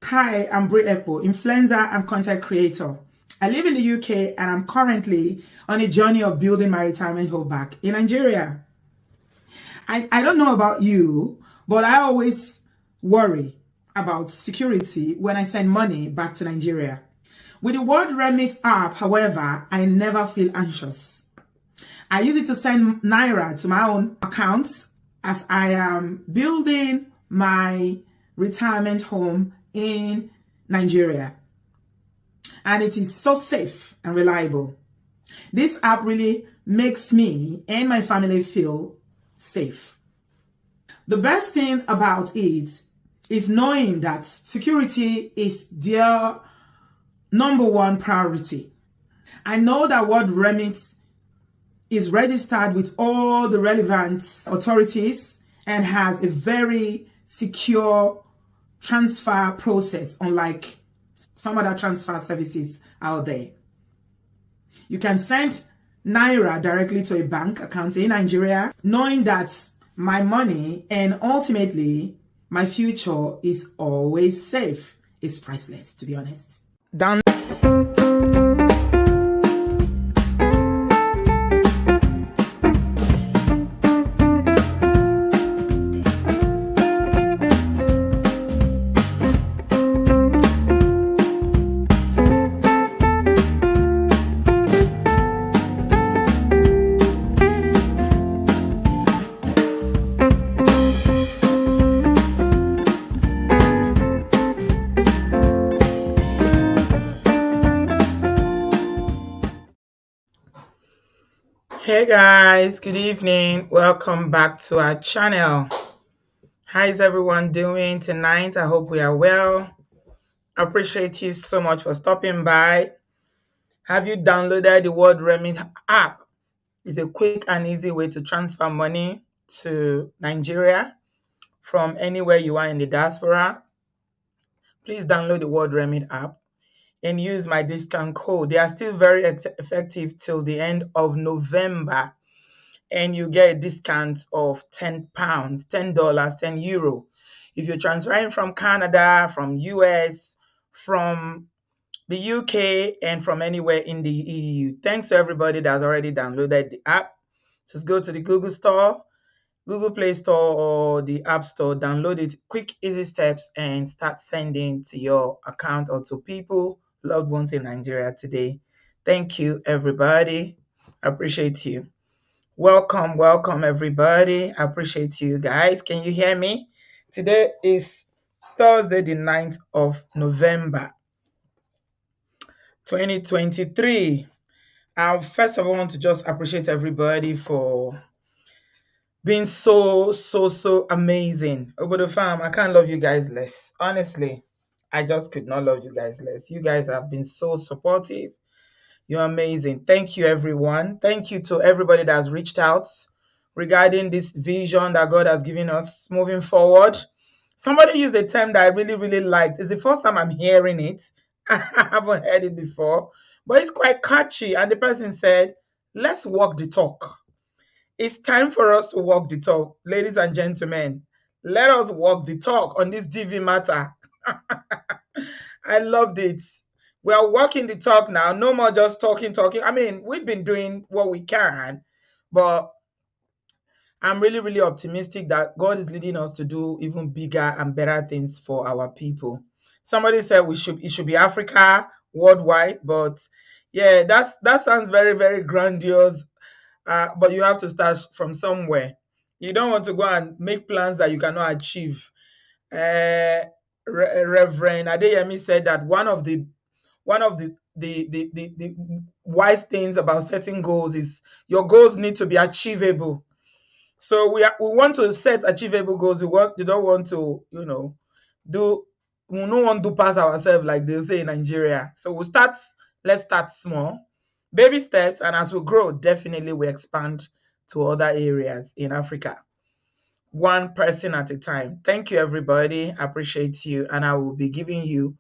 Hi, I'm Bri Ekpo, influencer and content creator. I live in the UK and I'm currently on a journey of building my retirement home back in Nigeria. I don't know about you, but I always worry about security when I send money back to Nigeria. With the World Remit app, however, I never feel anxious. I use it to send Naira to my own accounts as I am building my retirement home in Nigeria. And it is so safe and reliable. This app really makes me and my family feel safe. The best thing about it is knowing that security is their number one priority. I know that World Remit is registered with all the relevant authorities and has a very secure transfer process, unlike some other transfer services out there. You can send Naira directly to a bank account in Nigeria, knowing that my money and ultimately my future is always safe. It's priceless, to be honest. Down. Hey guys, good evening. Welcome back to our channel. How is everyone doing tonight? I hope we are well. I appreciate you so much for stopping by. Have you downloaded the World Remit app? It's a quick and easy way to transfer money to Nigeria from anywhere you are in the diaspora. Please download the World Remit app and use my discount code. They are still very effective till the end of November. And you get a discount of £10, $10, €10. If you're transferring from Canada, from US, from the UK, and from anywhere in the EU. Thanks to everybody that's already downloaded the app. Just go to the Google Store, Google Play Store, or the App Store, download it, quick, easy steps, and start sending to your account or to people, loved ones in Nigeria today. Thank you, everybody. I appreciate you. Welcome, everybody. I appreciate you guys. Can you hear me? Today is Thursday, the 9th of November, 2023. First of all, I want to just appreciate everybody for being so amazing. Obodo fam, I can't love you guys less. Honestly, I just could not love you guys less. You guys have been so supportive. You're amazing. Thank you, everyone. Thank you to everybody that has reached out regarding this vision that God has given us moving forward. Somebody used a term that I really liked. It's the first time I'm hearing it. I haven't heard it before, but it's quite catchy. And the person said, let's walk the talk. It's time for us to walk the talk. Ladies and gentlemen, let us walk the talk on this DV matter. I loved it. We are walking the talk now. No more just talking. I mean, we've been doing what we can, but I'm really optimistic that God is leading us to do even bigger and better things for our people. Somebody said it should be Africa worldwide, but yeah, that sounds very grandiose. But you have to start from somewhere. You don't want to go and make plans that you cannot achieve. Reverend Adeyemi said that one of the wise things about setting goals is your goals need to be achievable. So we want to set achievable goals. You don't want to, we don't want to pass ourselves, like they say in Nigeria. So let's start small, baby steps, and as we grow, definitely we expand to other areas in Africa. One person at a time. Thank you, everybody. I appreciate you, and I will be giving you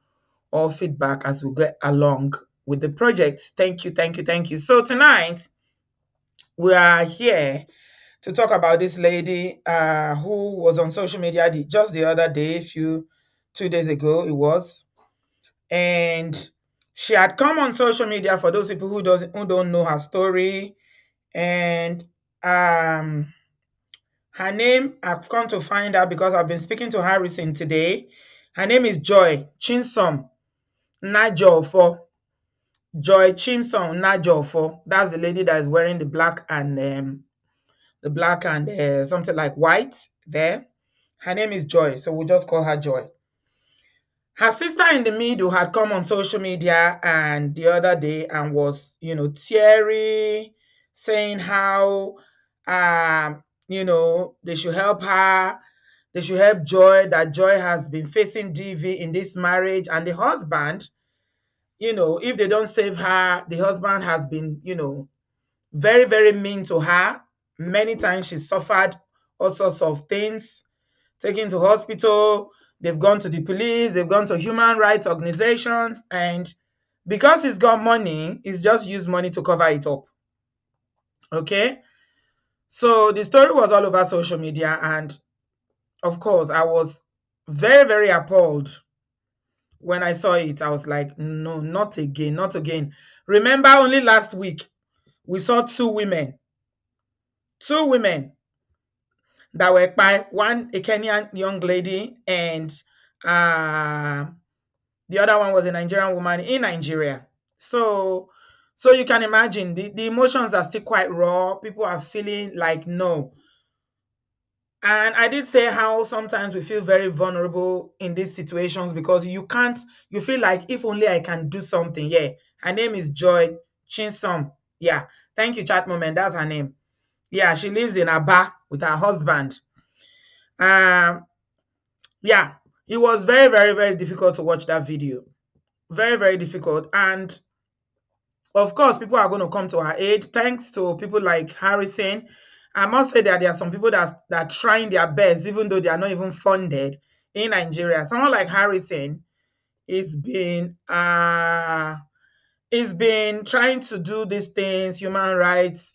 all feedback as we get along with the project. Thank you. So tonight we are here to talk about this lady who was on social media just the other day, a few 2 days ago it was. And she had come on social media, for those people who don't know her story. And her name, I've come to find out because I've been speaking to Harrison today. Her name is Joy Chinsom Najofo. Joy Chinsom Najofo. That's the lady that is wearing the black and something like white there. Her name is Joy, so we'll just call her Joy. Her sister in the middle had come on social media and the other day and was, teary, saying how, they should help her. They should help Joy, that Joy has been facing DV in this marriage. And the husband, if they don't save her, the husband has been, very, very mean to her. Many times she's suffered all sorts of things, taken to hospital. They've gone to the police, they've gone to human rights organizations, and because he's got money, he's just used money to cover it up. Okay? So the story was all over social media, and of course, I was very, very appalled when I saw it. I was like, no, not again, not again. Remember, only last week, we saw two women that were by one, a Kenyan young lady, and the other one was a Nigerian woman in Nigeria. So you can imagine the emotions are still quite raw. People are feeling like no. And I did say how sometimes we feel very vulnerable in these situations because you feel like if only I can do something. Yeah. Her name is Joy Chinsom. Yeah. Thank you, chat moment. That's her name. Yeah, she lives in Aba with her husband. Yeah, it was very, very, very difficult to watch that video. Very, very difficult. And of course, people are going to come to her aid. Thanks to people like Harrison. I must say that there are some people that are trying their best, even though they are not even funded in Nigeria. Someone like Harrison is been trying to do these things, human rights,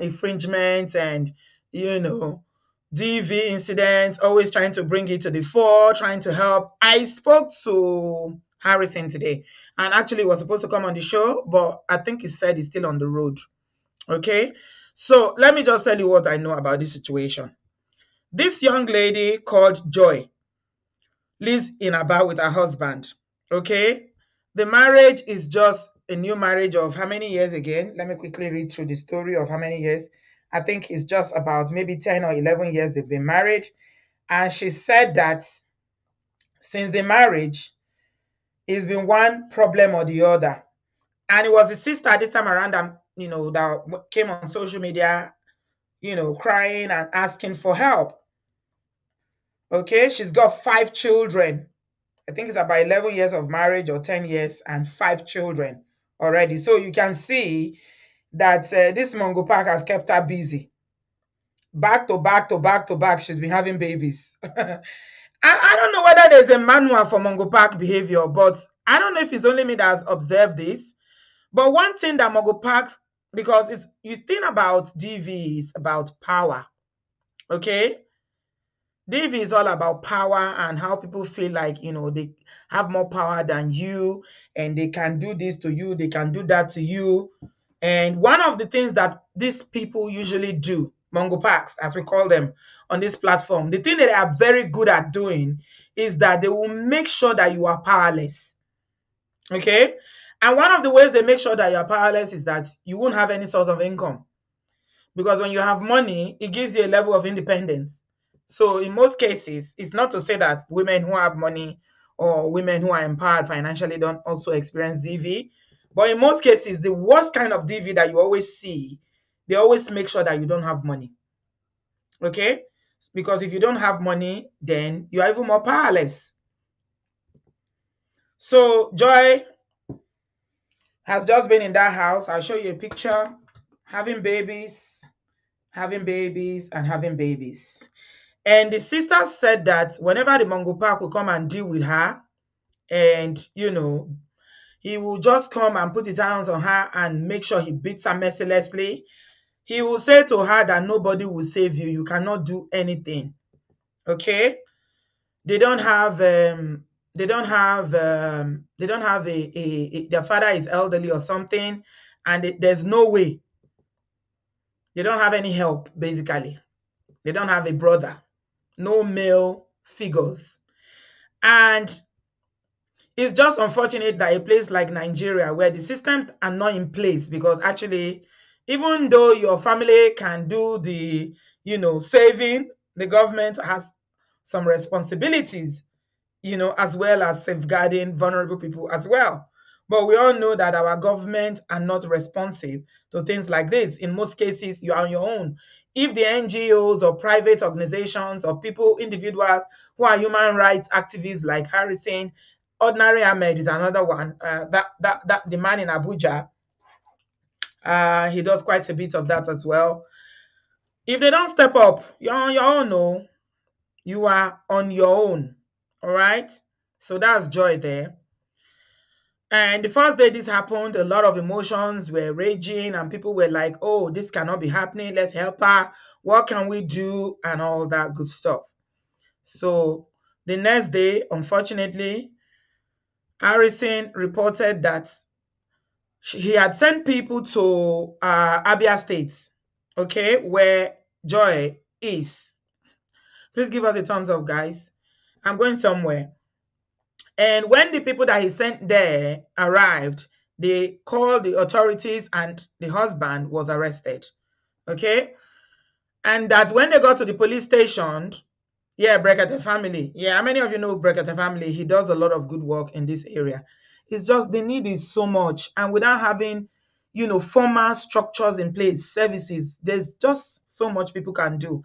infringements and, DV incidents, always trying to bring it to the fore, trying to help. I spoke to Harrison today and actually was supposed to come on the show, but I think he said he's still on the road. Okay. So let me just tell you what I know about this situation. This young lady called Joy lives in Aba with her husband. Okay. The marriage is just a new marriage of how many years again? Let me quickly read through the story of how many years. I think it's just about maybe 10 or 11 years they've been married. And she said that since the marriage, it's been one problem or the other. And it was the sister this time around that came on social media, crying and asking for help. Okay, she's got 5 children. I think it's about 11 years of marriage or 10 years and 5 children already. So you can see that this Mongo Park has kept her busy. Back to back to back to back, she's been having babies. I don't know whether there's a manual for Mongo Park behavior, but I don't know if it's only me that has observed this. But one thing that Mongo Parks, because you think about DV is about power. Okay? DV is all about power and how people feel like, they have more power than you and they can do this to you, they can do that to you. And one of the things that these people usually do, Mongo Parks, as we call them on this platform, the thing that they are very good at doing is that they will make sure that you are powerless. Okay? And one of the ways they make sure that you are powerless is that you won't have any source of income. Because when you have money, it gives you a level of independence. So in most cases, it's not to say that women who have money or women who are empowered financially don't also experience DV. But in most cases, the worst kind of DV that you always see, they always make sure that you don't have money. Okay? Because if you don't have money, then you are even more powerless. So Joy has just been in that house. I'll show you a picture. Having babies, and having babies. And the sister said that whenever the Mongo Park will come and deal with her, and he will just come and put his hands on her and make sure he beats her mercilessly. He will say to her that nobody will save you. You cannot do anything. Okay? They don't have their father is elderly or something, and there's no way. They don't have any help, basically. They don't have a brother, no male figures. And it's just unfortunate that a place like Nigeria, where the systems are not in place, because actually, even though your family can do the, saving, the government has some responsibilities, as well as safeguarding vulnerable people as well. But we all know that our government are not responsive to things like this. In most cases, you are on your own. If the NGOs or private organizations or people, individuals who are human rights activists like Harrison, Ordinary Ahmed is another one. That the man in Abuja, he does quite a bit of that as well. If they don't step up, you're on your own. No, you are on your own. All right. So that's Joy there. And the first day this happened, a lot of emotions were raging, and people were like, oh, this cannot be happening. Let's help her. What can we do? And all that good stuff. So the next day, unfortunately, Harrison reported that he had sent people to Abia State, okay, where Joy is. Please give us a thumbs up, guys. I'm going somewhere. And when the people that he sent there arrived, they called the authorities and the husband was arrested. Okay? And that when they got to the police station, yeah, Brekete family. Yeah, how many of you know Brekete family? He does a lot of good work in this area. It's just the need is so much. And without having, formal structures in place, services, there's just so much people can do.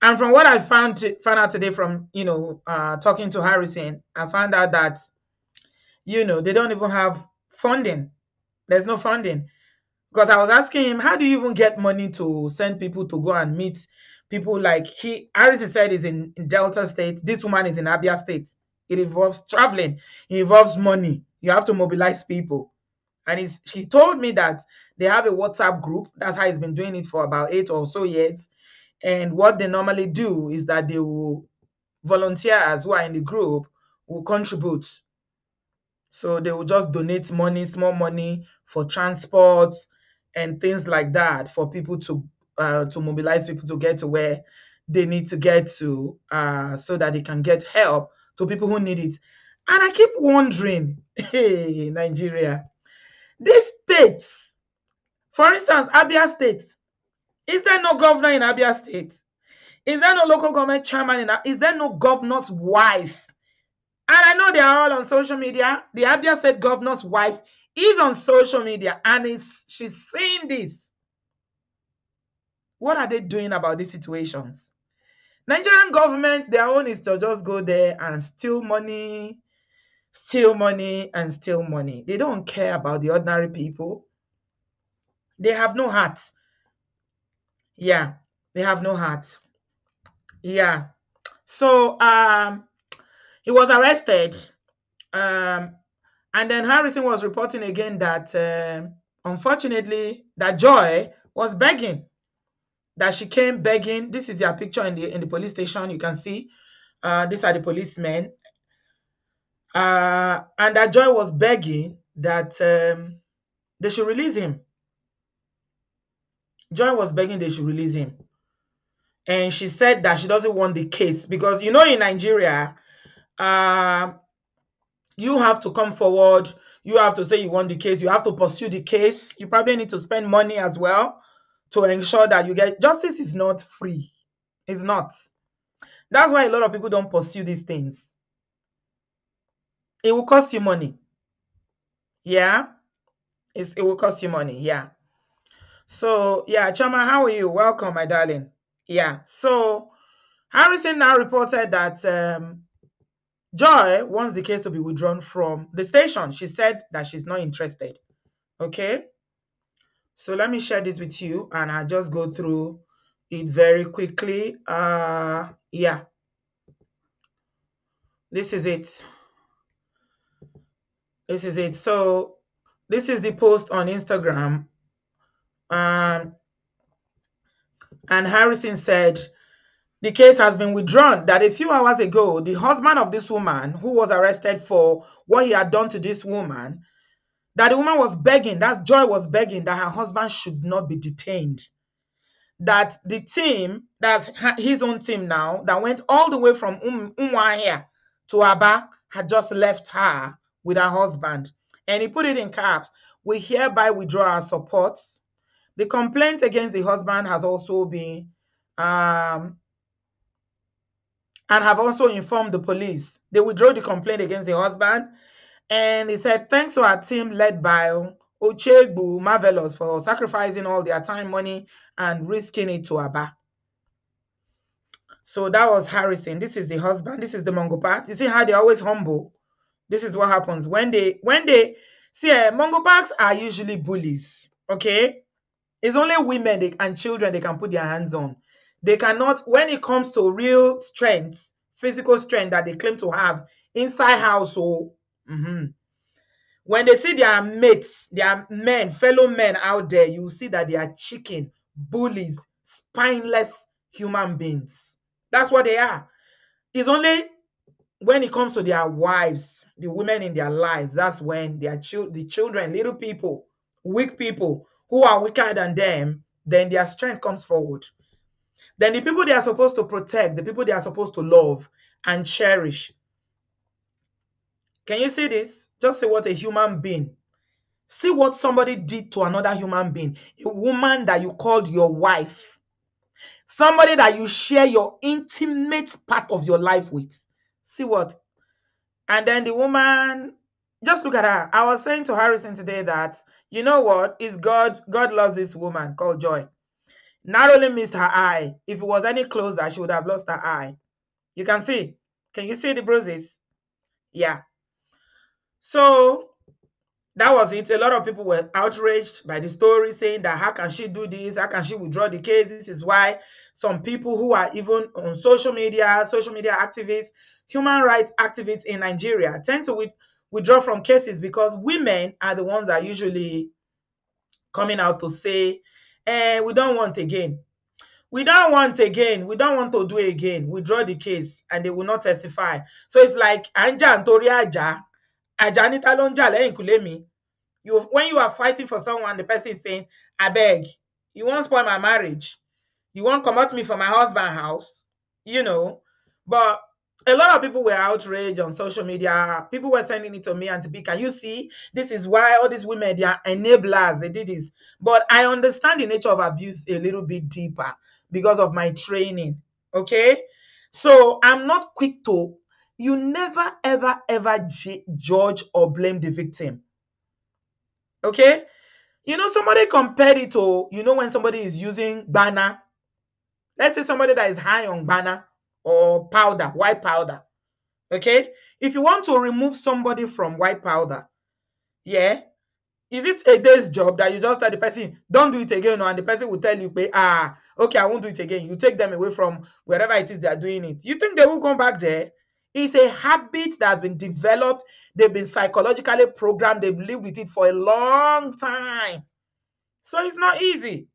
And from what I found out today from, talking to Harrison, I found out that they don't even have funding. There's no funding. Because I was asking him, how do you even get money to send people to go and meet people like Harrison said is in Delta State. This woman is in Abia State. It involves traveling. It involves money. You have to mobilize people. And she told me that they have a WhatsApp group. That's how he's been doing it for about 8 or so years. And what they normally do is that they will volunteers who are in the group will contribute. So they will just donate money, small money for transport and things like that for people to mobilize people to get to where they need to get to so that they can get help to people who need it. And I keep wondering, hey, Nigeria, these states, for instance, Abia State, is there no governor in Abia State? Is there no local government chairman is there no governor's wife? And I know they are all on social media. The Abia State governor's wife is on social media and she's saying this. What are they doing about these situations? Nigerian government, their own is to just go there and steal money, and steal money. They don't care about the ordinary people. They have no heart. Yeah, they have no heart. Yeah. So he was arrested. And then Harrison was reporting again that unfortunately that Joy was begging, that she came begging. This is their picture in the police station. You can see these are the policemen, and that Joy was begging that they should release him. Joy was begging they should release him, and she said that she doesn't want the case because in Nigeria, you have to come forward. You have to say you want the case. You have to pursue the case. You probably need to spend money as well to ensure that you get justice. Is not free. It's not. That's why a lot of people don't pursue these things. It will cost you money. Yeah. It will cost you money. Yeah. So, yeah, Chama, how are you? Welcome, my darling. Yeah. So, Harrison now reported that Joy wants the case to be withdrawn from the station. She said that she's not interested. Okay. So let me share this with you and I'll just go through it very quickly. Yeah. This is it. This is it. So this is the post on Instagram. And Harrison said, the case has been withdrawn. That a few hours ago, the husband of this woman who was arrested for what he had done to this woman, that the woman was begging, that Joy was begging that her husband should not be detained. That the team, that's his own team now, that went all the way from Umuahia to Aba, had just left her with her husband. And he put it in caps: we hereby withdraw our support. The complaint against the husband has also been and have also informed the police. They withdrew the complaint against the husband, and he said, thanks to our team led by Ochegbu Marvelous for sacrificing all their time, money, and risking it to Aba. So that was Harrison. This is the husband. This is the Mongo Park. You see how they're always humble. This is what happens when they see. Mongo Parks are usually bullies. Okay, it's only women and children they can put their hands on. They cannot, when it comes to real strength, physical strength that they claim to have inside household. When they see their mates, their men, fellow men out there, you see that they are chicken, bullies, spineless human beings. That's what they are. It's only when it comes to their wives, the women in their lives, that's when the children, little people, weak people who are weaker than them, then their strength comes forward. Then the people they are supposed to protect, the people they are supposed to love and cherish. Can you see this? Just see what a human being. See what somebody did to another human being. A woman that you called your wife. Somebody that you share your intimate part of your life with. See what? And then the woman, just look at her. I was saying to Harrison today that, you know what? It's God. God loves this woman called Joy. Not only missed her eye. If it was any closer, she would have lost her eye. You can see. Can you see the bruises? Yeah. So that was it. A lot of people were outraged by the story, saying that how can she do this? How can she withdraw the case? This is why some people who are even on social media activists, human rights activists in Nigeria tend to withdraw from cases, because women are the ones that are usually coming out to say, we don't want again. We don't want again. We don't want to do again. Withdraw the case, and they will not testify. So it's like Anja and Tori Aja. Aja ni ta ló ń jà lẹ́yìn kùlé mi. When you are fighting for someone, the person is saying, I beg, you won't spoil my marriage. You won't come out me from my husband's house, you know. But a lot of people were outraged on social media. People were sending it to me and to be, can you see? This is why all these women, they are enablers. They did this. But I understand the nature of abuse a little bit deeper because of my training. Okay? So I'm not quick to, you never, ever, ever judge or blame the victim. Okay? You know, somebody compared it to, you know, when somebody is using banner. Let's say somebody that is high on banner or powder, white powder. Okay? If you want to remove somebody from white powder, yeah, is it a day's job that you just tell the person, don't do it again, and the person will tell you, okay, I won't do it again. You take them away from wherever it is they are doing it. You think they will come back there? It's a habit that has been developed. They've been psychologically programmed. They've lived with it for a long time. So it's not easy.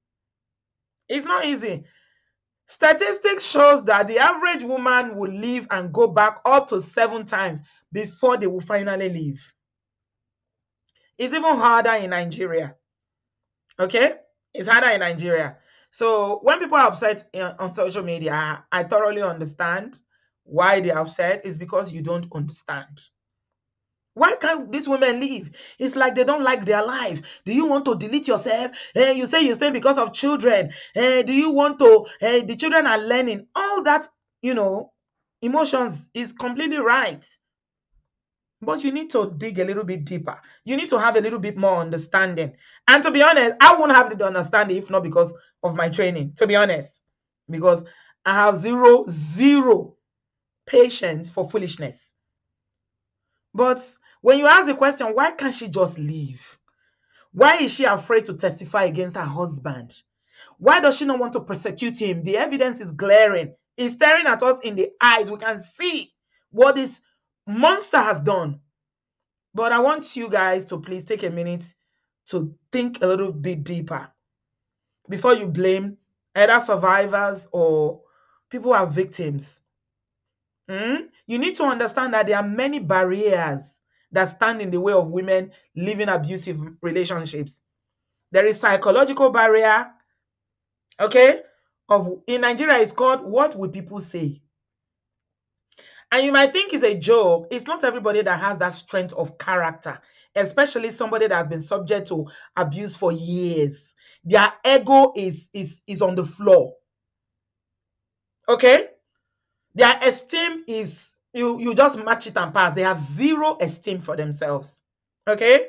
It's not easy. Statistics shows that the average woman will leave and go back up to 7 times before they will finally leave. It's even harder in Nigeria. Okay? It's harder in Nigeria. So when people are upset on social media, I thoroughly understand why they're upset. It's because you don't understand. Why can't these women leave? It's like they don't like their life. Do you want to delete yourself? You say you stay because of children. Do you want to? The children are learning. All that, you know, emotions is completely right. But you need to dig a little bit deeper. You need to have a little bit more understanding. And to be honest, I won't have the understanding if not because of my training, to be honest. Because I have zero patience for foolishness. But when you ask the question, why can't she just leave? Why is she afraid to testify against her husband? Why does she not want to prosecute him? The evidence is glaring. It's staring at us in the eyes. We can see what this monster has done. But I want you guys to please take a minute to think a little bit deeper before you blame either survivors or people are victims. You need to understand that there are many barriers that stand in the way of women living abusive relationships. There is psychological barrier, okay? In Nigeria, it's called what will people say? And you might think it's a joke. It's not everybody that has that strength of character, especially somebody that has been subject to abuse for years. Their ego is on the floor. Okay? Their esteem is you just match it and pass. They have zero esteem for themselves. Okay?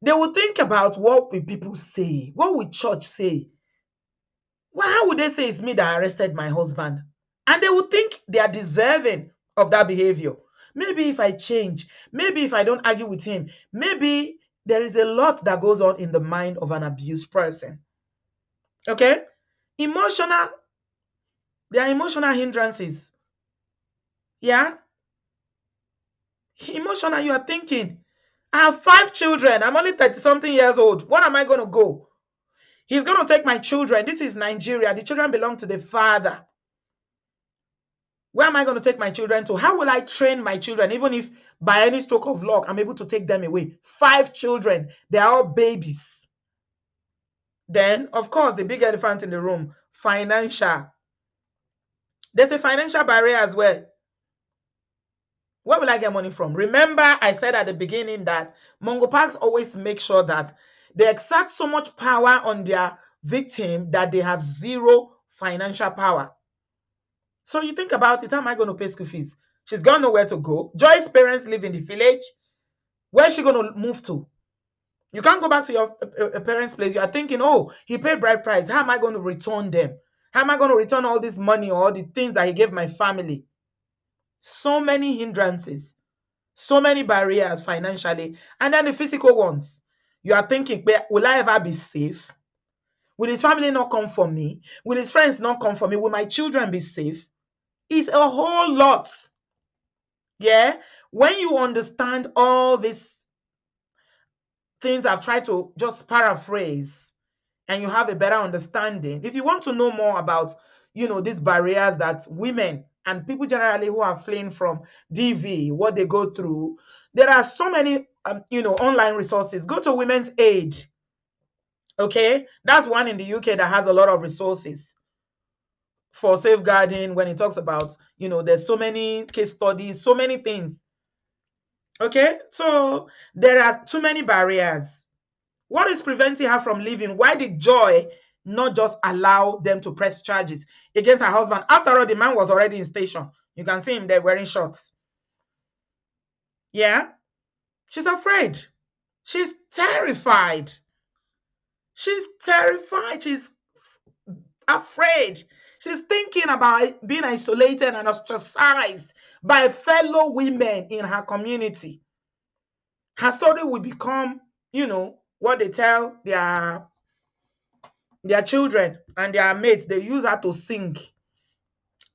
They will think about what will people say? What will church say? Well, how would they say it's me that arrested my husband? And they would think they are deserving of that behavior. Maybe if I change, maybe if I don't argue with him, maybe there is a lot that goes on in the mind of an abused person. Okay? Emotional, there are emotional hindrances. Yeah? Emotional, you are thinking, I have 5 children. I'm only 30 something years old. What am I going to go? He's going to take my children. This is Nigeria. The children belong to the father. Where am I going to take my children to? How will I train my children, even if by any stroke of luck, I'm able to take them away? 5 children. They are all babies. Then, of course, the big elephant in the room, financial. There's a financial barrier as well. Where will I get money from? Remember, I said at the beginning that Mongo Parks always make sure that they exert so much power on their victim that they have zero financial power. So you think about it, how am I going to pay school fees? She's got nowhere to go. Joy's parents live in the village. Where is she going to move to? You can't go back to your parents' place. You are thinking, oh, he paid bride price. How am I going to return them? How am I going to return all this money or all the things that he gave my family? So many hindrances. So many barriers financially. And then the physical ones. You are thinking, will I ever be safe? Will his family not come for me? Will his friends not come for me? Will my children be safe? It's a whole lot. Yeah? When you understand all these things I've tried to just paraphrase and you have a better understanding, if you want to know more about, these barriers that women and people generally who are fleeing from DV, what they go through, there are so many, online resources. Go to Women's Aid. Okay? That's one in the UK that has a lot of resources for safeguarding when it talks about, there's so many case studies, so many things. Okay? So there are too many barriers. What is preventing her from leaving? Why did Joy not just allow them to press charges against her husband? After all, the man was already in station. You can see him there wearing shorts. Yeah? She's afraid. She's terrified. She's terrified. She's afraid. She's thinking about being isolated and ostracized by fellow women in her community. Her story will become, what they tell their children and their mates. They use her to sing.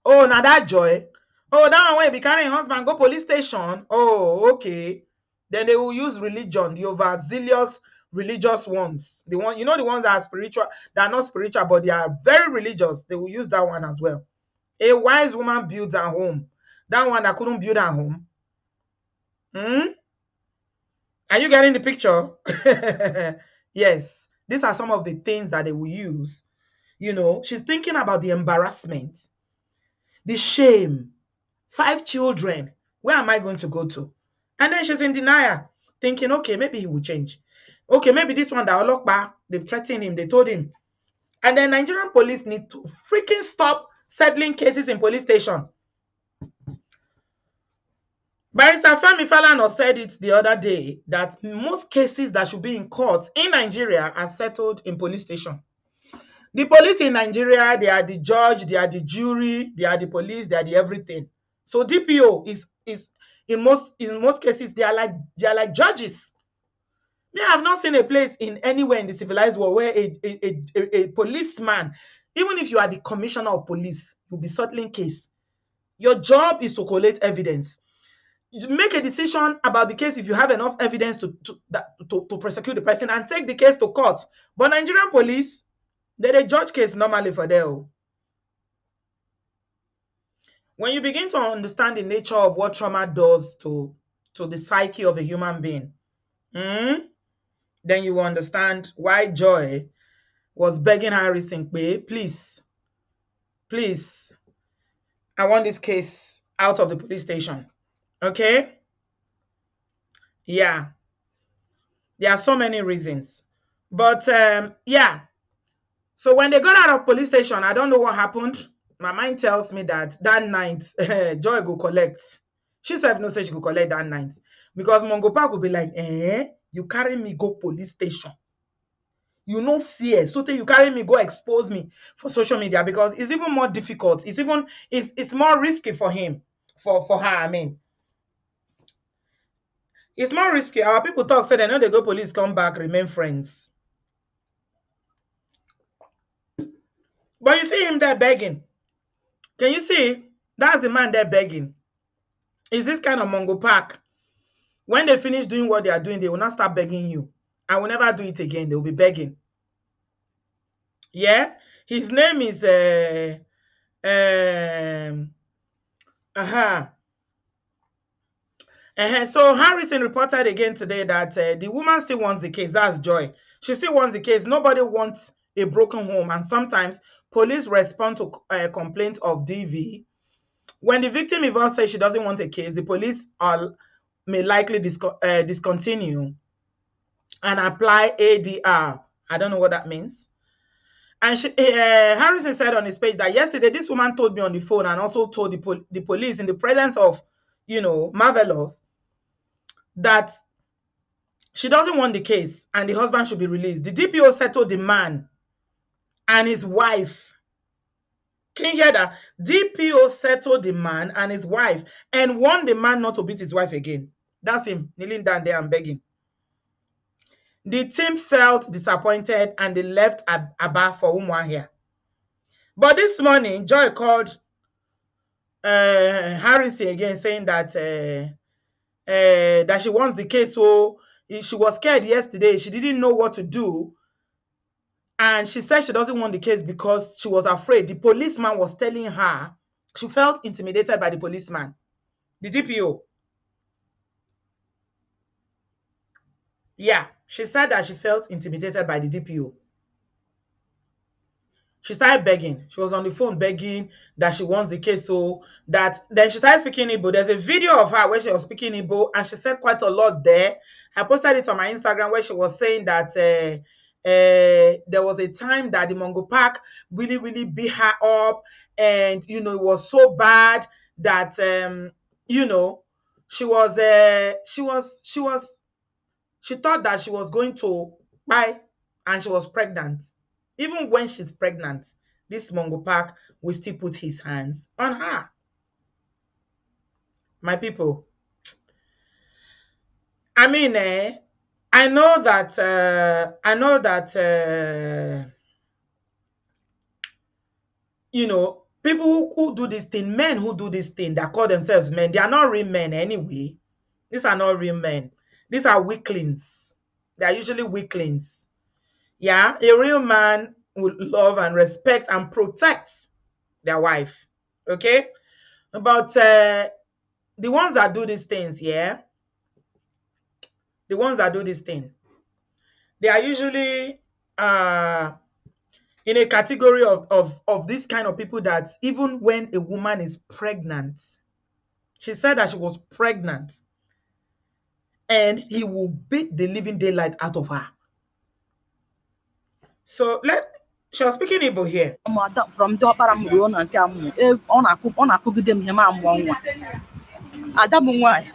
Oh, now that Joy. Oh, that one way be carrying husband go police station. Oh, okay. Then they will use religion, the overzealous religious ones. The ones that are spiritual, that are not spiritual, but they are very religious. They will use that one as well. A wise woman builds her home. That one that couldn't build her home. Are you getting the picture? Yes. These are some of the things that they will use. She's thinking about the embarrassment, the shame. 5 children. Where am I going to go to? And then she's in denial, thinking, okay, maybe he will change. Okay, maybe this one that Olokpa, they've threatened him, they told him. And then Nigerian police need to freaking stop settling cases in police station. Barrister Femi Falana said it the other day that most cases that should be in court in Nigeria are settled in police station. The police in Nigeria, they are the judge, they are the jury, they are the police, they are the everything. So DPO is in most cases they are like judges. Me, I have not seen a place in anywhere in the civilized world where a policeman, even if you are the commissioner of police, you'll be settling case. Your job is to collate evidence. You make a decision about the case if you have enough evidence to prosecute the person and take the case to court. But Nigerian police, they judge case normally for them. When you begin to understand the nature of what trauma does to the psyche of a human being, then you will understand why Joy was begging Harrison, please, please, I want this case out of the police station. Okay? Yeah. There are so many reasons. But yeah. So when they got out of police station, I don't know what happened. My mind tells me that night, Joy go collect. She said no say she go collect that night. Because Mongo Park will be like, you carry me go police station. You no fear. So you carry me go expose me for social media, because it's even more difficult. It's more risky for him. For her, I mean. It's more risky. Our people talk, say they know they go police, come back, remain friends. But you see him there begging. Can you see? That's the man there begging. Is this kind of Mongo Park? When they finish doing what they are doing, they will not start begging you. I will never do it again. They will be begging. Yeah? His name is So Harrison reported again today that the woman still wants the case. That's Joy. She still wants the case. Nobody wants a broken home. And sometimes police respond to complaints of DV. When the victim even says she doesn't want a case, the police may likely discontinue and apply ADR. I don't know what that means. And Harrison said on his page that yesterday this woman told me on the phone and also told the police in the presence of, Marvelous, that she doesn't want the case and the husband should be released. The DPO settled the man and his wife. Can you hear that? DPO settled the man and his wife and warned the man not to beat his wife again. That's him kneeling down there and begging. The team felt disappointed and they left Aba for Umuahia. But this morning, Joy called Harrison again, saying that that she wants the case. So she was scared yesterday. She didn't know what to do. And she said she doesn't want the case because she was afraid. The policeman was telling her she felt intimidated by the policeman, the DPO. Yeah, she said that she felt intimidated by the DPO. She started begging. She was on the phone begging that she wants the case. So that then she started speaking Igbo. There's a video of her where she was speaking Igbo and she said quite a lot there. I posted it on my Instagram where she was saying that there was a time that the Mongo Park really, really beat her up, and it was so bad that she thought that she was going to buy, and she was pregnant. Even when she's pregnant, this Mongo Park will still put his hands on her. My people, I mean, I know that people who do this thing, men who do this thing that call themselves men, they are not real men anyway. These are not real men. These are weaklings. They are usually weaklings. Yeah, a real man will love and respect and protect their wife. Okay? But the ones that do these things, yeah, the ones that do this thing, they are usually in a category of this kind of people that even when a woman is pregnant, she said that she was pregnant, and he will beat the living daylight out of her. So she was speaking Igbo here. From Doparam Ruon and Cam, on a cook them him and one. Adam, why?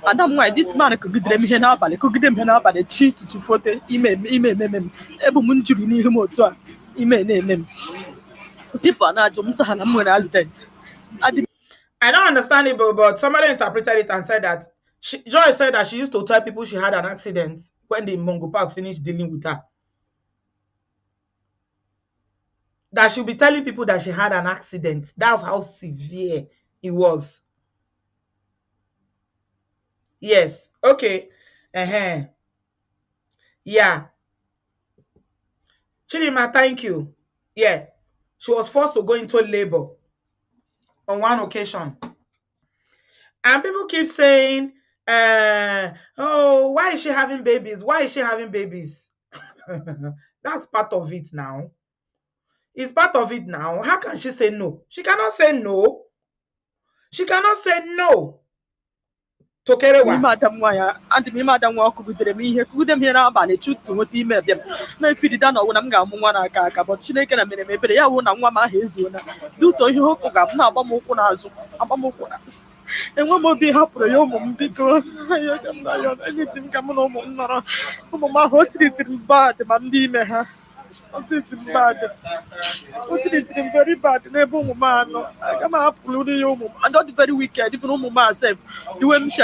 Adam, why this man could get them here now, but could get them here now, but the cheat to photo, email, Munjuri, him or two, email name. People are not Jones and I'm when I was dead. I don't understand it, but somebody interpreted it and said that Joy said that she used to tell people she had an accident when the Mongo Park finished dealing with her. That she'll be telling people that she had an accident. That's how severe it was. Yes. Okay. Uh-huh. Yeah. Chidima, thank you. Yeah. She was forced to go into labor on one occasion. And people keep saying, oh, why is she having babies? Why is she having babies? That's part of it now. It's part of it now. How can she say no? She cannot say no. She cannot say no. Tokerewa. ime ada nwa ya adị m ime ada nwa ọ kụgidere m ihe n'abalị tutu nweta ime bịa m na-efirida na ọwụ na m ga-amụ nwa n'aka aka bụ Chineke na mere m ebere ya wụ na nwa m ahụ ezuona dị ụtọ ihe ụkwụ ga m na-agba m ụkwụ n'azụ enwe m obi hapụrụ ya ụmụ m biko anyịdị m ka mụ na ụmụ m nọrọ ụmụ m ahụ o tiritiri m bad ma ndị ime ha o tiritiri m very bad n'ebe ụmụ m anọ aga m ahapụrụ ya ụmụ m and ọ dị very wicked even ụmụ m asef iwe m shi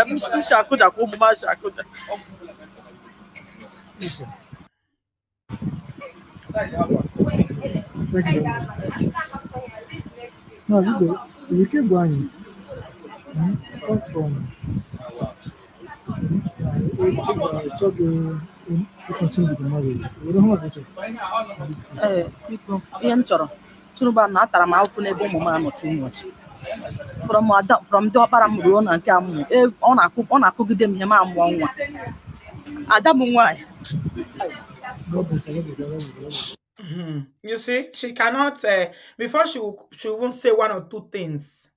akụja ka ụmụ m ashi akụja. No, we keep going. Apart from continue with the marriage. We don't have to Biko ihe m chọrọ Tinubu na atara m afụ n'ebe ụmụ m anọ too much from ndị ọkpara m ruo na nke a mụrụ ọ na-akụgide m ihe ma mụọ nwa ada m nwaanyị. You see, she cannot, before she won't say one or two things.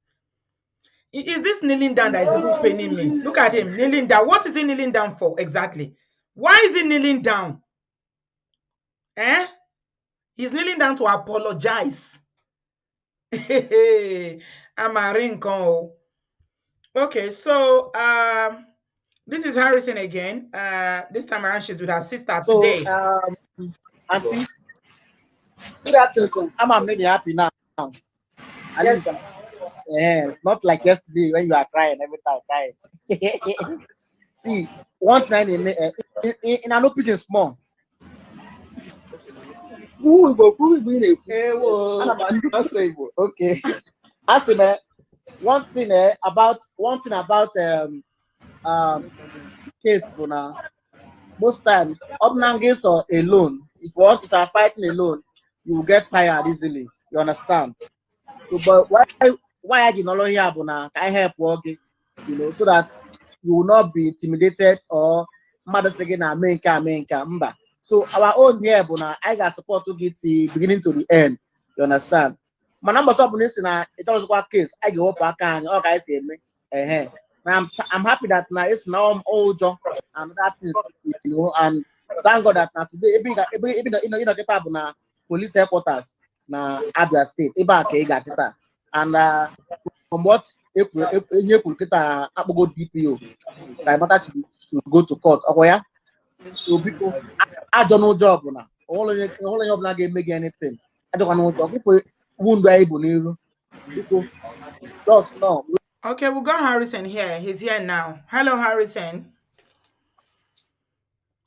Is this kneeling down that is even paining me? Look at him, kneeling down. What is he kneeling down for exactly? Why is he kneeling down? He's kneeling down to apologize. I'm a rincon. Okay, so this is Harrison again. This time around she's with her sister today. Auntie, good afternoon. I'm really happy now. Yes, it's not like yesterday when you are crying every time crying. See, one time in an open small. Okay. Ask one thing about case now. Most times, obnangis or alone. If you are fighting alone, you will get tired easily. You understand? So, but why I did not hear Abuna? Can I help working? You know, so that you will not be intimidated or mother again mba. So our own here, Abuna, I got support to get the beginning to the end. You understand? My number of listener, it's also a case. I go up, I can, all guys hear me. I'm happy that now it's now I'm old job and that is, you know, and thank God that now today even na police headquarters na Abia State and from what DPO I matter to go to court so people I don't know job now all of not make anything I don't know job if we won't able to just no. Okay, we got Harrison here. He's here now. Hello, Harrison.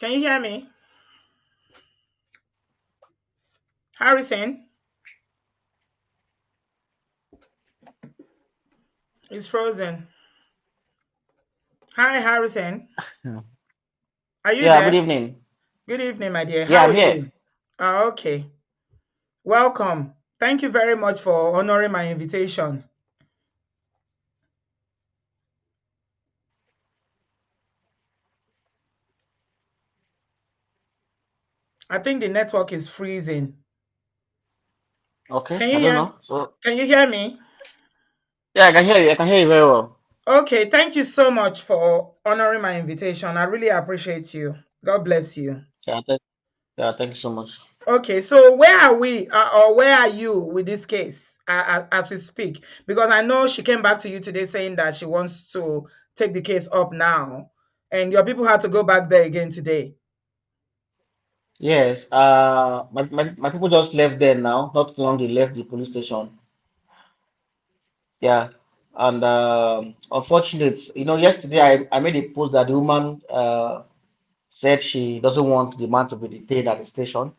Can you hear me? Harrison? He's frozen. Hi, Harrison. Are you there? Good evening. Good evening, my dear. Yeah, How I'm are here. you? Oh, okay. Welcome. Thank you very much for honoring my invitation. I think the network is freezing. Okay, Can you I hear? don't know. So Can you hear me? yeah, I can hear you. I can hear you very well. Okay, thank you so much for honoring my invitation. I really appreciate you. God bless you. Yeah, thank you so much. Okay, so where are we, or where are you with this case as we speak? Because I know she came back to you today saying that she wants to take the case up now, and your people had to go back there again today. Yes. My people just left there now. Not too long they left the police station. Yeah. And unfortunate, yesterday I made a post that the woman said she doesn't want the man to be detained at the station.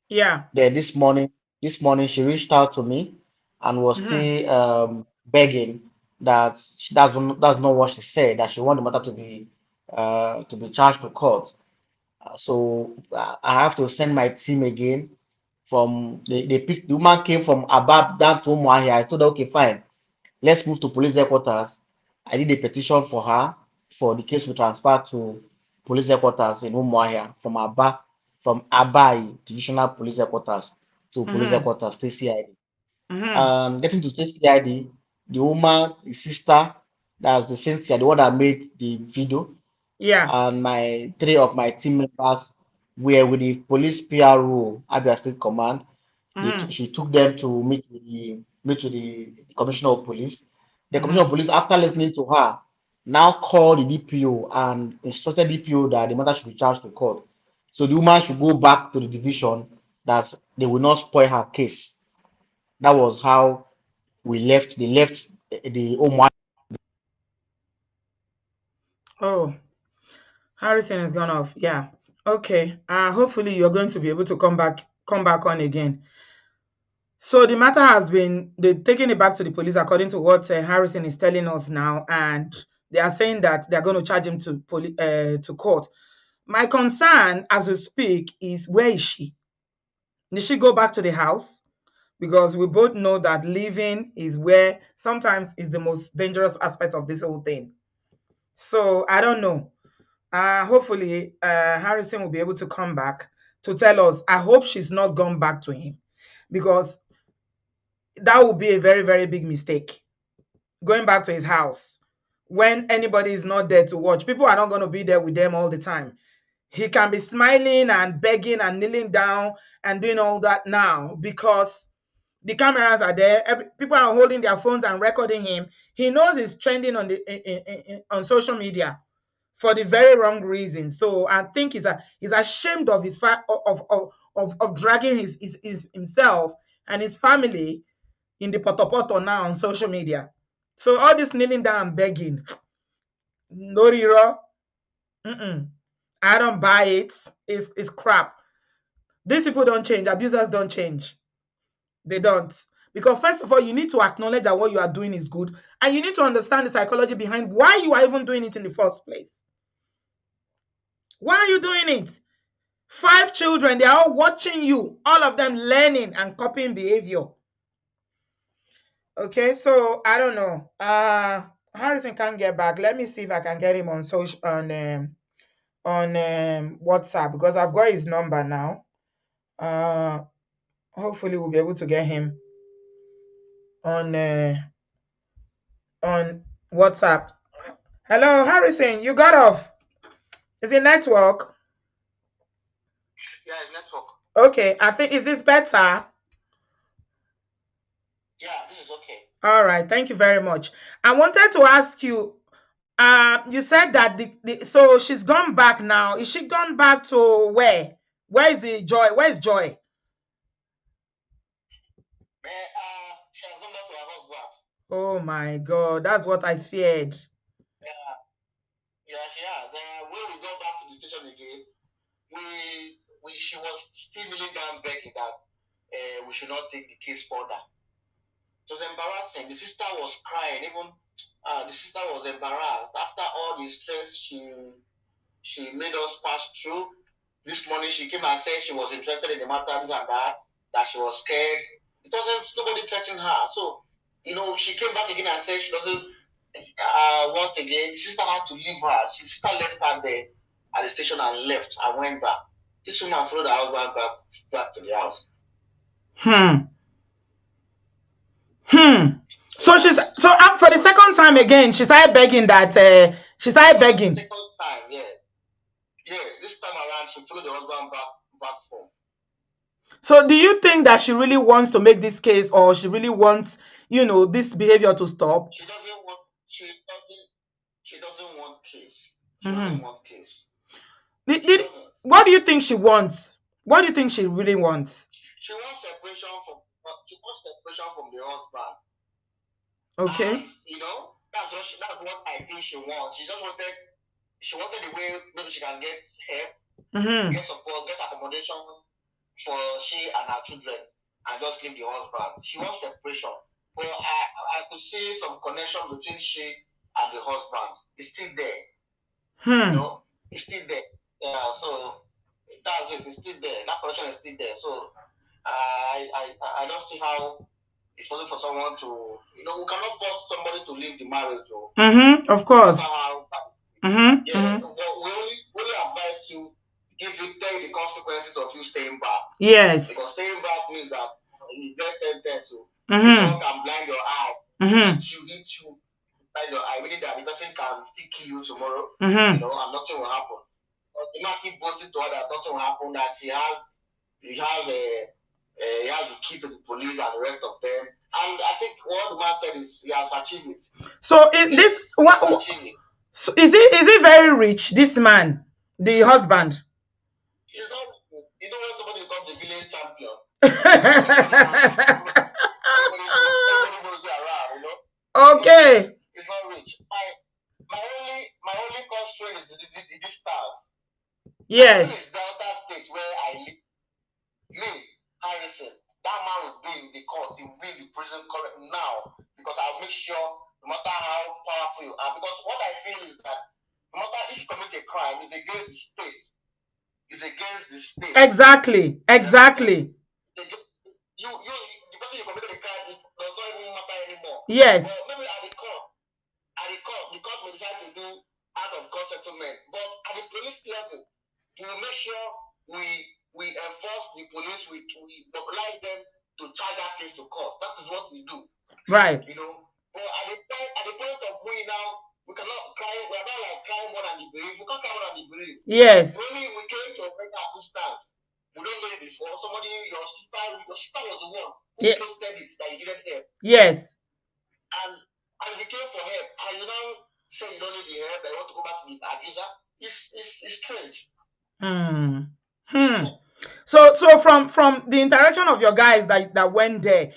Yeah. Then this morning she reached out to me and was still begging that that's not what she said, that she want the matter to be to be charged to court. So I have to send my team again. From they picked the woman came from Abab down to Umuahia. I told her, okay, fine, let's move to police headquarters. I did a petition for her for the case to be transferred to police headquarters in Umuahia from Abai Divisional Police Headquarters to police Mm-hmm. headquarters, state CID. Mm-hmm. Getting to state CID, the woman, the sister, that's the Cynthia, the one that made the video, Yeah. and my three of my team members were with the police PRO, Abia State Command. Mm-hmm. She took them to meet with the commissioner of police. The commissioner Mm-hmm. of police, after listening to her, now called the DPO and instructed DPO that the matter should be charged to court. So the woman should go back to the division that they will not spoil her case. That was how we left. They left the home. Oh, Harrison has gone off. Yeah. Okay. Hopefully you're going to be able to come back on again. So the matter has been they taking it back to the police according to what Harrison is telling us now, and they are saying that they're going to charge him to court. My concern as we speak is, where is she? Did she go back to the house? Because we both know that living is where sometimes is the most dangerous aspect of this whole thing. So I don't know. Hopefully, Harrison will be able to come back to tell us. I hope she's not gone back to him, because that would be a very, very big mistake. Going back to his house when anybody is not there to watch. People are not going to be there with them all the time. He can be smiling and begging and kneeling down and doing all that now because the cameras are there. People are holding their phones and recording him. He knows he's trending on on social media for the very wrong reason. So I think he's ashamed of his of dragging his himself and his family in the potopoto now on social media. So all this kneeling down and begging, no riro, I don't buy it. It's crap. These people don't change. Abusers don't change. They don't. Because first of all, you need to acknowledge that what you are doing is good, and you need to understand the psychology behind why you are even doing it in the first place. Why are you doing it? 5 children, they are all watching you, all of them learning and copying behavior. Okay, so I don't know. Harrison can't get back. Let me see if I can get him on social on WhatsApp, because I've got his number now. Hopefully we'll be able to get him on WhatsApp. Hello, Harrison, you got off. Is it network? Yeah, network. Okay, I think, is this better? Yeah, this is okay. All right, thank you very much. I wanted to ask you, you said that so she's gone back now. Is she gone back to where? Where is the Joy? Where is Joy? She has gone back to her husband. Oh my God, that's what I feared. Yeah, she has. When we go back to the station again, she was still kneeling down begging that we should not take the case further. It was embarrassing. The sister was crying. Even the sister was embarrassed after all the stress she made us pass through. This morning she came and said she was interested in the matter and that she was scared. It wasn't, nobody threatened her. So, she came back again and said she doesn't want again. The sister had to leave her. She sister left her there at the station and left and went back. This woman followed her husband back to the house. So for the second time again, she started begging that Second time, yeah. Yeah, this time around she followed the husband back home. So do you think that she really wants to make this case, or she really wants, this behavior to stop? She doesn't want case. She doesn't want case. What do you think she wants? What do you think she really wants? She wants separation from the husband. Okay. And, that's what I think she wants. She wanted the way maybe she can get help, get support, get accommodation for she and her children, and just leave the husband. She wants separation. But I could see some connection between she and the husband. It's still there. You know, it's still there. Yeah, so that's it. It's still there. That connection is still there. So I don't see how it's possible for someone to, you know, we cannot force somebody to leave the marriage. Though. Of course. Yeah, but we only advise you if you take the consequences of you staying back. Yes. Because staying back means that it's death sentence. So someone can blind your eye, hit you, blind your eye, meaning that the person can still kill you tomorrow, you know, and nothing will happen. But the man keep boasting to her that nothing will happen, that he has the key to the police and the rest of them. And I think what the man said is he has achieved it. So so is he very rich, this man, the husband? He's not, you know, when somebody becomes a village champion, everybody knows you around, you know. Okay. It's not rich. My only constraint is the distance. Yes. This is Delta State where I live. Me, Harrison, that man will be in the court, he will be in the prison now, because I'll make sure, no matter how powerful you are, because what I feel is that no matter if you commit a crime, it's against the state. It's against the state. Exactly. Exactly. The person you committed the crime does not even matter anymore. Yes. But maybe at the court, the court may decide to do out of court settlement. But at the police level, we will make sure we enforce the police, we mobilize them to charge that case to court. That is what we do. Right. You know. But at the point of we now, we cannot cry. We are not like crying more than the bereaved. We can't cry more than the bereaved. Yes. When we came to bring assistance, we don't know it before. Your sister was the one who posted it that you didn't help. Yes. And we came for help. And you now say you don't need the help, that you want to go back to the abuser. It's strange. So from the interaction of your guys that went there,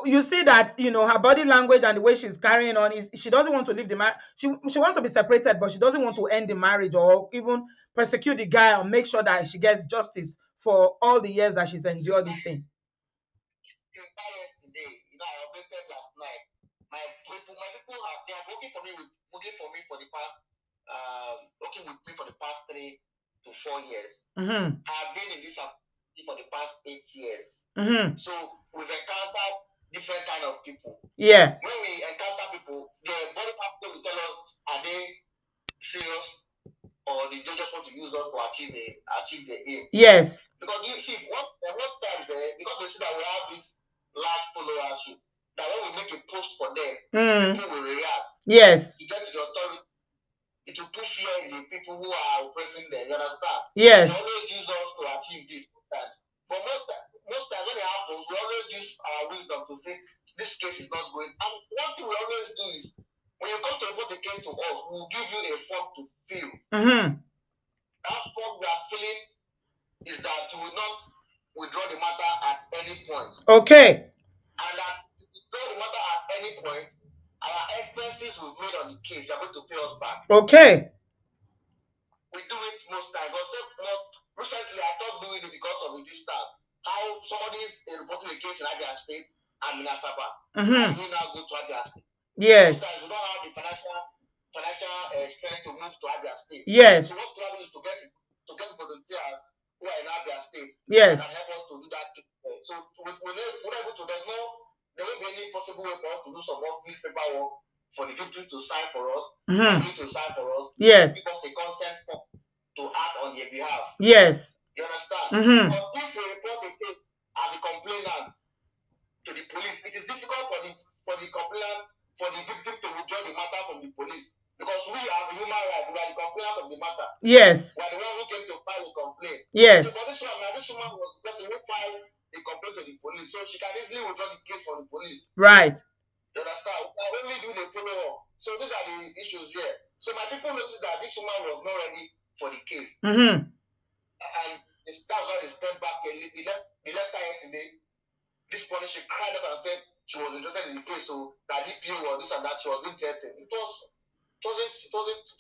you see that, you know, her body language and the way she's carrying on is she doesn't want to leave the marriage. She wants to be separated, but she doesn't want to end the marriage or even persecute the guy or make sure that she gets justice for all the years that she's endured this thing. Yesterday, you know, I updated last night. My people they are working for me for the past working with me for the past 3 to 4 years. I've been in this for the past 8 years. So we've encountered different kind of people. Yeah. When we encounter people, the body people will tell us, are they serious or they just want to use us to achieve the aim? Yes. Because you see, most times because they see that we have this large followership, that when we make a post for them, people will react. Yes. You get to the authority, it will put fear in the people who are oppressing them. You understand? Yes. They always use us to achieve this. But most times when it happens, we always use our wisdom to say this case is not going. And one thing we always do is when you come to report the case to us, we'll give you a form to fill. That form we are filling is that you will not withdraw the matter at any point. Okay. And that if you withdraw the matter at any point, our expenses we've made on the case, you are going to pay us back. Okay. We do it most times. But recently, I stopped doing it because of the distance. How somebody is reporting a case in Abia State and in Asaba. And we now go to Abia State. Yes. Sometimes we don't have the financial strength to move to Abia State. Yes. So what we have is to get volunteers who are in Abia State. Yes. That can help us to do that. So we're able to. There won't be any possible way for us to do some office paperwork for the victims to sign for us. To sign for us. Yes. Give us a consent form to act on their behalf. Yes. You understand? But if we report a case as a complainant to the police, it is difficult for the complainant, for the victim to withdraw the matter from the police. Because we are the human rights, we are the complainant of the matter. Yes. We are the one who came to file a complaint. Yes. So for this woman was the person who filed a complaint to the police. So she can easily withdraw the case from the police. Right. You understand? We are only doing a follow-up. So these are the issues here. So my people noticed that this woman was not ready for the case. And that's why they stepped back. They left her yesterday. This morning she cried up and said she was interested in the case, so that DPO or this and that, she was being threatened. It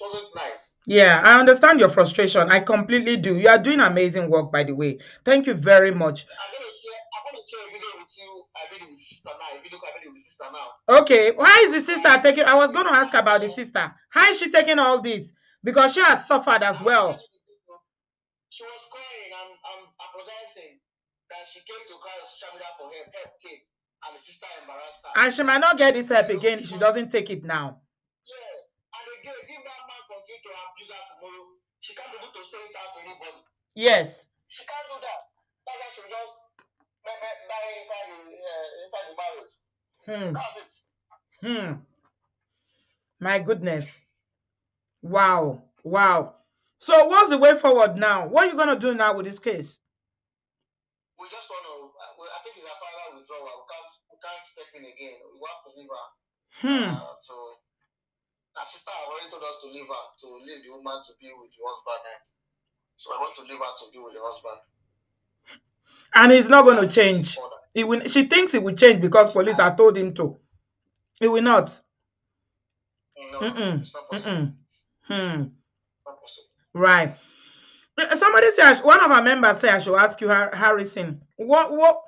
wasn't nice. Yeah, I understand your frustration. I completely do. You are doing amazing work, by the way. Thank you very much. I'm going to share a video with you. I made it with the sister now. A video I made it with the sister now. Okay. Why is the sister taking? I was going to ask about the sister. How is she taking all this? because she has suffered as well. She was crying. I'm apologizing that she came to cry on social media for help. Help came, and the sister embarrassed her. And she might not get this help again if she doesn't take it now. Yeah, and again, if that man continue to abuse her tomorrow, she can't be able to say it out to anybody. Yes. She can't do that. That's why she will just die inside the marriage. That's it. My goodness. Wow. Wow. So what's the way forward now? What are you gonna do now with this case? We just want to. I think it's a final withdrawal. We can't step in again. We have to leave her. So our sister have already told us to leave her, to leave the woman to be with the husband. So I want to leave her to be with the husband. And it's not going to change. It will. She thinks it will change because police have told him to. It will not. No, it's not possible. Not possible. Right. Somebody said, one of our members said, I should ask you, Harrison, what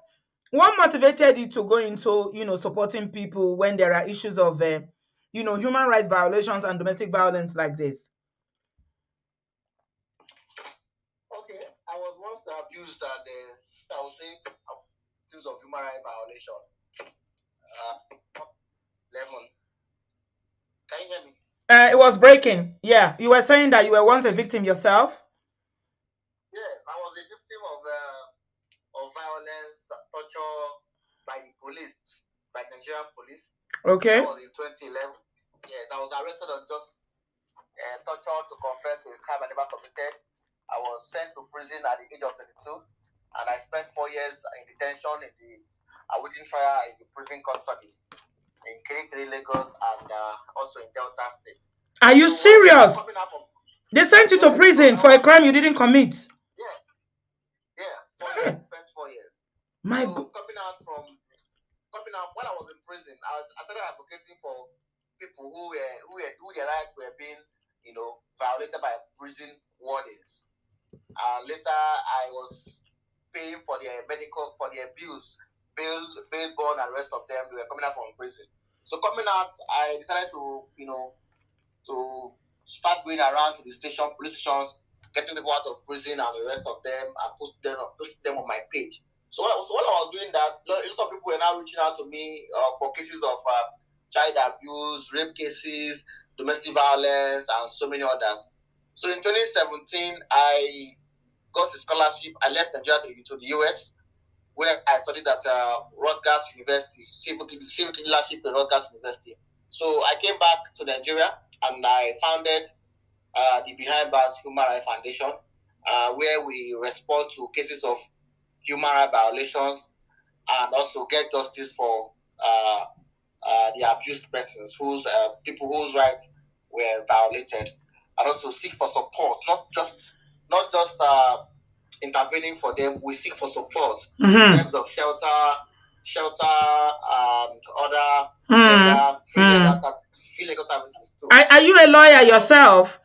motivated you to go into, supporting people when there are issues of, human rights violations and domestic violence like this? Okay, I was once abused and I was saying things of human rights violation. Lemon. Can you hear me? It was breaking. Yeah, you were saying that you were once a victim yourself. Yeah, I was a victim of violence, torture by the police, by Nigerian police. Okay. That was in 2011. Yes, I was arrested on just torture to confess to a crime I never committed. I was sent to prison at the age of 22, and I spent 4 years in detention in the awaiting trial in the prison custody in Kirikiri, Lagos, and also in Delta State. Are you serious? They sent you to prison for a crime you didn't commit? Yes. Yeah, 4 years. Spent 4 years. My God. Coming out while I was in prison, I started advocating for people who their rights were being, violated by prison wardens. Later, I was paying for their bills, bail bond, and the rest of them. They were coming out from prison. So coming out, I decided to start going around to the police stations, getting people out of prison and the rest of them, and post them on my page. So while I was doing that, a lot of people were now reaching out to me for cases of child abuse, rape cases, domestic violence, and so many others. So in 2017, I got a scholarship. I left Nigeria to the US, where I studied at Rutgers University, civic leadership at Rutgers University. So I came back to Nigeria and I founded the Behind Bars Human Rights Foundation, where we respond to cases of human rights violations and also get justice for the abused persons, people whose rights were violated, and also seek for support, not just intervening for them. We seek for support in terms of shelter and other free legal services too. Are you a lawyer yourself?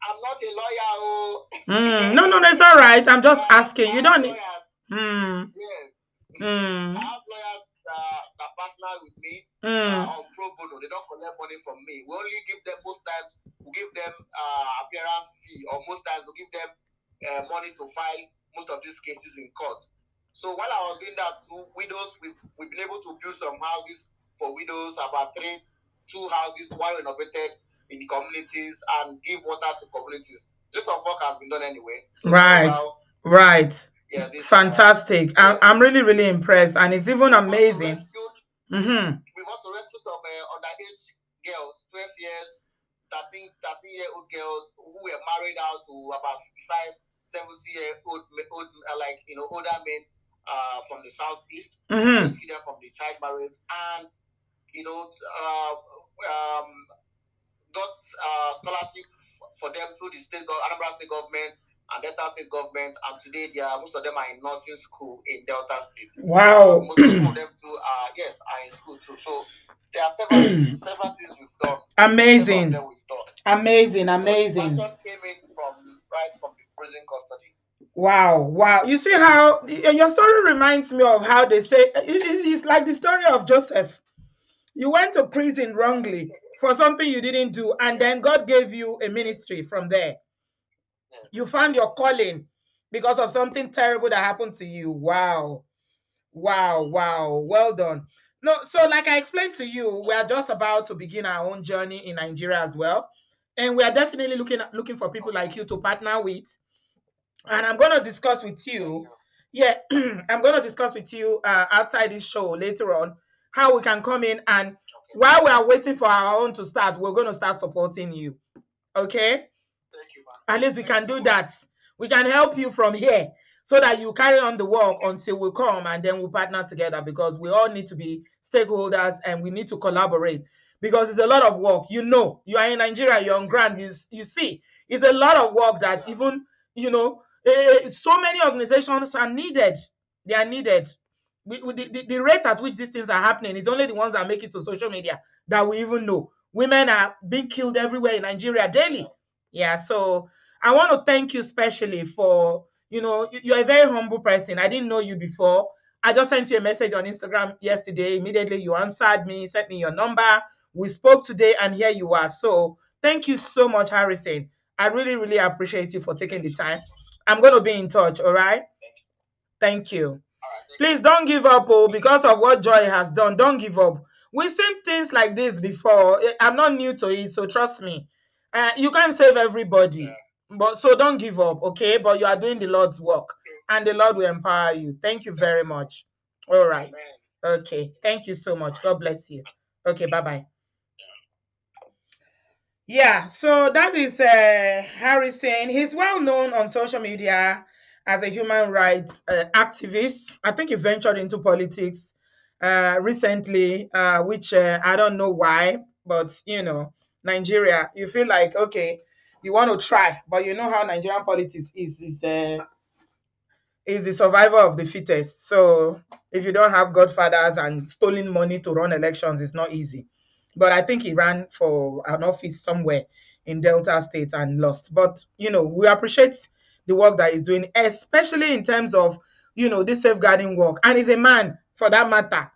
I'm not a lawyer. No, it's all right. I'm just asking. You don't need. Yes. I have lawyers that partner with me on pro bono. They don't collect money from me. We only give them, most times we give them appearance fee, or most times we give them money to file most of these cases in court. So while I was doing that to widows, we've been able to build some houses for widows, about 2 houses, one renovated in the communities, and give water to communities. A lot of work has been done anyway. So right. Yeah, fantastic. I'm really, really impressed, and it's even amazing. We've also rescued some underage girls, 12 years, 13-year-old girls who were married out to about 65, 70-year-old, older men from the southeast. Rescue them from the child marriage, and got scholarship for them through the Anambra State government and Delta State government, and today most of them are in nursing school in Delta State. Wow. Most of them too are in school too. So there are several things we've done. Amazing. Amazing. So the passion came in from the prison custody. Wow. You see how your story reminds me of how they say it's like the story of Joseph. You went to prison wrongly, for something you didn't do, and then God gave you a ministry from there. You found your calling because of something terrible that happened to you. Wow. Wow, wow. Well done. No, so like I explained to you, we are just about to begin our own journey in Nigeria as well. And we are definitely looking for people like you to partner with. And I'm going to discuss with you. Yeah, I'm going to discuss with you outside this show later on how we can come in, and while we are waiting for our own to start, we're going to start supporting you. Okay? At least we can do that. We can help you from here so that you carry on the work until we come, and then we partner together, because we all need to be stakeholders and we need to collaborate, because it's a lot of work. You know, you are in Nigeria, you're on ground, you see, it's a lot of work that even, so many organizations are needed. They are needed. The rate at which these things are happening is only the ones that make it to social media that we even know. Women are being killed everywhere in Nigeria daily. Yeah, so I want to thank you specially for, you're a very humble person. I didn't know you before. I just sent you a message on Instagram yesterday. Immediately you answered me, sent me your number. We spoke today, and here you are. So thank you so much, Harrison. I really, really appreciate you for taking the time. I'm going to be in touch, all right? Thank you. Please don't give up, because of what Joy has done. Don't give up. We've seen things like this before. I'm not new to it, so trust me. You can't save everybody, but so don't give up, okay? But you are doing the Lord's work, and the Lord will empower you. Thank you very much. All right. Okay. Thank you so much. God bless you. Okay. Bye-bye. Yeah, so that is Harrison. He's well known on social media as a human rights activist. I think he ventured into politics recently, which I don't know why, but Nigeria, you feel like, okay, you want to try, but you know how Nigerian politics is the survival of the fittest. So if you don't have godfathers and stolen money to run elections, it's not easy. But I think he ran for an office somewhere in Delta State and lost. But we appreciate the work that he's doing, especially in terms of this safeguarding work. And he's a man, for that matter.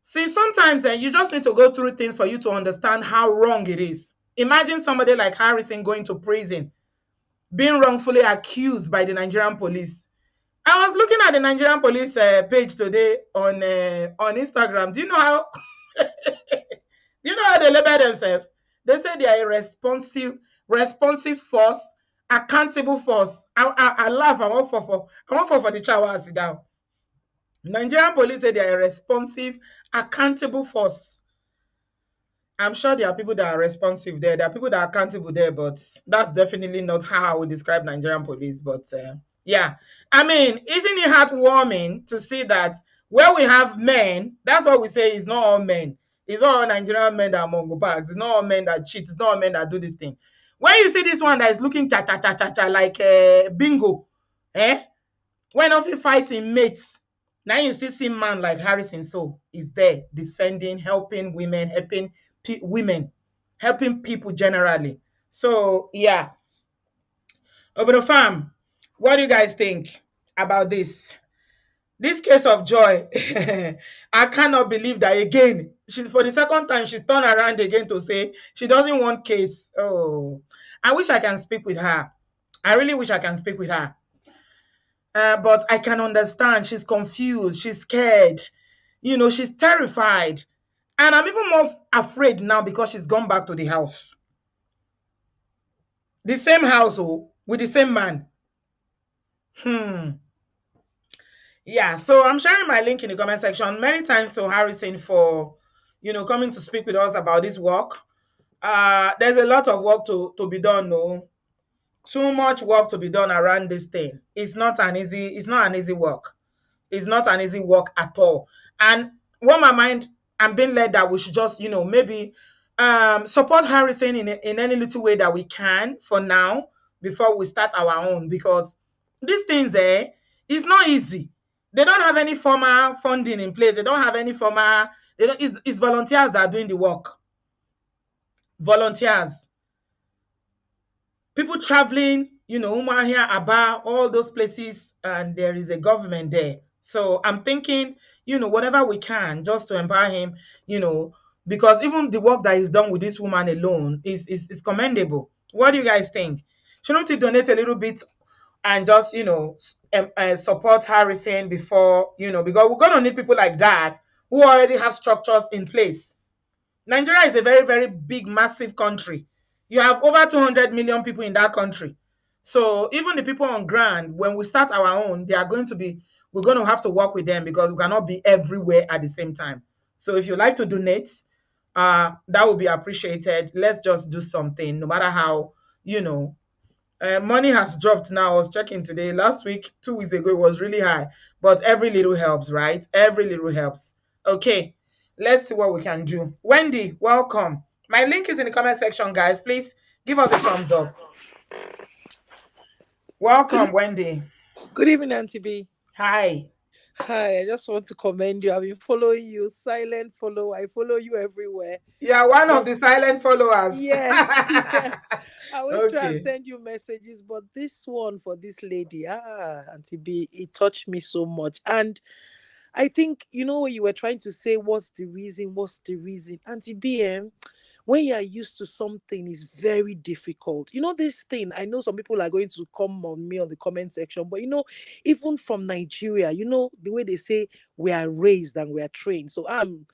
See, sometimes you just need to go through things for you to understand how wrong it is. Imagine somebody like Harrison going to prison, being wrongfully accused by the Nigerian police. I was looking at the Nigerian police page today on Instagram. Do you know how they label themselves? They say they are a responsive force, accountable force. I laugh. I want for the child sit down. Nigerian police say they are a responsive, accountable force. I'm sure there are people that are responsive there. There are people that are accountable there, but that's definitely not how I would describe Nigerian police. But yeah, I mean, isn't it heartwarming to see that where we have men, that's what we say, is not all men. It's not all Nigerian men that are mongo bags. It's not all men that cheat. It's not all men that do this thing. When you see this one that is looking cha like bingo, when often fighting mates, now you still see man like Harrison so is there defending, helping women, helping women, helping people generally. So yeah, Obodo fam, what do you guys think about this case of Joy? I cannot believe that again. For the second time, she's turned around again to say she doesn't want case. Oh, I wish I can speak with her. I really wish I can speak with her. But I can understand. She's confused. She's scared. She's terrified. And I'm even more afraid now because she's gone back to the house. The same household with the same man. Yeah, so I'm sharing my link in the comment section. Many thanks to Harrison for, coming to speak with us about this work. There's a lot of work to be done, no? Too much work to be done around this thing. It's not an easy work. It's not an easy work at all. And what my mind, I'm being led that we should just, maybe support Harrison in any little way that we can for now before we start our own, because these things it's not easy. They don't have any formal funding in place. They don't have any formal, it's volunteers that are doing the work. Volunteers. People traveling, Umuahia, Aba, all those places, and there is a government there. So I'm thinking, whatever we can just to empower him, because even the work that is done with this woman alone is commendable. What do you guys think? Shouldn't we donate a little bit and just, support Harrison before, because we're going to need people like that who already have structures in place. Nigeria is a very, very big, massive country. You have over 200 million people in that country. So even the people on ground, when we start our own, we're going to have to work with them because we cannot be everywhere at the same time. So if you like to donate, that would be appreciated. Let's just do something, no matter how, money has dropped now. I was checking today. Last week, 2 weeks ago, it was really high. But every little helps, right? Every little helps. Okay, let's see what we can do. Wendy, welcome. My link is in the comment section, guys. Please give us a thumbs up. Welcome, Wendy. Good evening, Auntie B. Hi. Hi, I just want to commend you. I've been following you, silent follow. I follow you everywhere. You are one of the silent followers. Yes, yes. I always try Okay. and send you messages, but this one for this lady, Auntie B, it touched me so much. And I think, what you were trying to say, what's the reason? Auntie B, when you are used to something, is very difficult. This thing, I know some people are going to come on me on the comment section, but even from Nigeria, the way they say we are raised and we are trained. So I'm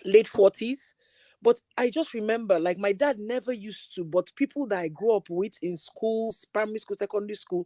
late 40s, but I just remember, like, my dad never used to, but people that I grew up with in schools, primary school, secondary school,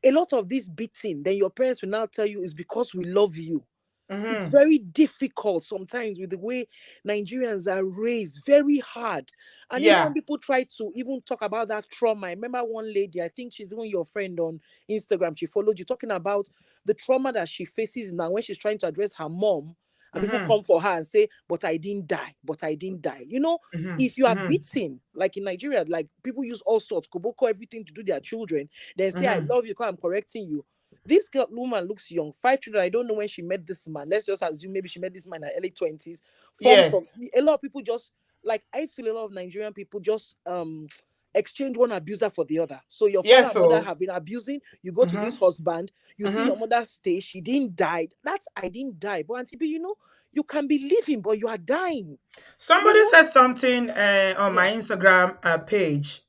a lot of this beating, then your parents will now tell you is because we love you. It's very difficult sometimes with the way Nigerians are raised, very hard. And even when people try to even talk about that trauma, I remember one lady, I think she's even your friend on Instagram, she followed you, talking about the trauma that she faces now when she's trying to address her mom. And people come for her and say, but I didn't die. If you are beaten, like in Nigeria, like people use all sorts, koboko, everything to do their children, then say, I love you because I'm correcting you. This woman looks young, 5 children. I don't know when she met this man. Let's just assume maybe she met this man in her early 20s. From a lot of people just, like, I feel a lot of Nigerian people just exchange one abuser for the other. So your father and mother have been abusing. You go to this husband, you see your mother stay, she didn't die. That's I didn't die. But Auntie B, you can be living, but you are dying. Somebody said something on my Instagram page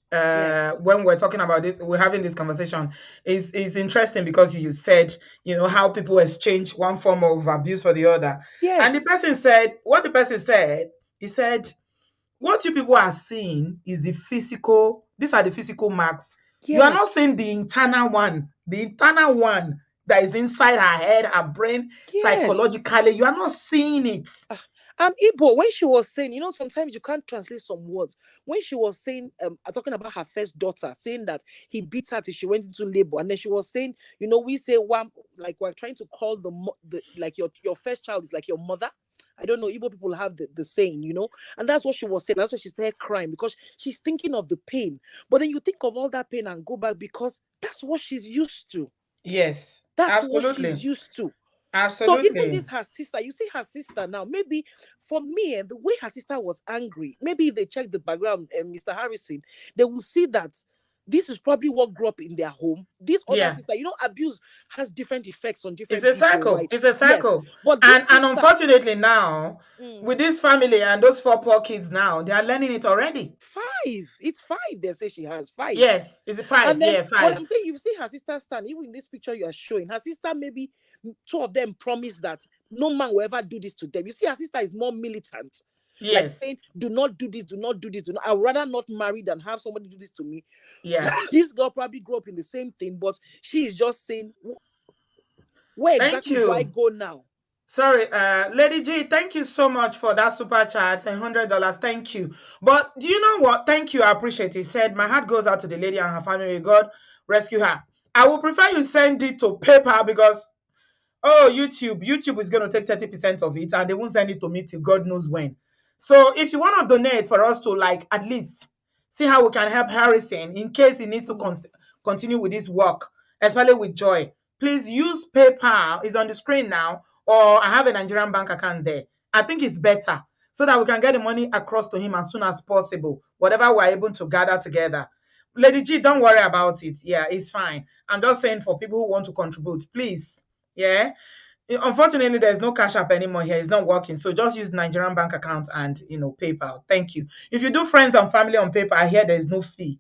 when we're talking about this, we're having this conversation. Is interesting because you said, how people exchange one form of abuse for the other. And the person said, he said, what you people are seeing is these are the physical marks. You are not seeing the internal one that is inside her head, her brain, psychologically. You are not seeing it. Igbo, when she was saying, sometimes you can't translate some words. When she was saying, talking about her first daughter, saying that he beat her till she went into labor, and then she was saying, we say, like, we're trying to call the like your first child is like your mother. I don't know, Igbo people have the saying, and that's what she was saying. That's why she started crying, because she's thinking of the pain. But then you think of all that pain and go back, because that's what she's used to. Yes, that's absolutely. what she's used to. Absolutely. So even this, her sister, you see her sister now, maybe for me, the way her sister was angry, maybe if they check the background, Mr. Harrison, they will see that this is probably what grew up in their home. This other sister, abuse has different effects on different people. It's a cycle. Right? It's a cycle. Yes. But and unfortunately now, with this family and those 4 poor kids now, they are learning it already. 5. It's 5. They say she has 5. Yes, it's 5. And then 5. what I'm saying, you see her sister stand, even in this picture you are showing, her sister, maybe 2 of them promise that no man will ever do this to them. You see, her sister is more militant. Yes. Like saying, do not do this, do not do this. I would rather not marry than have somebody do this to me. Yeah. This girl probably grew up in the same thing, but she is just saying, where exactly do I go now? Sorry, Lady G, thank you so much for that super chat, $100. Thank you. But do you know what? Thank you. I appreciate it. He said, my heart goes out to the lady and her family. God rescue her. I would prefer you send it to PayPal because, YouTube is going to take 30% of it and they won't send it to me till God knows when. So if you want to donate for us to, like, at least see how we can help Harrison in case he needs to continue with his work, especially with Joy, please use PayPal. It's on the screen now. Or I have a Nigerian bank account there. I think it's better so that we can get the money across to him as soon as possible, whatever we're able to gather together. Lady G, don't worry about it. Yeah, it's fine. I'm just saying for people who want to contribute, please. Yeah. Unfortunately, there's no Cash App anymore here. It's not working. So just use Nigerian bank account and PayPal. Thank you. If you do friends and family on PayPal, I hear there's no fee.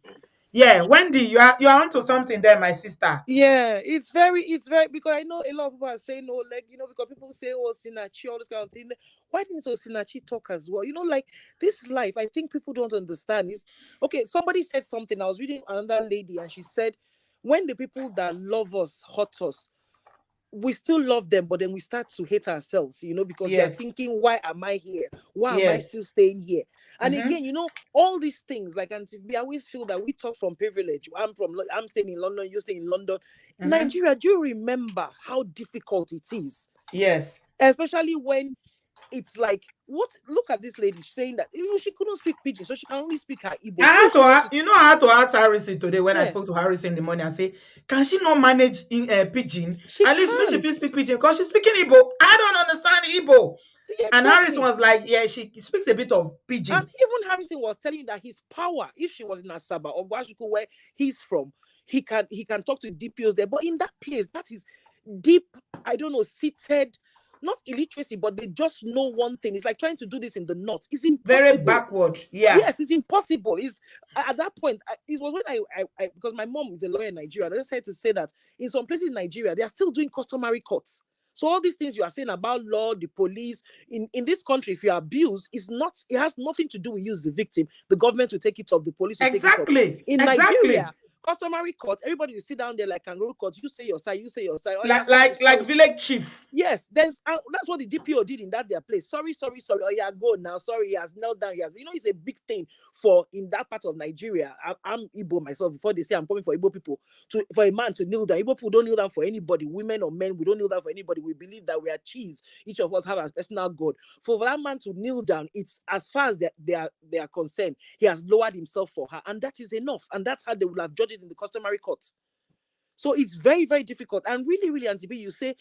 Yeah, Wendy, you are onto something there, my sister. Yeah, it's very because I know a lot of people are saying no, like because people say oh Sinachi, all this kind of thing. Why didn't Sinachi talk as well? Like this life, I think people don't understand. It's okay. Somebody said something. I was reading another lady, and she said, when the people that love us hurt us, we still love them, but then we start to hate ourselves, because we are Yes. thinking, why am I here? Why am I Yes. still staying here? And Mhm. again, all these things, like, and we always feel that we talk from privilege. I'm staying in London, you're staying in London. Mhm. Nigeria, do you remember how difficult it is? Yes. Especially when it's like, look at this lady saying that she couldn't speak pidgin, so she can only speak her Igbo. I had to ask Harrison today when I Yeah. spoke to Harrison in the morning. I say, can she not manage in pidgin? She At least can't. she can speak pidgin because she's speaking Igbo. I don't understand Igbo. Yeah, And Harrison exactly. was like, yeah, she speaks a bit of pidgin. And even Harrison was telling you that his power, if she was in Asaba or Guashuku, where he's from, he can talk to DPOs there. But in that place, that is deep, I don't know, seated, not illiteracy, but they just know one thing. It's like trying to do this in the north. It's impossible. Very backward. Yeah. Yes, it's impossible. It's at that point. It was when I because my mom is a lawyer in Nigeria. I just had to say that in some places in Nigeria, they are still doing customary courts. So all these things you are saying about law, the police, in this country, if you abuse, it has nothing to do with you as the victim. The government will take it up, the police will take it up. In Nigeria, customary court, everybody will sit down there like kangaroo court. You say your side, you say your side. Oh, like village chief. Yes, that's what the DPO did in their place. Sorry. Oh yeah, go now. Sorry, he has knelt down. It's a big thing in that part of Nigeria. I'm Igbo myself. Before they say I'm coming for Igbo people, for a man to kneel down. Igbo people don't kneel down for anybody, women or men. We don't kneel down for anybody. We believe that we are cheese. Each of us have a personal God. For that man to kneel down, it's as far as they are concerned. He has lowered himself for her, and that is enough. And that's how they will have judged it in the customary court. So it's very, very difficult. And really, really, Auntie B, you say,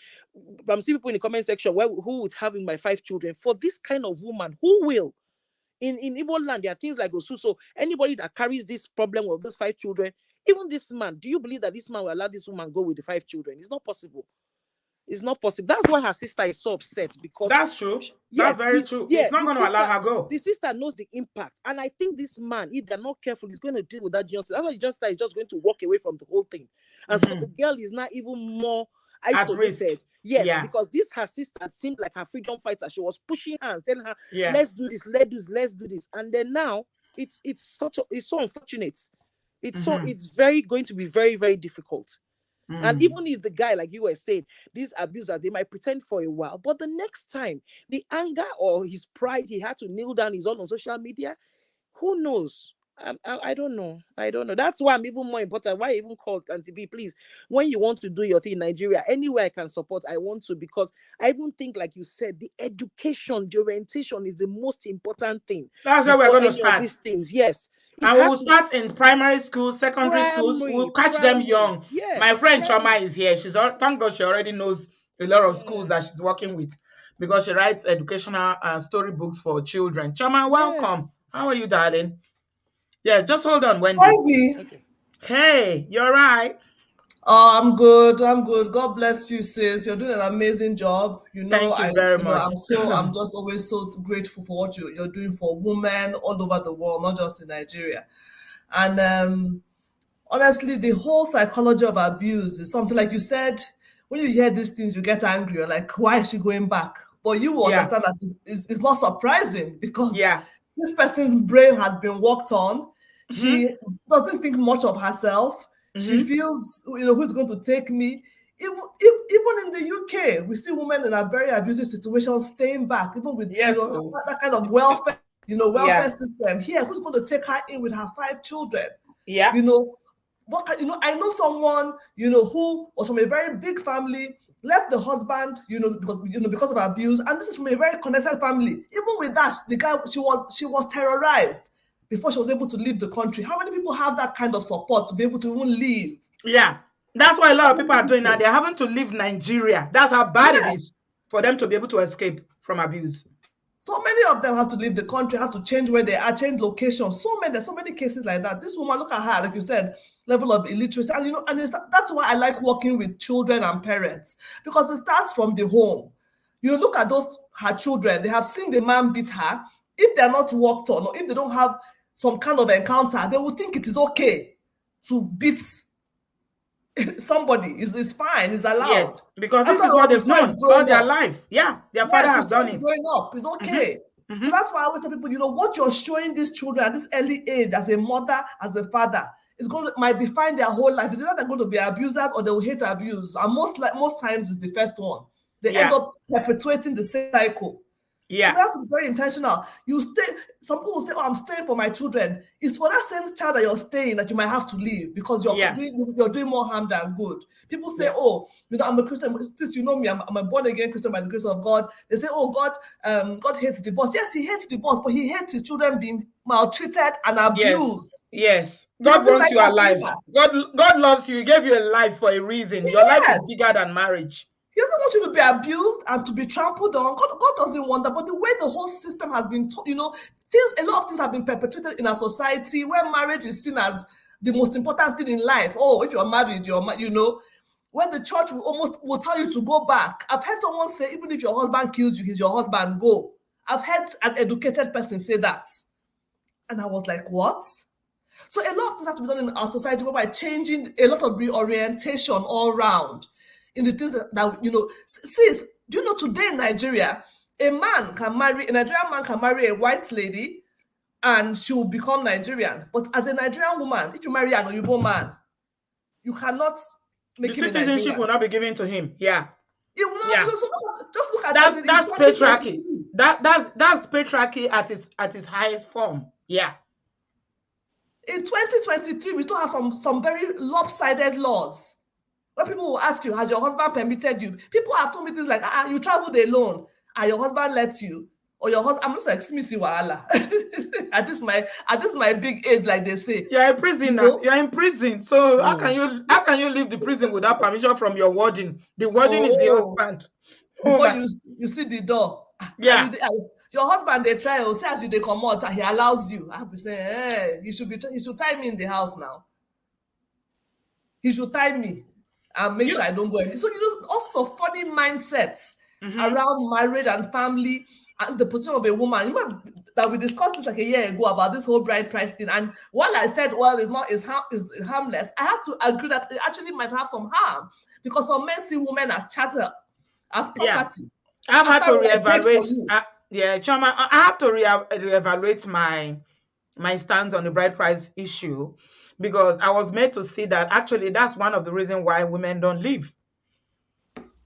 I'm seeing people in the comment section who would have my 5 children. For this kind of woman, who will? In Igbo land, there are things like Osu. So anybody that carries this problem of those 5 children, even this man, do you believe that this man will allow this woman go with the 5 children? It's not possible. It's not possible. That's why her sister is so upset, because that's true. Yes, that's very true. Yeah, it's not going to allow her go. The sister knows the impact, and I think this man, if they're not careful, is going to deal with that justice. That's why the justice is just going to walk away from the whole thing, and so the girl is not even more isolated. Yes, because this her sister seemed like her freedom fighter. She was pushing her and telling her, "Let's do this, let's do this," and then now it's so unfortunate. It's very going to be very, very difficult. And even if the guy, like you were saying, these abusers, they might pretend for a while, but the next time, the anger or his pride, he had to kneel down, he's on social media, who knows? I don't know. That's why I'm even more important. Why I even called Auntie B, please, when you want to do your thing in Nigeria, anywhere I can support, I want to, because I even think, like you said, the education, the orientation is the most important thing. That's where we're going to start. These things, yes. And we'll start in primary schools, secondary schools. We'll catch them young. Yes, my friend Choma is here. Thank God she already knows a lot of schools that she's working with, because she writes educational storybooks for children. Choma, welcome. How are you, darling? Yes, just hold on, Wendy. Okay. Hey, you're right. Oh, I'm good. God bless you, sis. You're doing an amazing job. Thank you very much. I'm just always so grateful for what you're doing for women all over the world, not just in Nigeria. And honestly, the whole psychology of abuse is something, like you said, when you hear these things, you get angry. You're like, why is she going back? But you will understand that it's not surprising, because this person's brain has been worked on. She doesn't think much of herself. She feels, who's going to take me? Even in the UK, we see women in a very abusive situation staying back, even with that kind of welfare, welfare system. Here, who's going to take her in with her 5 children? Yeah. I know someone, who was from a very big family, left the husband, because of abuse, and this is from a very connected family. Even with that, the guy, she was terrorized before she was able to leave the country. How many people have that kind of support to be able to even leave? Yeah, that's why a lot of people are doing that. They're having to leave Nigeria. That's how bad it is for them to be able to escape from abuse. So many of them have to leave the country, have to change where they are, change location. There's so many cases like that. This woman, look at her, like you said, level of illiteracy. And and that's why I like working with children and parents, because it starts from the home. You look at her children, they have seen the man beat her. If they're not worked on, or if they don't have some kind of encounter, they will think it is okay to beat somebody. It's fine, it's allowed. Yes, because this is what they've known all their life. Yeah, their father has done it. Growing up, it's okay. So that's why I always tell people, what you're showing these children at this early age, as a mother, as a father, might define their whole life. It's either they're going to be abusers or they will hate abuse. And most times it's the first one. They end up perpetuating the same cycle. Yeah. So we have to be very intentional. Some people will say, I'm staying for my children. It's for that same child that you're staying that you might have to leave, because you're doing more harm than good. People say, I'm a Christian. Since you know me, I'm a born-again Christian by the grace of God. They say, God hates divorce. Yes, he hates divorce, but he hates his children being maltreated and abused. Yes. God wants you alive. God loves you. He gave you a life for a reason. Your life is bigger than marriage. He doesn't want you to be abused and to be trampled on. God doesn't want that. But the way the whole system has been taught, a lot of things have been perpetuated in our society, where marriage is seen as the most important thing in life. Oh, if you're married, where the church will tell you to go back. I've heard someone say, even if your husband kills you, he's your husband, go. I've heard an educated person say that. And I was like, what? So a lot of things have to be done in our society, whereby changing a lot of reorientation all around. In the things that sis, do you know today in Nigeria, a Nigerian man can marry a white lady and she will become Nigerian. But as a Nigerian woman, if you marry an Oyibo man, you cannot make him a Nigerian. The citizenship will not be given to him. Yeah. It will not. Yeah. So just look at that's patriarchy. That's patriarchy at its highest form. Yeah. In 2023, we still have some very lopsided laws. When people will ask you, has your husband permitted you? People have told me things like, you traveled alone, and your husband lets you, or your husband. I'm just like, see wahala. at this my big age, like they say. You're in prison now. You're in prison. So how can you leave the prison without permission from your warden? The warden is the husband. Before you see the door. Yeah. Your husband, they try to say as you they come out, and he allows you. I have to say, hey, he should tie me in the house now. He should tie me and make sure I don't go in. So all sorts of funny mindsets around marriage and family and the position of a woman. Remember that we discussed this like a year ago about this whole bride price thing. And while I said, it's harmless, I have to agree that it actually might have some harm, because some men see women as chattel, as property. Yeah. I've had to reevaluate. Chama, I have to reevaluate my stance on the bride price issue, because I was made to see that actually that's one of the reasons why women don't leave.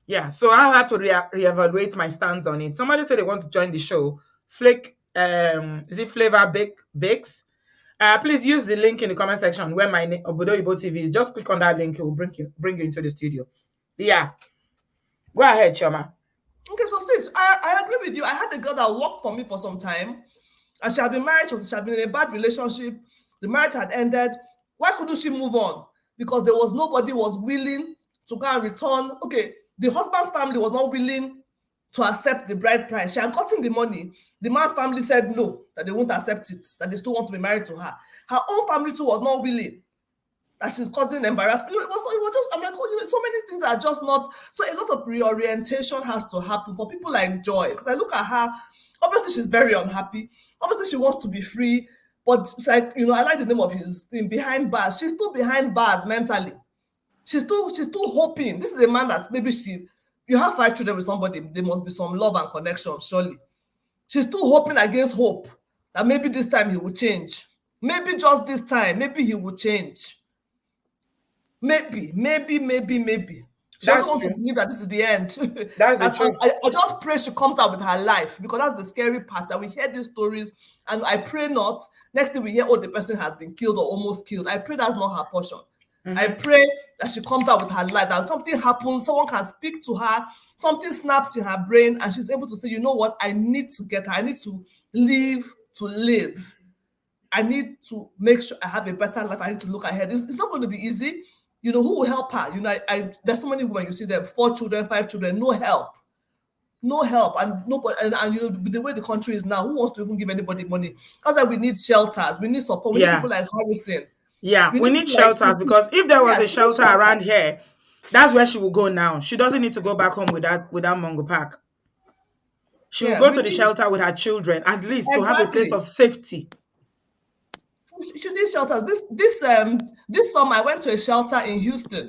Yeah, so I'll have to reevaluate my stance on it. Somebody said they want to join the show. Flake, is it Flavor Bakes? Please use the link in the comment section where my name, Obodoyibo TV is. Just click on that link, it will bring you into the studio. Yeah. Go ahead, Choma. Okay, so sis, I agree with you. I had a girl that worked for me for some time, and she had been married, she had been in a bad relationship. The marriage had ended. Why couldn't she move on? Because nobody was willing to go and return. Okay, the husband's family was not willing to accept the bride price. She had gotten the money. The man's family said no, that they won't accept it, that they still want to be married to her. Her own family too was not willing, that she's causing embarrassment. It was just, I'm like, so many things are just not. So a lot of reorientation has to happen for people like Joy. Because I look at her, obviously she's very unhappy. Obviously she wants to be free. But it's like, I like the name of his thing, behind bars. She's still behind bars mentally. She's still hoping. This is a man that maybe you have 5 children with somebody, there must be some love and connection, surely. She's still hoping against hope that maybe this time he will change. Maybe just this time, maybe he will change. Maybe. She doesn't want to believe that this is the end. That's the truth. I just pray she comes out with her life, because that's the scary part, that we hear these stories and I pray not. Next thing we hear, the person has been killed or almost killed. I pray that's not her portion. I pray that she comes out with her life, that something happens, someone can speak to her, something snaps in her brain, and she's able to say, you know what, I need to get her. I need to live. I need to make sure I have a better life. I need to look ahead. It's not going to be easy. Who will help her? There's so many women, you see them, 4 children, 5 children, no help, and nobody. And the way the country is now, who wants to even give anybody money? That's why we need shelters, we need support. We need people like Harrison Yeah, We we need need people like shelters because if there was yes, a we need shelter shelter. around here, that's where she will go now. She doesn't need to go back home without Mongo Park. She will Yeah, go we to the need shelter with her children, at least to have a place exactly. of safety. We should need shelters. This summer I went to a shelter in Houston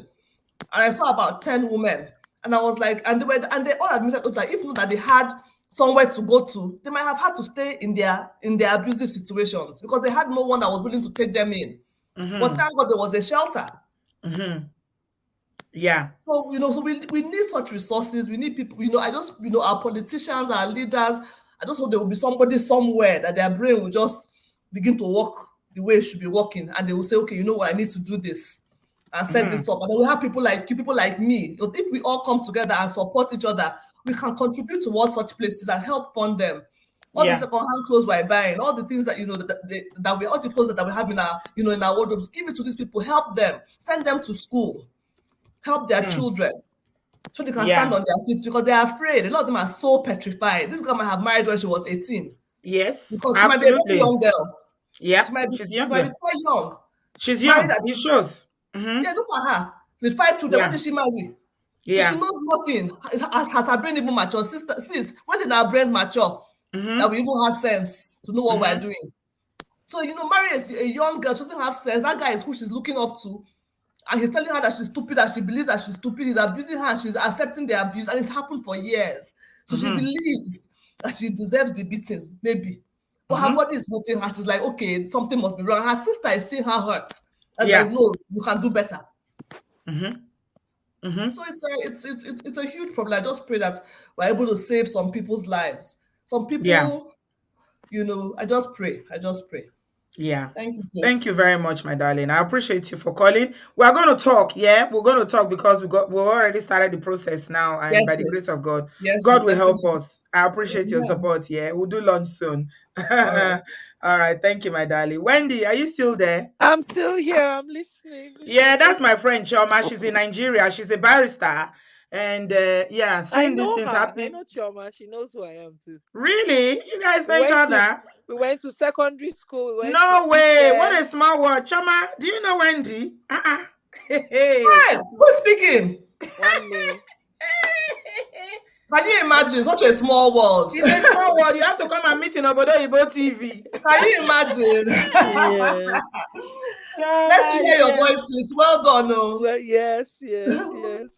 and I saw about 10 women. And I was like, and they all admitted that if not that they had somewhere to go to, they might have had to stay in their abusive situations because they had no one that was willing to take them in. But Mm-hmm. thank God there was a shelter. Mm-hmm. Yeah. So so we need such resources. We need people. I just our politicians, our leaders. I just hope there will be somebody somewhere that their brain will just begin to work the way it should be working, and they will say, okay, you know what, I need to do this and set Mm-hmm. this up. And then we have people like you, people like me. If we all come together and support each other, we can contribute towards such places and help fund them. All the Yeah. second-hand clothes we're buying, all the things that all the clothes that we have in our in our wardrobes, give it to these people, help them, send them to school, help their Mm. children so they can stand Yeah. on their feet because they are afraid. A lot of them are so petrified. This girl might have married when she was 18 Yes, because she might be a very absolutely. young girl. Yeah, She might be, she's she might be younger. quite young. She's Married young. at It shows. Mm-hmm. yeah, look at her with 5 children. When Yeah. did she marry? So she Yeah. knows nothing. Has her brain even mature? Sis, when did our brains mature? Mm-hmm. That we even have sense to know what we're Mm-hmm. doing. So marry a young girl, she doesn't have sense. That guy is who she's looking up to. And he's telling her that she's stupid, and she believes that she's stupid. He's abusing her, and she's accepting the abuse, and it's happened for years. So she Mm-hmm. believes that she deserves the beatings, maybe. But her Mm-hmm. body is hurting her. She's like, okay, something must be wrong. Her sister is seeing her hurt. That's like, Yeah. no, you can do better. Mm-hmm. Mm-hmm. So it's a huge problem. I just pray that we're able to save some people's lives. Some Yeah. people, I just pray. I just pray. Yeah. Thank you, Thank sis. you very much, my darling. I appreciate you for calling. We're going to talk. Yeah, we're going to talk because we already started the process now, and Yes, by the grace sis. of God, Yes, sis, God will help definitely. us. I appreciate your Amen. support. Yeah, we'll do lunch soon. All right. All right. Thank you, my darling. Wendy, are you still there? I'm still here. I'm listening. Yeah, that's my friend Chioma. She's in Nigeria. She's a barrister, and yeah, I seeing these know things her. I happening. know Chioma. She knows who I am too. Really, you guys We know each went to other? we went to secondary school. We went to No way. What Ife. a small world. Chama, do you know Wendy? Hey. Hey, who's speaking? One me. Can you imagine such a small world? It's a small world. You have to come and meet in Obodooyinbo TV. Can you imagine? Yeah. Let's hear your Yeah. voices. Well done, oh. Well, yes.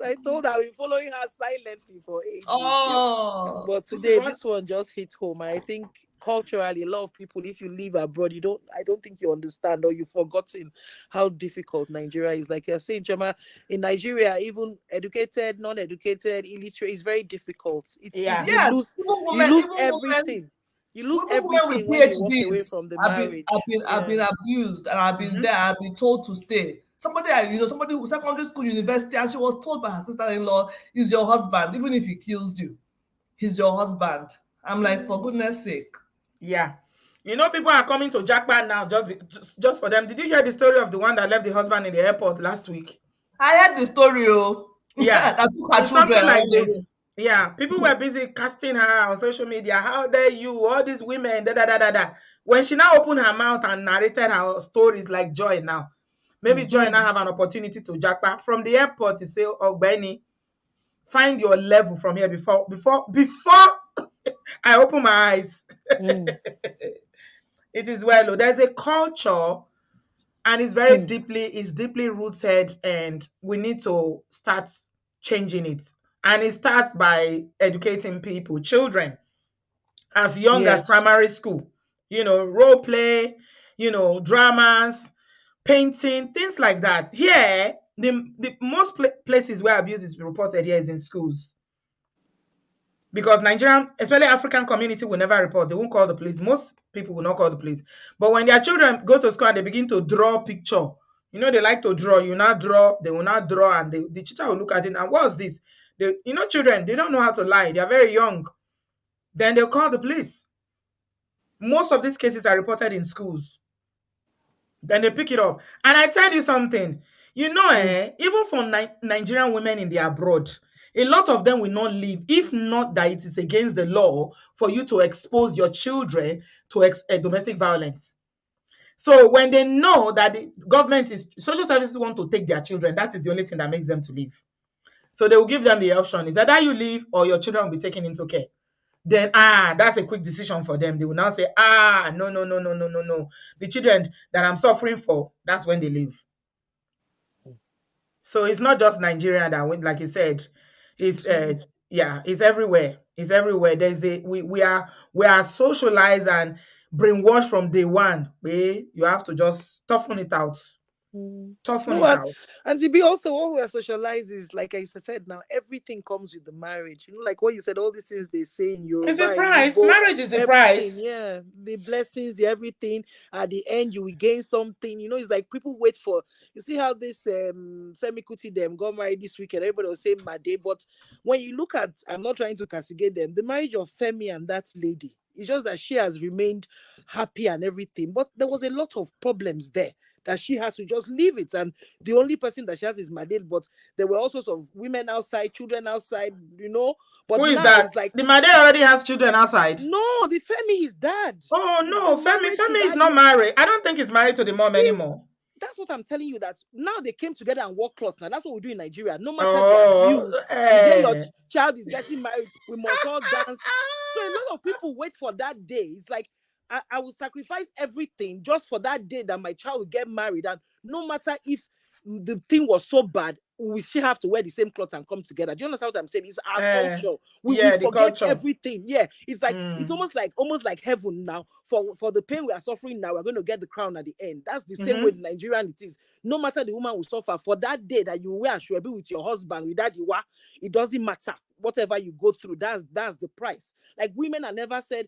I told her I've been following her silently for ages. Oh, But today this one just hit home. And I think culturally a lot of people, if you live abroad, I don't think you understand, or you've forgotten how difficult Nigeria is. Like you're saying, Chama, in Nigeria, even educated, non-educated, illiterate, is very difficult. Yeah. yes. You lose Even everything. You lose women with everything when you walk away PhDs from the have marriage. I've been abused, and I've been there. I've been told to stay. Somebody who secondary school, university, and she was told by her sister-in-law, "Is your husband, even if he kills you, he's your husband." I'm like, for goodness sake. Yeah. You know, people are coming to Jackpot now just for them. Did you hear the story of the one that left the husband in the airport last week? I heard the story, oh. Yeah. That took her It's children something like all the way. this. Yeah. People were busy casting her on social media. How dare you? All these women. Da, da, da, da, da. When she now opened her mouth and narrated her stories like Joy now, maybe Joy now have an opportunity to jackpot. From the airport, to say, oh, Benny, find your level from here before I open my eyes. It is well. There's a culture, and it's deeply rooted, and we need to start changing it. And it starts by educating people, children, as young as Yes. primary school. Role play, dramas, painting, things like that. Here, the most places where abuse is reported here is in schools. Because Nigerian, especially African community, will never report. They won't call the police. Most people will not call the police. But when their children go to school and they begin to draw picture, they like to draw. You now draw, they will not draw, and the teacher will look at it and what's this? Children, they don't know how to lie. They are very young. Then they'll call the police. Most of these cases are reported in schools. Then they pick it up. And I tell you something, even for Nigerian women in the abroad, a lot of them will not leave if not that it is against the law for you to expose your children to domestic violence. So when they know that the government is, social services want to take their children, that is the only thing that makes them to leave. So they will give them the option. Is either you leave or your children will be taken into care. Then that's a quick decision for them. They will now say, no, no, no, no, no, no, no. The children that I'm suffering for, that's when they leave. So it's not just Nigeria that went, like you said, it's it's everywhere. It's everywhere. There's we are socialized and brainwashed from day one. You have to just toughen it out. Toughen it out. And to be also what we are socialized is, like I said now, everything comes with the marriage. You know, like what you said, all these things they say in Yoruba, it's a price. Igbo, Marriage is the price. Yeah, the blessings, the everything. At the end, you will gain something. You know, it's like people wait for. You see how this Femi Kuti them got married this weekend. Everybody was saying Made, but when you look at, I'm not trying to castigate them. The marriage of Femi and that lady, it's just that she has remained happy and everything, but there was a lot of problems there that she has to just leave it. And the only person that she has is Madid, but there were all sorts of women outside, children outside, you know. But who is now that? It's like the Madid already has children outside. No, the Femi is dad. Oh no, Femi is not married. I don't think he's married to the mom anymore. That's what I'm telling you. That now they came together and walk cloth. Now that's what we do in Nigeria. No matter the abuse, the day your child is getting married, we must all dance. So a lot of people wait for that day. It's like I will sacrifice everything just for that day that my child will get married. And no matter if the thing was so bad, we still have to wear the same clothes and come together. Do you understand what I'm saying? It's our culture. We forget culture. Everything. Yeah, it's like it's almost like heaven now. For the pain we are suffering now, we're going to get the crown at the end. That's the same way the Nigerian it is. No matter the woman will suffer for that day that you wear should be with your husband, with that it doesn't matter. Whatever you go through, that's the price. Like women are never say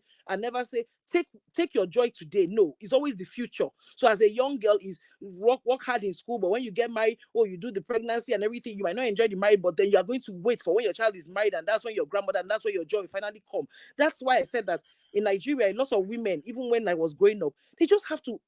take your joy today. No, it's always the future. So as a young girl, is work hard in school, but when you get married, you do the pregnancy and everything, you might not enjoy the marriage, but then you are going to wait for when your child is married, and that's when your grandmother, and that's when your joy will finally come. That's why I said that in Nigeria, lots of women, even when I was growing up, they just have to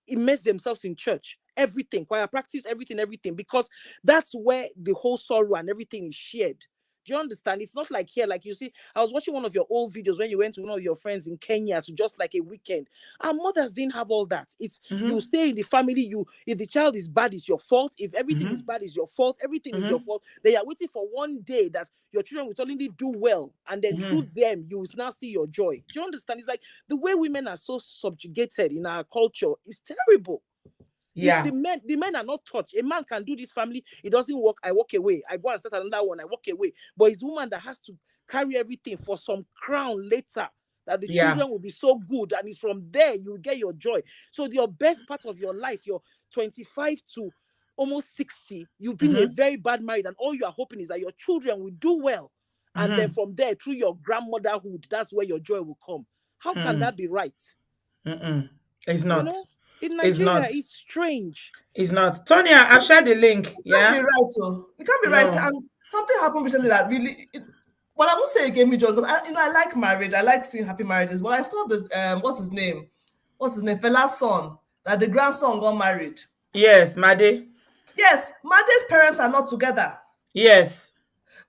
immerse themselves in church, everything, choir practice, everything, because that's where the whole sorrow and everything is shared. Do you understand? It's not like here, like you see, I was watching one of your old videos when you went to one of your friends in Kenya to just like a weekend. Our mothers didn't have all that. It's you stay in the family, if the child is bad, it's your fault. If everything is bad, it's your fault. Everything is your fault. They are waiting for one day that your children will suddenly do well, and then through them, you will now see your joy. Do you understand? It's like the way women are so subjugated in our culture is terrible. Yeah. The men are not touched. A man can do this family, it doesn't work, I walk away. I go and start another one, I walk away. But it's the woman that has to carry everything for some crown later, that the children will be so good, and it's from there you get your joy. So your best part of your life, your 25 to almost 60, you've been a very bad married, and all you are hoping is that your children will do well. And then from there, through your grandmotherhood, that's where your joy will come. How can that be right? It's not. You know? In Nigeria, it's strange. It's not. Tonya, I've shared the link. It can't be right, so it can't be right. And something happened recently that really, well, I won't say it gave me joy, because I like marriage. I like seeing happy marriages. But I saw the what's his name, Fela's son, that the grandson got married. Yes, Made. Yes, Made's parents are not together. Yes.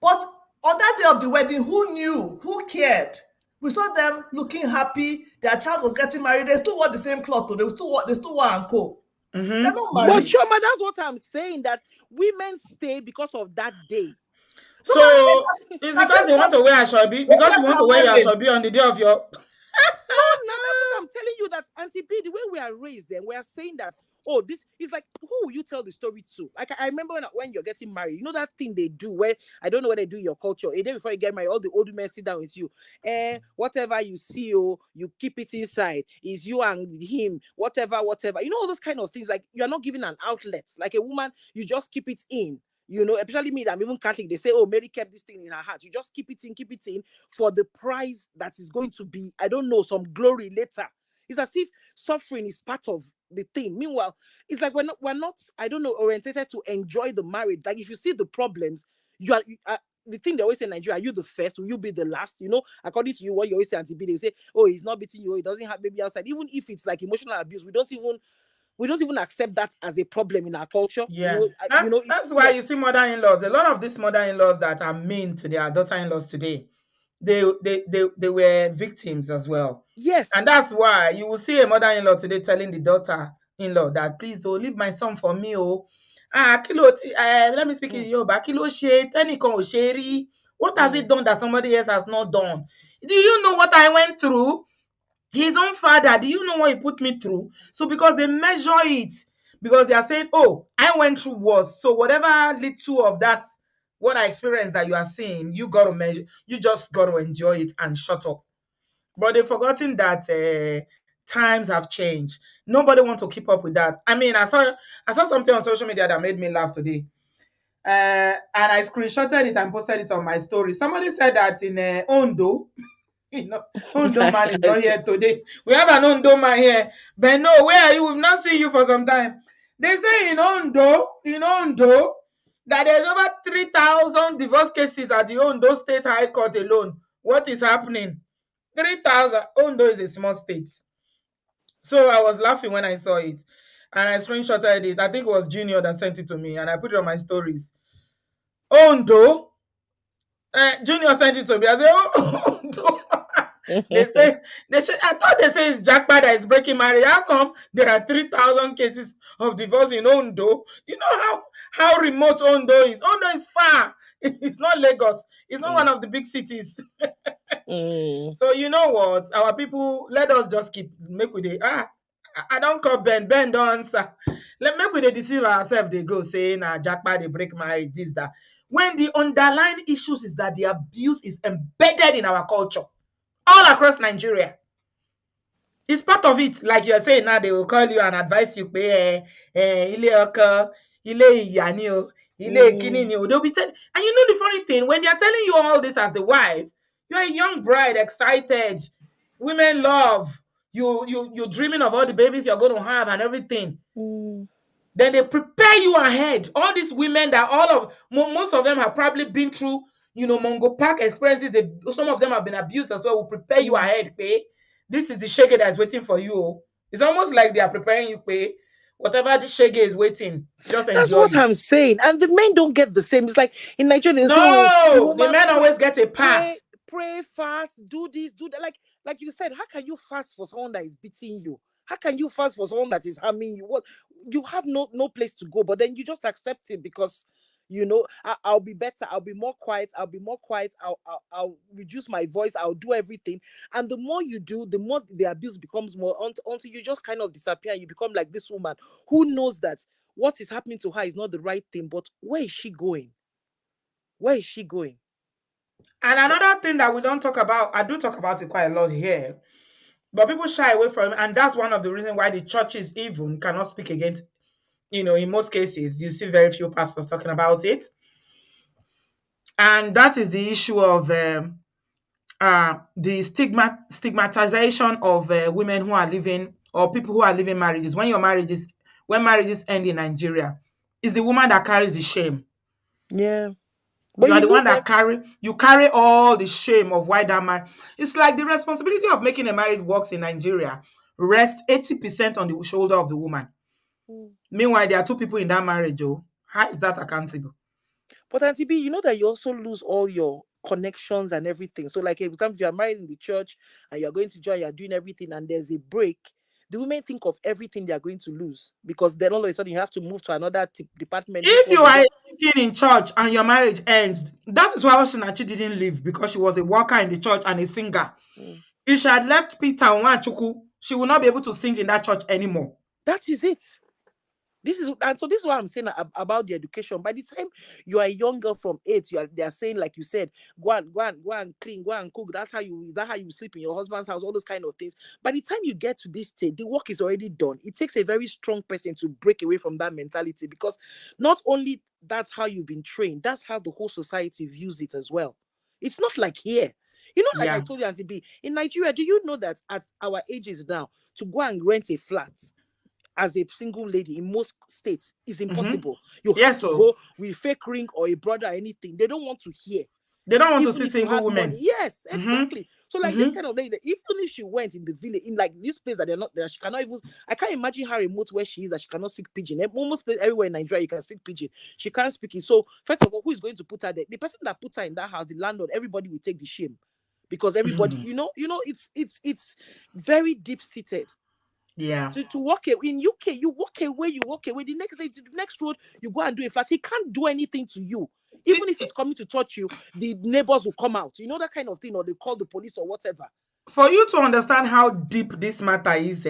But on that day of the wedding, who knew? Who cared? We saw them looking happy. Their child was getting married. They still wore the same cloth. They still wore and co. They're not married. But Shoma, that's what I'm saying. That women stay because of that day. So it's because they want to wear ashobi. Because you want to wear your ashobi on the day of your. No, that's what I'm telling you. That Auntie B, the way we are raised, then we are saying that. Oh, this is like, who will you tell the story to? Like, I remember when you're getting married, you know that thing they do where, I don't know what they do in your culture, a day before you get married, all the old women sit down with you. Whatever you see, you keep it inside. It's you and him, whatever. You know, all those kind of things. Like, you're not giving an outlet. Like a woman, you just keep it in. You know, especially me, I'm even Catholic. They say, oh, Mary kept this thing in her heart. You just keep it in for the prize that is going to be, I don't know, some glory later. It's as if suffering is part of the thing. Meanwhile, it's like we're not, I don't know, orientated to enjoy the marriage. Like if you see the problems, you are the thing they always say in Nigeria, are you the first? Will you be the last? You know, according to you, what you always say, Auntie B, they say, oh, he's not beating you, he doesn't have baby outside. Even if it's like emotional abuse, we don't even accept that as a problem in our culture. Yeah. That's why you see mother-in-laws. A lot of these mother-in-laws that are mean to their daughter-in-laws today, they were victims as well. Yes. And that's why you will see a mother-in-law today telling the daughter-in-law that, please, oh, leave my son for me, oh. Let me speak in Yoruba. Kilo she, tenikan o sheri. What has it done that somebody else has not done? Do you know what I went through? His own father, do you know what he put me through? So because they measure it, because they are saying, oh, I went through worse. So whatever little of that, what I experienced that you are seeing, you got to measure, you just got to enjoy it and shut up. But they've forgotten that times have changed. Nobody wants to keep up with that. I mean, I saw something on social media that made me laugh today. And I screenshotted it and posted it on my story. Somebody said that in Ondo, Ondo man is not here today. We have an Ondo man here. But no, where are you? We've not seen you for some time. They say in Ondo, that there's over 3,000 divorce cases at the Ondo State High Court alone. What is happening? 3,000. Ondo is a small state. So I was laughing when I saw it. And I screenshotted it. I think it was Junior that sent it to me. And I put it on my stories. Ondo. Junior sent it to me. I said, oh, Ondo. They say, I thought they say it's Jackpot that is breaking marriage. How come there are 3,000 cases of divorce in Ondo? You know how remote Ondo is? Ondo is far. It's not Lagos. It's not one of the big cities. So you know what? Our people, let us just make with it. I don't call Ben. Ben don't answer. Make with the deceive ourselves. They go saying, Jackpot, they break marriage, this, that. When the underlying issues is that the abuse is embedded in our culture. All across Nigeria. It's part of it. Like you're saying now, they will call you and advise you, ile oko, ile iya, ile kini. They'll be telling, and you know the funny thing, when they're telling you all this as the wife, you're a young bride, excited, women love, you're dreaming of all the babies you're going to have and everything. Then they prepare you ahead. All these women that most of them have probably been through, Mongo Park experiences. Some of them have been abused as well. Will prepare you ahead, pay. This is the shege that is waiting for you. It's almost like they are preparing you, pay. Whatever the shege is waiting, just enjoy. That's what I'm saying. And the men don't get the same. It's like in Nigeria, no, the men always get a pass. Pray fast, do this, do that. Like you said, how can you fast for someone that is beating you? How can you fast for someone that is harming you? What, you have no place to go, but then you just accept it because I'll be better. I'll be more quiet. I'll reduce my voice. I'll do everything. And the more you do, the more the abuse becomes more until you just kind of disappear. You become like this woman who knows that what is happening to her is not the right thing. But where is she going? Where is she going? And another thing that we don't talk about, I do talk about it quite a lot here, but people shy away from it. And that's one of the reasons why the churches even cannot speak against, in most cases, you see very few pastors talking about it. And that is the issue of the stigmatization of women who are living, or people who are living marriages. When marriages end in Nigeria, it's the woman that carries the shame. Yeah. But you are the one that carry all the shame of why that marriage. It's like the responsibility of making a marriage works in Nigeria rests 80% on the shoulder of the woman. Meanwhile, there are two people in that marriage, Joe. How is that accountable? But Auntie B, you know that you also lose all your connections and everything. So, like, every time you are married in the church and you're going to join, you're doing everything, and there's a break, the women think of everything they are going to lose, because then all of a sudden you have to move to another department. If you are in church and your marriage ends, that is why Osinachi didn't leave, because she was a worker in the church and a singer. If she had left Peter Nwachuku, she would not be able to sing in that church anymore. That is it. This is what I'm saying about the education. By the time you are a young girl from 8, they are saying, like you said, go and clean, go and cook. That's how you sleep in your husband's house, all those kind of things. By the time you get to this stage, the work is already done. It takes a very strong person to break away from that mentality, because not only that's how you've been trained, that's how the whole society views it as well. It's not like here. Like I told you, Auntie B, in Nigeria, do you know that at our ages now, to go and rent a flat as a single lady in most states is impossible? You have to go with a fake ring or a brother or anything. They don't want to hear. They don't want to see single women. Money. Yes, exactly. So like this kind of lady, even if she went in the village, in like this place that they're not there, she cannot even, I can't imagine her remote where she is that she cannot speak pidgin. Almost everywhere in Nigeria you can speak pidgin. She can't speak it. So first of all, who is going to put her there? The person that put her in that house, the landlord, everybody will take the shame. because everybody, it's very deep seated. Yeah. To walk away in UK, you walk away. The next day, the next road, you go and do a flat. He can't do anything to you. Even if he's coming to touch you, the neighbors will come out. You know, that kind of thing, or they call the police or whatever. For you to understand how deep this matter is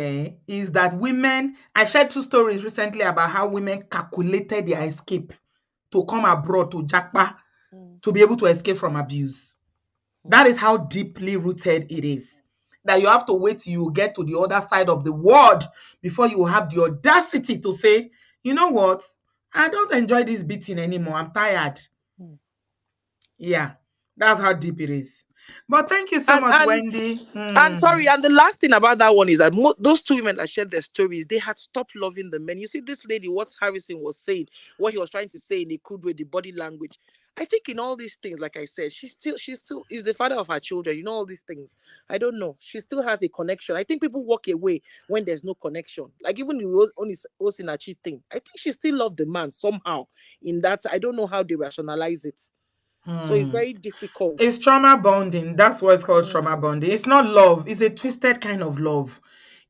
that women, I shared 2 stories recently about how women calculated their escape to come abroad to Jakpa to be able to escape from abuse. That is how deeply rooted it is. That you have to wait till you get to the other side of the world before you have the audacity to say, you know what? I don't enjoy this beating anymore. I'm tired. Yeah, that's how deep it is. But thank you so much, Wendy. And sorry, and the last thing about that one is that those 2 women that shared their stories, they had stopped loving the men. You see, this lady, what Harrison was saying, what he was trying to say in a crude way, the body language. I think in all these things, like I said, she still is the father of her children. You know, all these things. I don't know. She still has a connection. I think people walk away when there's no connection. Like even only in a cheat thing. I think she still loved the man somehow. In that, I don't know how they rationalize it. So it's very difficult. It's trauma bonding. That's what it's called, trauma bonding. It's not love. It's a twisted kind of love.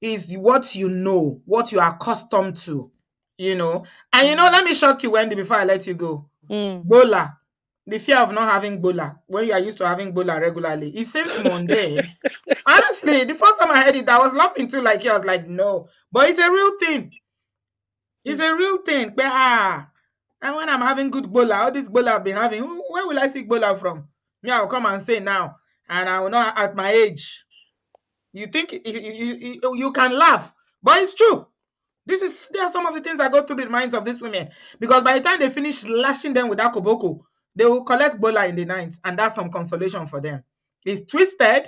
It's what you know, what you are accustomed to, And let me shock you, Wendy, before I let you go. Bola. The fear of not having Bola, when you are used to having Bola regularly, it seems mundane. Honestly, the first time I heard it, I was laughing too, like you. I was like, no. But it's a real thing. It's a real thing. And when I'm having good Bola, all this Bola I've been having, where will I seek Bola from? Me, I will come and say now, and I will not at my age. You think you can laugh, but it's true. There are some of the things that go through the minds of these women, because by the time they finish lashing them with akoboko, they will collect Bola in the night, and that's some consolation for them. It's twisted,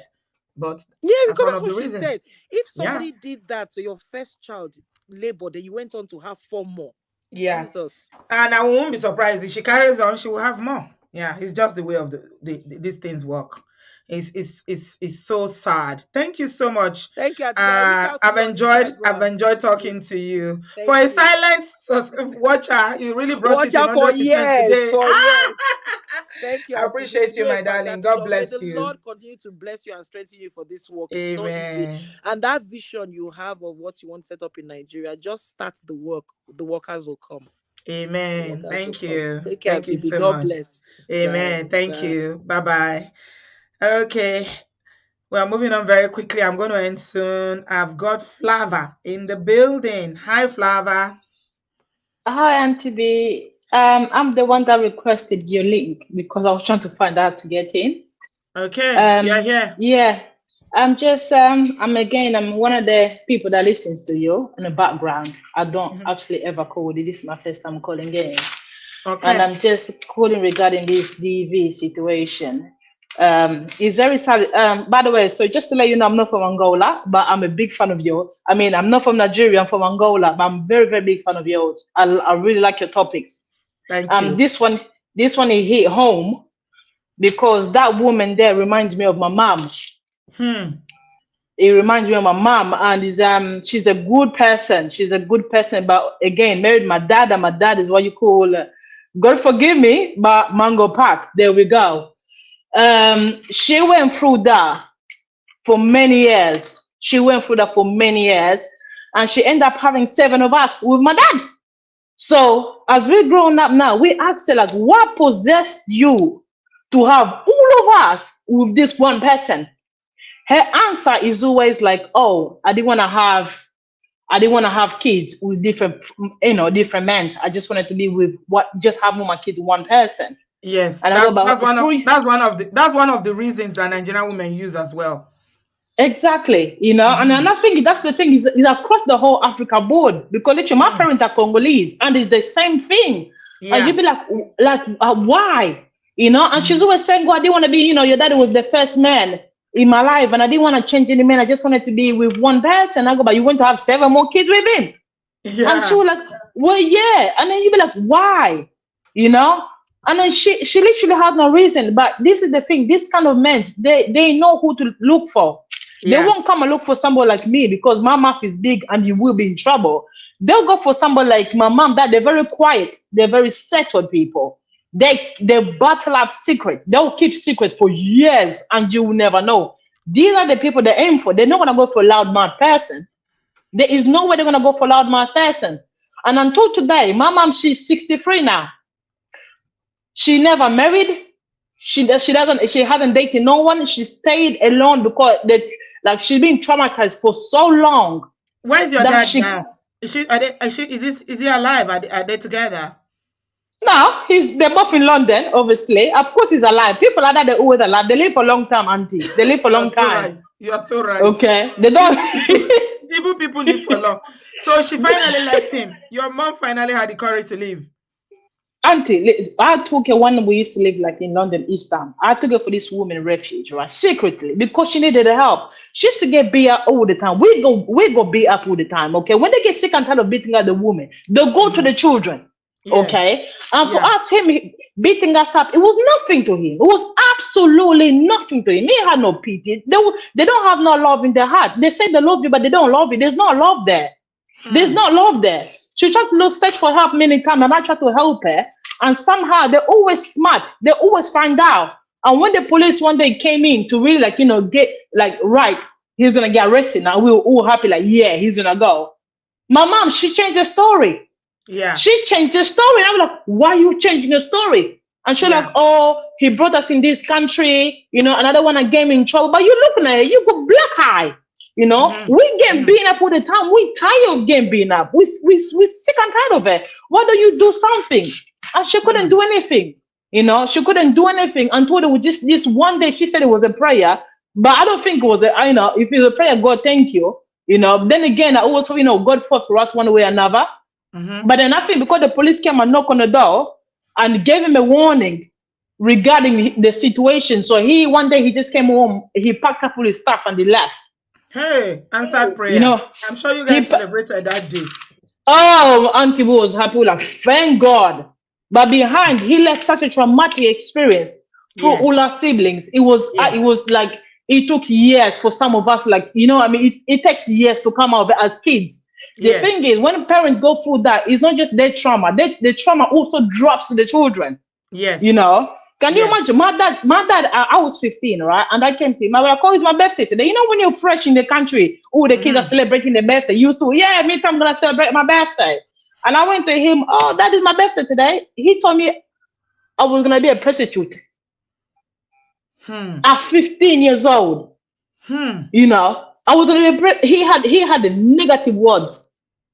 but because that's what she said. If somebody did that to your first child labor, then you went on to have 4 more. Yeah. Jesus. And I won't be surprised if she carries on, she will have more. Yeah, it's just the way of these things work. It's so sad. Thank you so much. Thank you. I've enjoyed talking to you. For a silent watcher, you really brought it in 100% today. For years. Thank you. I appreciate you, my darling. God bless you. May the Lord continue to bless you and strengthen you for this work. It's not easy. And that vision you have of what you want to set up in Nigeria, just start the work. The workers will come. Amen. Thank you. Take care. Thank you so God much. bless. Amen. Thank you. Bye-bye. Okay. We're moving on very quickly. I'm going to end soon. I've got Flava in the building. Hi, Flava. Hi, Auntie B. I'm the one that requested your link because I was trying to find out how to get in. Okay, you're here. Yeah. I'm one of the people that listens to you in the background. I don't actually ever call it. This is my first time calling in. Okay. And I'm just calling regarding this DV situation. It's very sad. By the way, so just to let you know, I'm not from Angola, but I'm a big fan of yours. I mean, I'm not from Nigeria, I'm from Angola, but I'm very, very big fan of yours. I really like your topics. Thank you. This one it hit home because that woman there reminds me of my mom. It reminds me of my mom, and she's a good person. She's a good person, but again, married my dad, and my dad is what you call, God forgive me, but Mango Park. There we go. She went through that for many years. And she ended up having 7 of us with my dad. So as we're growing up now, we ask her, like, what possessed you to have all of us with this one person? Her answer is always like, oh, I didn't want to have kids with different men. I just wanted to be just have my kids with one person. Yes, and that's one of the reasons that Nigerian women use as well. Exactly, and I think that's the thing is across the whole Africa board, because literally my parents are Congolese and it's the same thing. Yeah. And you'd be like, why? And she's always saying, well, I didn't want to be, your daddy was the first man in my life and I didn't want to change any man. I just wanted to be with one person. I go, but you want to have 7 more kids with him? Yeah. And she was like, well, yeah. And then you'd be like, why? And then she literally had no reason. But this is the thing, this kind of men, they know who to look for. Yeah. They won't come and look for somebody like me because my mouth is big and you will be in trouble. They'll go for somebody like my mom, that they're very quiet, they're very settled people. They bottle up secrets. They'll keep secrets for years, and you will never know. These are the people they aim for. They're not gonna go for a loudmouth person. There is no way they're gonna go for a loudmouth person. And until today, my mom, she's 63 now. She never married. She hasn't dated no one. She stayed alone because she's been traumatized for so long. Where's your dad now? Is he alive? Are they together? No, they're both in London, obviously. Of course he's alive. People like that, they're always alive. They live for a long time, auntie. They live for a long time. You're so right. Okay. They don't Even people live for long. So she finally left him. Your mom finally had the courage to leave. Auntie, I took her when we used to live in London, East Ham. I took her for this woman refuge, right? Secretly, because she needed the help. She used to get beat up all the time. We go beat up all the time, okay? When they get sick and tired of beating up the woman, they'll go to the children. Okay, and for us, him beating us up, it was nothing to him. It was absolutely nothing to him. He had no pity. They don't have no love in their heart. They say they love you, but they don't love you. There's no love there. There's no love there. She tried to search for help many times, and I tried to help her. And somehow they're always smart. They always find out. And when the police one day came in to really get right, he's gonna get arrested. Now we were all happy, yeah, he's gonna go. My mom, she changed the story. Yeah. She changed the story. I'm like, why are you changing the story? And she's like, oh, he brought us in this country, another one again in trouble. But you looking at it, you got black eye. We get beaten up all the time. We tired of getting beaten up. We sick and tired of it. Why don't you do something? And she couldn't do anything. She couldn't do anything until it was just this one day. She said it was a prayer, but I don't think it was if it's a prayer, God, thank you. Then again, I also, God fought for us one way or another. But then I think because the police came and knocked on the door and gave him a warning regarding the situation. So one day he just came home, he packed up all his stuff and he left. Hey, answered prayer. I'm sure you guys celebrated that day. Oh, Auntie was happy, thank God. But behind, he left such a traumatic experience through all our siblings. It was it took years for some of us, it takes years to come out as kids. The thing is, when parents go through that, it's not just their trauma. The trauma also drops to the children. Yes. Can you imagine? My dad, I was 15, right? And I came to him. I call, it's my birthday today. When you're fresh in the country, the kids are celebrating their birthday. You used to, me too, I'm going to celebrate my birthday. And I went to him, oh, that is my birthday today. He told me I was going to be a prostitute. At 15 years old. I was going to be he had the negative words.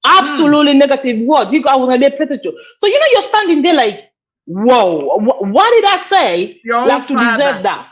Absolutely negative words. I was going to be a prostitute. So, you're standing there like, whoa, what did I say to deserve that?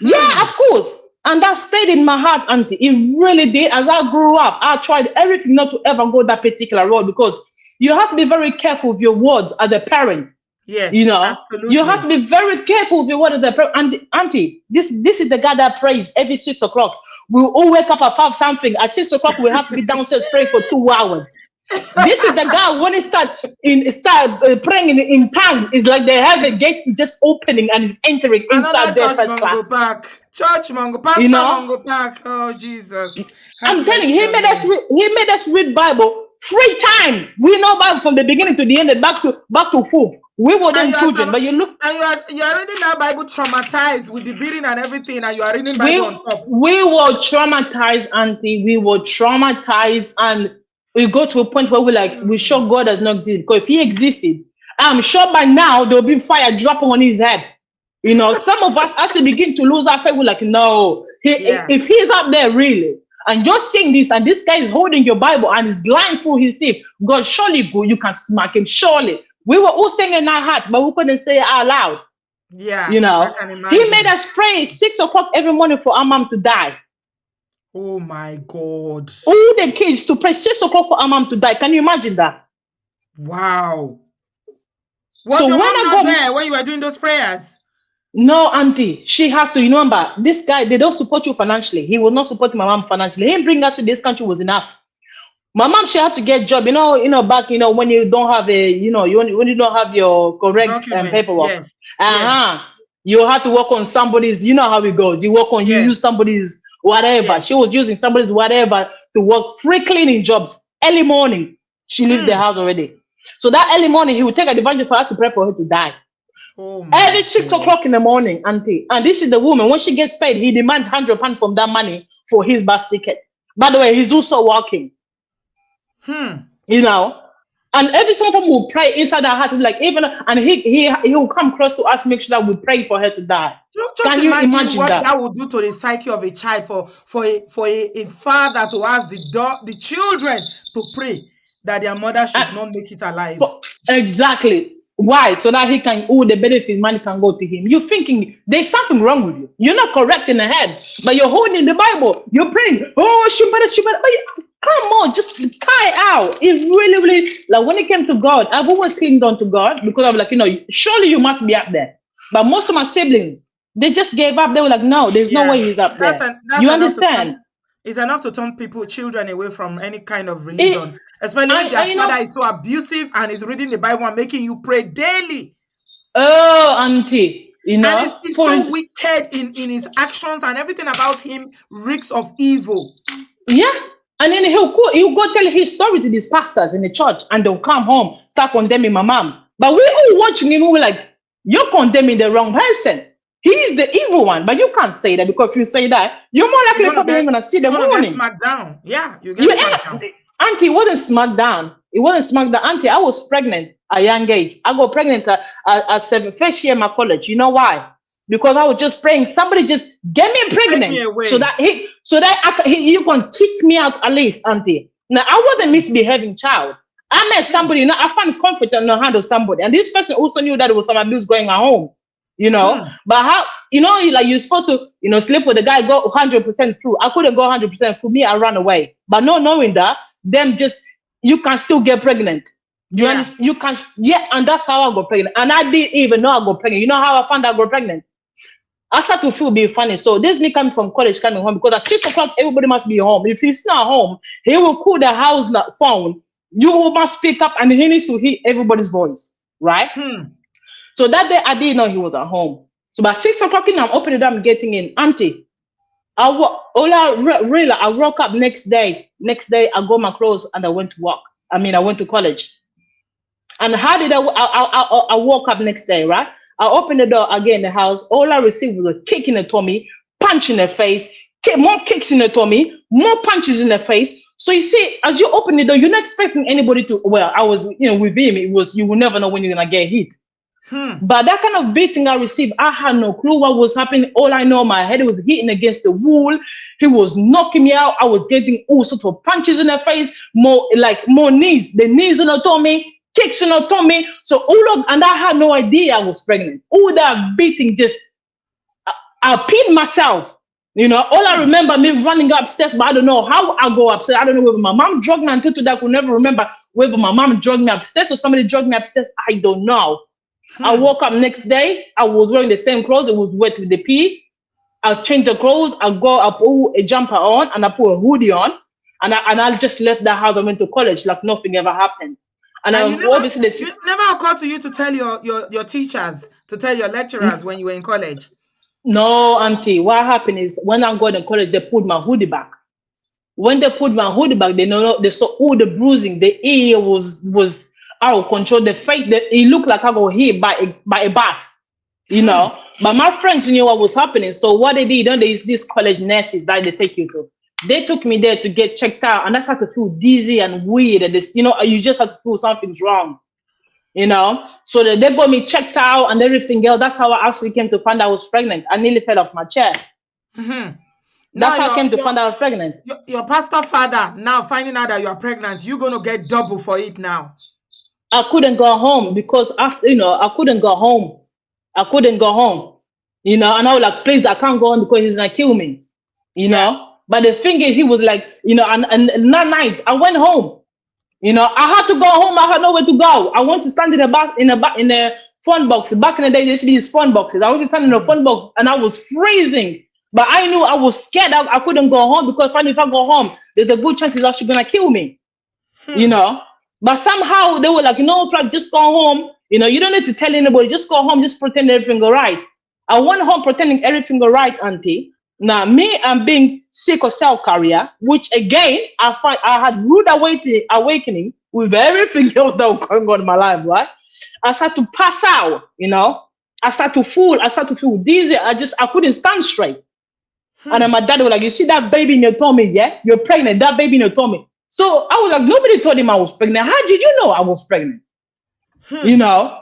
Yeah, of course. And that stayed in my heart, Auntie. It really did. As I grew up, I tried everything not to ever go that particular road because you have to be very careful with your words as a parent. Yes, absolutely. You have to be very careful with your words as a parent. Auntie, this is the guy that prays every 6 o'clock. We'll all wake up at 5 something. At 6 o'clock, we have to be downstairs praying for 2 hours. This is the guy when he start praying in tongues. It's like they have a gate just opening and he's entering inside their first class. Church Mongo Park, Mongo Park. Oh Jesus! I'm telling you, he made us read Bible 3 times. We know Bible from the beginning to the end, back to full. We were then children, but you look. And you are reading that Bible traumatized with the beating and everything, and you are reading Bible on top. We were traumatized, Auntie. We were traumatized, and we go to a point where we're sure God does not exist. Because if he existed, I'm sure by now there'll be fire dropping on his head. Some of us actually begin to lose our faith. We're like, no, if he's up there really, and you're seeing this, and this guy is holding your Bible and is lying through his teeth, God, surely go, you can smack him. Surely. We were all saying in our heart, but we couldn't say it out loud. Yeah. He made us pray 6 o'clock every morning for our mom to die. Oh my God. All the kids to pray 6 o'clock for our mom to die. Can you imagine that? Wow. Was your mom not there when you were doing those prayers? No, Auntie. She has to. Remember, this guy, they don't support you financially. He was not supporting my mom financially. Him bringing us to this country was enough. My mom, she had to get a job. Back, when you don't have when you don't have your correct paperwork. Yes. You have to work on somebody's, how it goes. You work on, you use somebody's whatever. Yes. She was using somebody's whatever to work free cleaning jobs. Early morning, she leaves the house already. So that early morning, he would take advantage for us to pray for her to die. Oh Every my 6 God. o'clock in the morning, auntie. And this is the woman. When she gets paid, he demands £100 from that money for his bus ticket. By the way, he's also working. You know. And every single time we'll pray inside our heart, we'll like even and he will come close to us, make sure that we pray for her to die. Just Can you imagine what that? that would do to the psyche of a child for a father to ask the children to pray that their mother should not make it alive. Exactly. Why? So that he can, all the benefit money can go to him. You're thinking there's something wrong with you. You're not correct in the head, but you're holding the Bible. You're praying. Oh, shubada. But come on, just tie out. It's really, really like when it came to God, I've always clinged on to God because I'm like, surely you must be up there. But most of my siblings, they just gave up. They were like, no, there's no way he's up there. You understand? It's enough to turn children away from any kind of religion, especially if their father is so abusive and is reading the Bible and making you pray daily. Oh, auntie, and he's so wicked in his actions, and everything about him reeks of evil. Yeah, and then he'll go tell his story to these pastors in the church, and they'll come home, start condemning my mom. But we all watching him, we're like, you're condemning the wrong person. He's the evil one, but you can't say that because if you say that, you're more likely probably going to see the warning. Smacked down. Yeah, you get smacked down. Auntie, it wasn't smacked down. It wasn't smacked down. Auntie, I was pregnant at a young age. I got pregnant at first year in my college. You know why? Because I was just praying. Somebody just get me pregnant so that you can kick me out at least, Auntie. Now I wasn't misbehaving child. I met somebody. I found comfort in the hand of somebody, and this person also knew that there was some abuse going on home. But how, like you're supposed to, sleep with the guy, go 100% through. I couldn't go 100% through. Me, I ran away. But not knowing that, you can still get pregnant. You understand? You can, and that's how I got pregnant. And I didn't even know I got pregnant. You know how I found out I got pregnant? I started to feel be funny. So this me coming from college, coming home, because at 6 o'clock, everybody must be home. If he's not home, he will call the house phone. You must pick up, and he needs to hear everybody's voice, right? So that day, I didn't know he was at home. So by 6 o'clock, I'm opening it up, I'm getting in. Auntie, I woke up next day. Next day, I got my clothes and I went to work. I went to college. And how did I woke up next day, right? I opened the door again in the house. All I received was a kick in the tummy, punch in the face, more kicks in the tummy, more punches in the face. So you see, as you open the door, you're not expecting anybody to, I was, with him, it was, you will never know when you're going to get hit. But that kind of beating I received, I had no clue what was happening. All I know, my head was hitting against the wall. He was knocking me out. I was getting all sorts of punches in the face, more knees. The knees on the tummy, kicks on the tummy. So and I had no idea I was pregnant. All that beating I peed myself. All I remember me running upstairs, but I don't know how I go upstairs. I don't know whether my mom drugged me until today. I could never remember whether my mom drugged me upstairs or somebody drugged me upstairs. I don't know. I woke up next day. I was wearing the same clothes. It was wet with the pee. I changed the clothes. I put a jumper on and I put a hoodie on. And I just left that house. I went to college like nothing ever happened. And it never occurred to you to tell your teachers, to tell your lecturers when you were in college? No, Auntie. What happened is when I got in college, they put my hoodie back. When they put my hoodie back, they saw all the bruising. The ear was out of control. The face, it looked like I got hit by a bus, But my friends knew what was happening. So what they did, these college nurses that they take you to, they took me there to get checked out, and I started to feel dizzy and weird. And this, you just have to feel something's wrong, So they got me checked out and everything else. That's how I actually came to find out I was pregnant. I nearly fell off my chair. That's how I came to find out I was pregnant. Your pastor father now finding out that you are pregnant, you're gonna get double for it now. I couldn't go home because after, I couldn't go home. And I was like, please, I can't go home because he's gonna kill me, But the thing is, he was like, and that night I went home. I had to go home. I had nowhere to go. I want to stand in the phone box. Back in the day, they used to use phone boxes. I was just standing in the phone box and I was freezing. But I knew I was scared. I couldn't go home because if I go home, there's a good chance he's actually gonna kill me, But somehow they were like, Flag, just go home. You don't need to tell anybody. Just go home. Just pretend everything all right. I went home pretending everything all right, Auntie. Now, me, I'm being sickle cell carrier, which again, I had rude awakening with everything else that was going on in my life, right? I started to pass out, I start to feel dizzy. I couldn't stand straight. And then my dad was like, you see that baby in your tummy? Yeah, you're pregnant. That baby in your tummy. So I was like, nobody told him I was pregnant. How did you know I was pregnant? You know?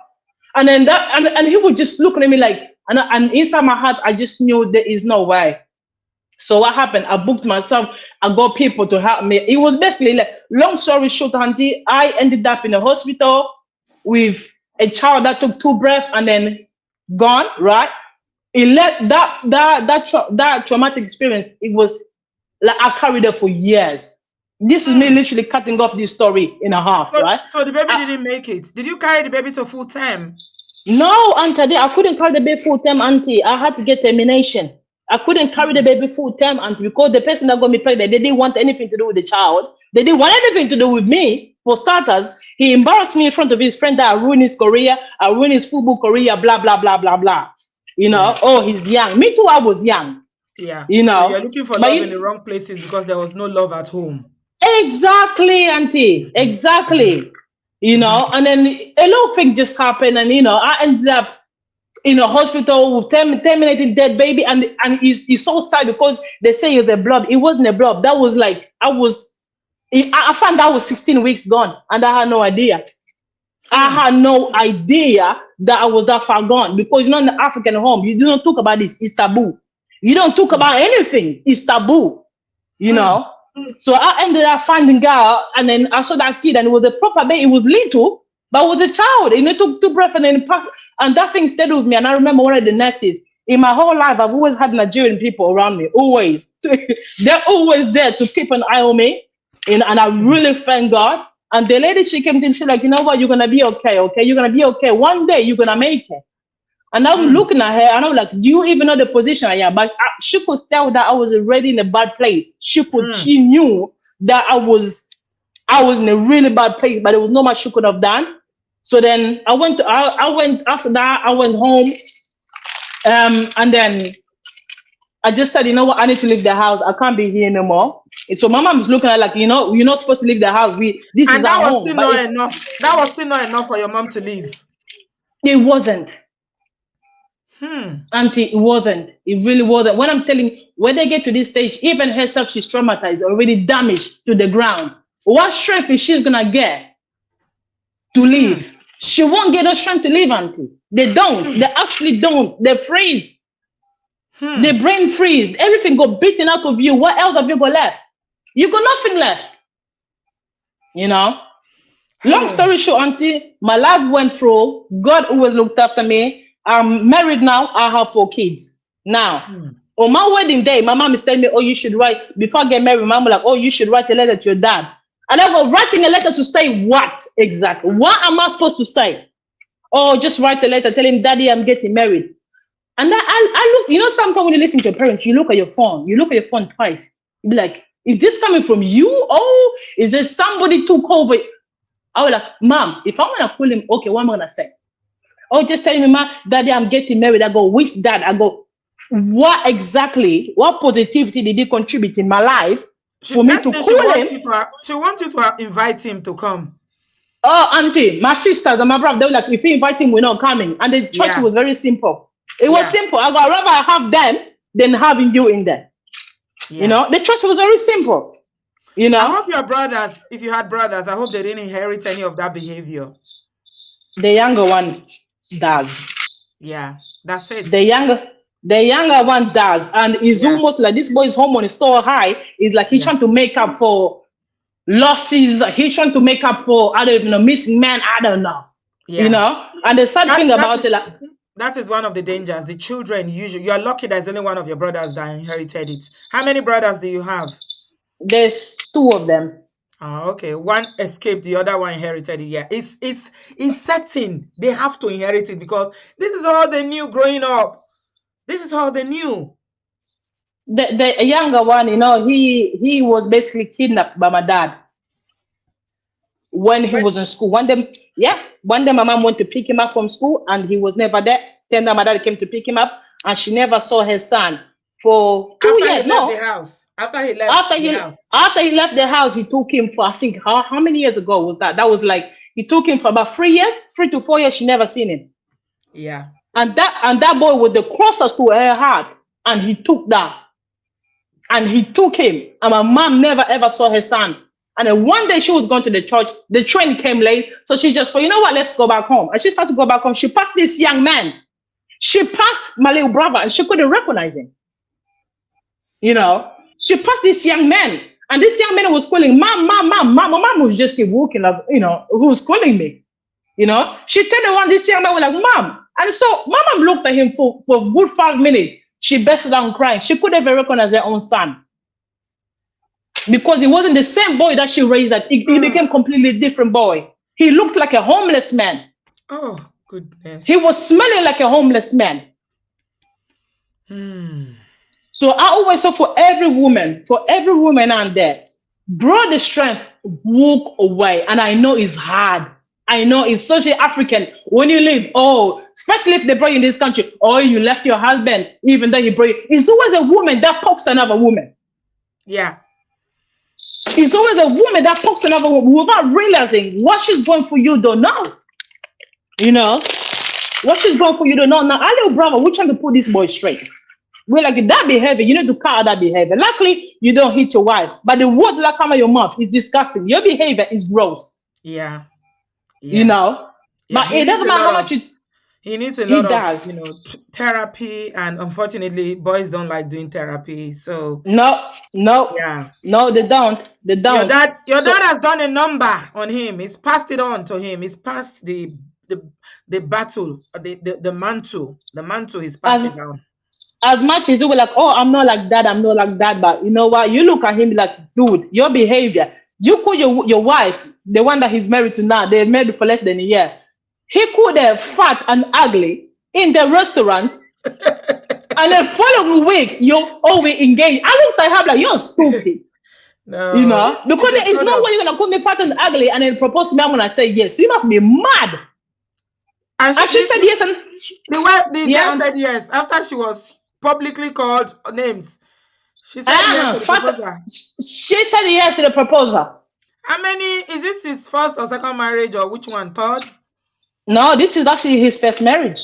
And then and he would just look at me like, and inside my heart, I just knew there is no way. So what happened? I booked myself. I got people to help me. It was basically like, long story short, auntie, I ended up in a hospital with a child that took 2 breaths and then gone, right? It let that traumatic experience, it was like I carried it for years. This is me literally cutting off this story in a half, right? So the baby didn't make it. Did you carry the baby to full term? No, auntie, I couldn't carry the baby full term, auntie. I had to get termination. I couldn't carry the baby full term, auntie, because the person that got me pregnant, they didn't want anything to do with the child. They didn't want anything to do with me. For starters, he embarrassed me in front of his friend that I ruined his career, I ruined his football career, blah, blah, blah, blah, blah. You know, oh, he's young. Me too, I was young. Yeah. You know. So you're looking for love in the wrong places because there was no love at home. Exactly, auntie. Exactly. You know, and then a lot of things just happened, and you know, I ended up in a hospital with terminated dead baby, and it's so sad because they say it's a blob. It wasn't a blob. That was like I found out I was 16 weeks gone, and I had no idea. I had no idea that I was that far gone, because in the African home, you don't talk about this. It's taboo. You don't talk about anything. It's taboo. You know. So I ended up finding out, and then I saw that kid, and it was a proper baby. It was little, but it was a child. And it took 2 breaths, and then it passed. And that thing stayed with me. And I remember one of the nurses. In my whole life, I've always had Nigerian people around me. Always. They're always there to keep an eye on me. And I really thank God. And the lady, she came to me, she's like, you know what? You're going to be okay, okay? You're going to be okay. One day, you're going to make it. And I'm looking at her, and I'm like, do you even know the position I am? But she could tell that I was already in a bad place. She knew that I was in a really bad place, but there was not much she could have done. So then I went after that, I went home. And then I just said, you know what? I need to leave the house. I can't be here anymore. And so my mom is looking at like, you know, you're not supposed to leave the house. This is our home. And that was still not enough. That was still not enough for your mom to leave. It wasn't. Auntie, it wasn't. It really wasn't. When I'm telling you, when they get to this stage, even herself, she's traumatized, already damaged to the ground. What strength is she gonna get to leave? She won't get no strength to leave, auntie. They don't. They actually don't. They freeze. Their brain freeze. Everything got beaten out of you. What else have you got left? You got nothing left. You know? Long story short, auntie, my life went through. God always looked after me. I'm married now. I have 4 kids. Now, on my wedding day, my mom is telling me, oh, you should write, before I get married, mom was like, oh, you should write a letter to your dad. And I was writing a letter to say what exactly? What am I supposed to say? Oh, just write a letter, tell him, Daddy, I'm getting married. And then I look, you know, sometimes when you listen to your parents, you look at your phone. You look at your phone twice. You be like, is this coming from you? Oh, is there somebody took over? I was like, Mom, if I'm going to call him, okay, what am I going to say? Oh, just telling me, Ma, Daddy, I'm getting married. I go, which dad? I go, what exactly, what positivity did he contribute in my life for me to call him? She wants you to invite him to come. Oh, auntie, my sisters and my brother, they were like, if you invite him, we're not coming. And the church was very simple. It was simple. I go, I'd rather have them than having you in there. You know, the church was very simple. You know, I hope your brothers, if you had brothers, I hope they didn't inherit any of that behavior. The younger one does. Yeah, that's it. The younger one does, and it's almost like this boy's hormone is so high. It's like he's trying to make up for losses. He's trying to make up for, I don't even know, missing man. I don't know. You know, and the sad thing about it, like, that is one of the dangers. The children usually, you are lucky there's only one of your brothers that inherited it. How many brothers do you have? There's 2 of them. Oh, okay. One escaped, the other one inherited it. Yeah, it's certain they have to inherit it because this is all they knew growing up. This is all they knew. The younger one, you know, he was basically kidnapped by my dad when he was in school. One day my mom went to pick him up from school, and he was never there. Then my dad came to pick him up, and she never saw her son for 2 years. After he left the house, he took him for, I think, how many years ago was that? That was like, he took him for about 3 years, 3 to 4 years. She never seen him. Yeah. And that boy was the closest to her heart. And he took that. And he took him. And my mom never ever saw her son. And then one day she was going to the church. The train came late. So she just thought, you know what, let's go back home. And she started to go back home. She passed this young man. She passed my little brother and she couldn't recognize him. You know, she passed this young man. And this young man was calling, Mom, Mom, Mom. My mom was just keep walking up, you know, who was calling me. You know, she turned around, this young man was like, Mom. And so my mom looked at him for a good 5 minutes. She burst down crying. She couldn't even recognize her own son. Because it wasn't the same boy that she raised that. He became completely different boy. He looked like a homeless man. Oh, goodness. He was smelling like a homeless man. So I always say for every woman out there, draw the strength, walk away. And I know it's hard. I know it's socially African. When you leave, especially if they brought you in this country, you left your husband, even though he brought you. It's always a woman that pokes another woman. Yeah. It's always a woman that pokes another woman without realizing what she's going for. You don't know. You know? What she's going for, you don't know. Now, our little brother, we're trying to put this boy straight. We're like, that behavior, you need to cut out that behavior. Luckily, you don't hit your wife. But the words that come out of your mouth is disgusting. Your behavior is gross. Yeah. You know? Yeah, but it doesn't matter how much you... He needs a lot of, you know, therapy, and unfortunately, boys don't like doing therapy. So no, they don't. Your dad has done a number on him. He's passed it on to him. He's passed the battle, the mantle. The mantle. He's passed it down. As much as you were like, I'm not like that, but you know what? You look at him like, dude, your behavior. You call your wife, the one that he's married to now. They're married for less than a year. He called her fat and ugly in the restaurant. And the following week, you're always engaged. I looked at him like, you're stupid. No, you know? Because there is no way you're going to call me fat and ugly and then propose to me. I'm going to say yes. You must be mad. And she said yes. And the girl said yes. After she was publicly called names. She said yes to the proposal. She said yes to the proposal. How many? Is this his first or second marriage, or which one? Third? No, this is actually his first marriage.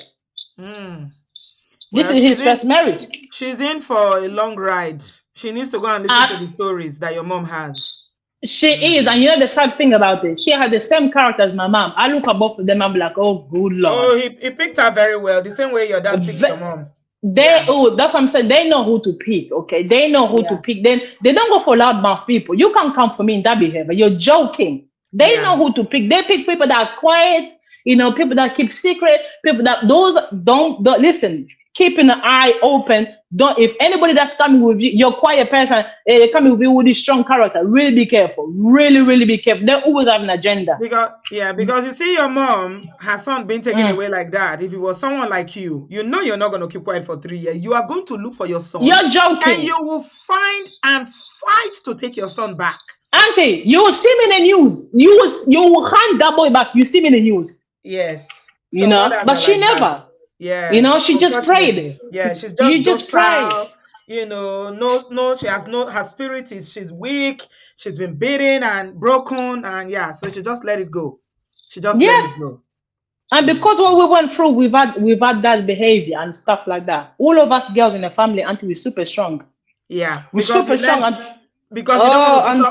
This is his first marriage. She's in for a long ride. She needs to go and listen to the stories that your mom has. She is, and you know the sad thing about it, she has the same character as my mom. I look at both of them, I'm like, oh, good Lord. Oh, he picked her very well, the same way your dad picked your mom. That's what I'm saying. They know who to pick, okay? They know who to pick. Then they don't go for loudmouth people. You can't come for me in that behavior. You're joking. They know who to pick. They pick people that are quiet, you know, people that keep secret, people that don't listen. Keeping an eye open. If anybody that's coming with you, your quiet person, coming with you with this strong character, really be careful. Really, really be careful. They always have an agenda. Because you see, your mom, her son being taken away like that. If it was someone like you, you know you're not going to keep quiet for 3 years. You are going to look for your son. You're joking. And you will find and fight to take your son back. Auntie, you will see me in the news. You will hand that boy back. You see me in the news. Yes. You know, but she never. That. Yeah. You know, she just prayed. Yeah, she's just you just prayed. You know, her spirit she's weak. She's been beaten and broken, and so she just let it go. She just let it go. And because what we went through, we've had that behavior and stuff like that. All of us girls in the family, auntie, we're super strong. Yeah, we're super strong. Because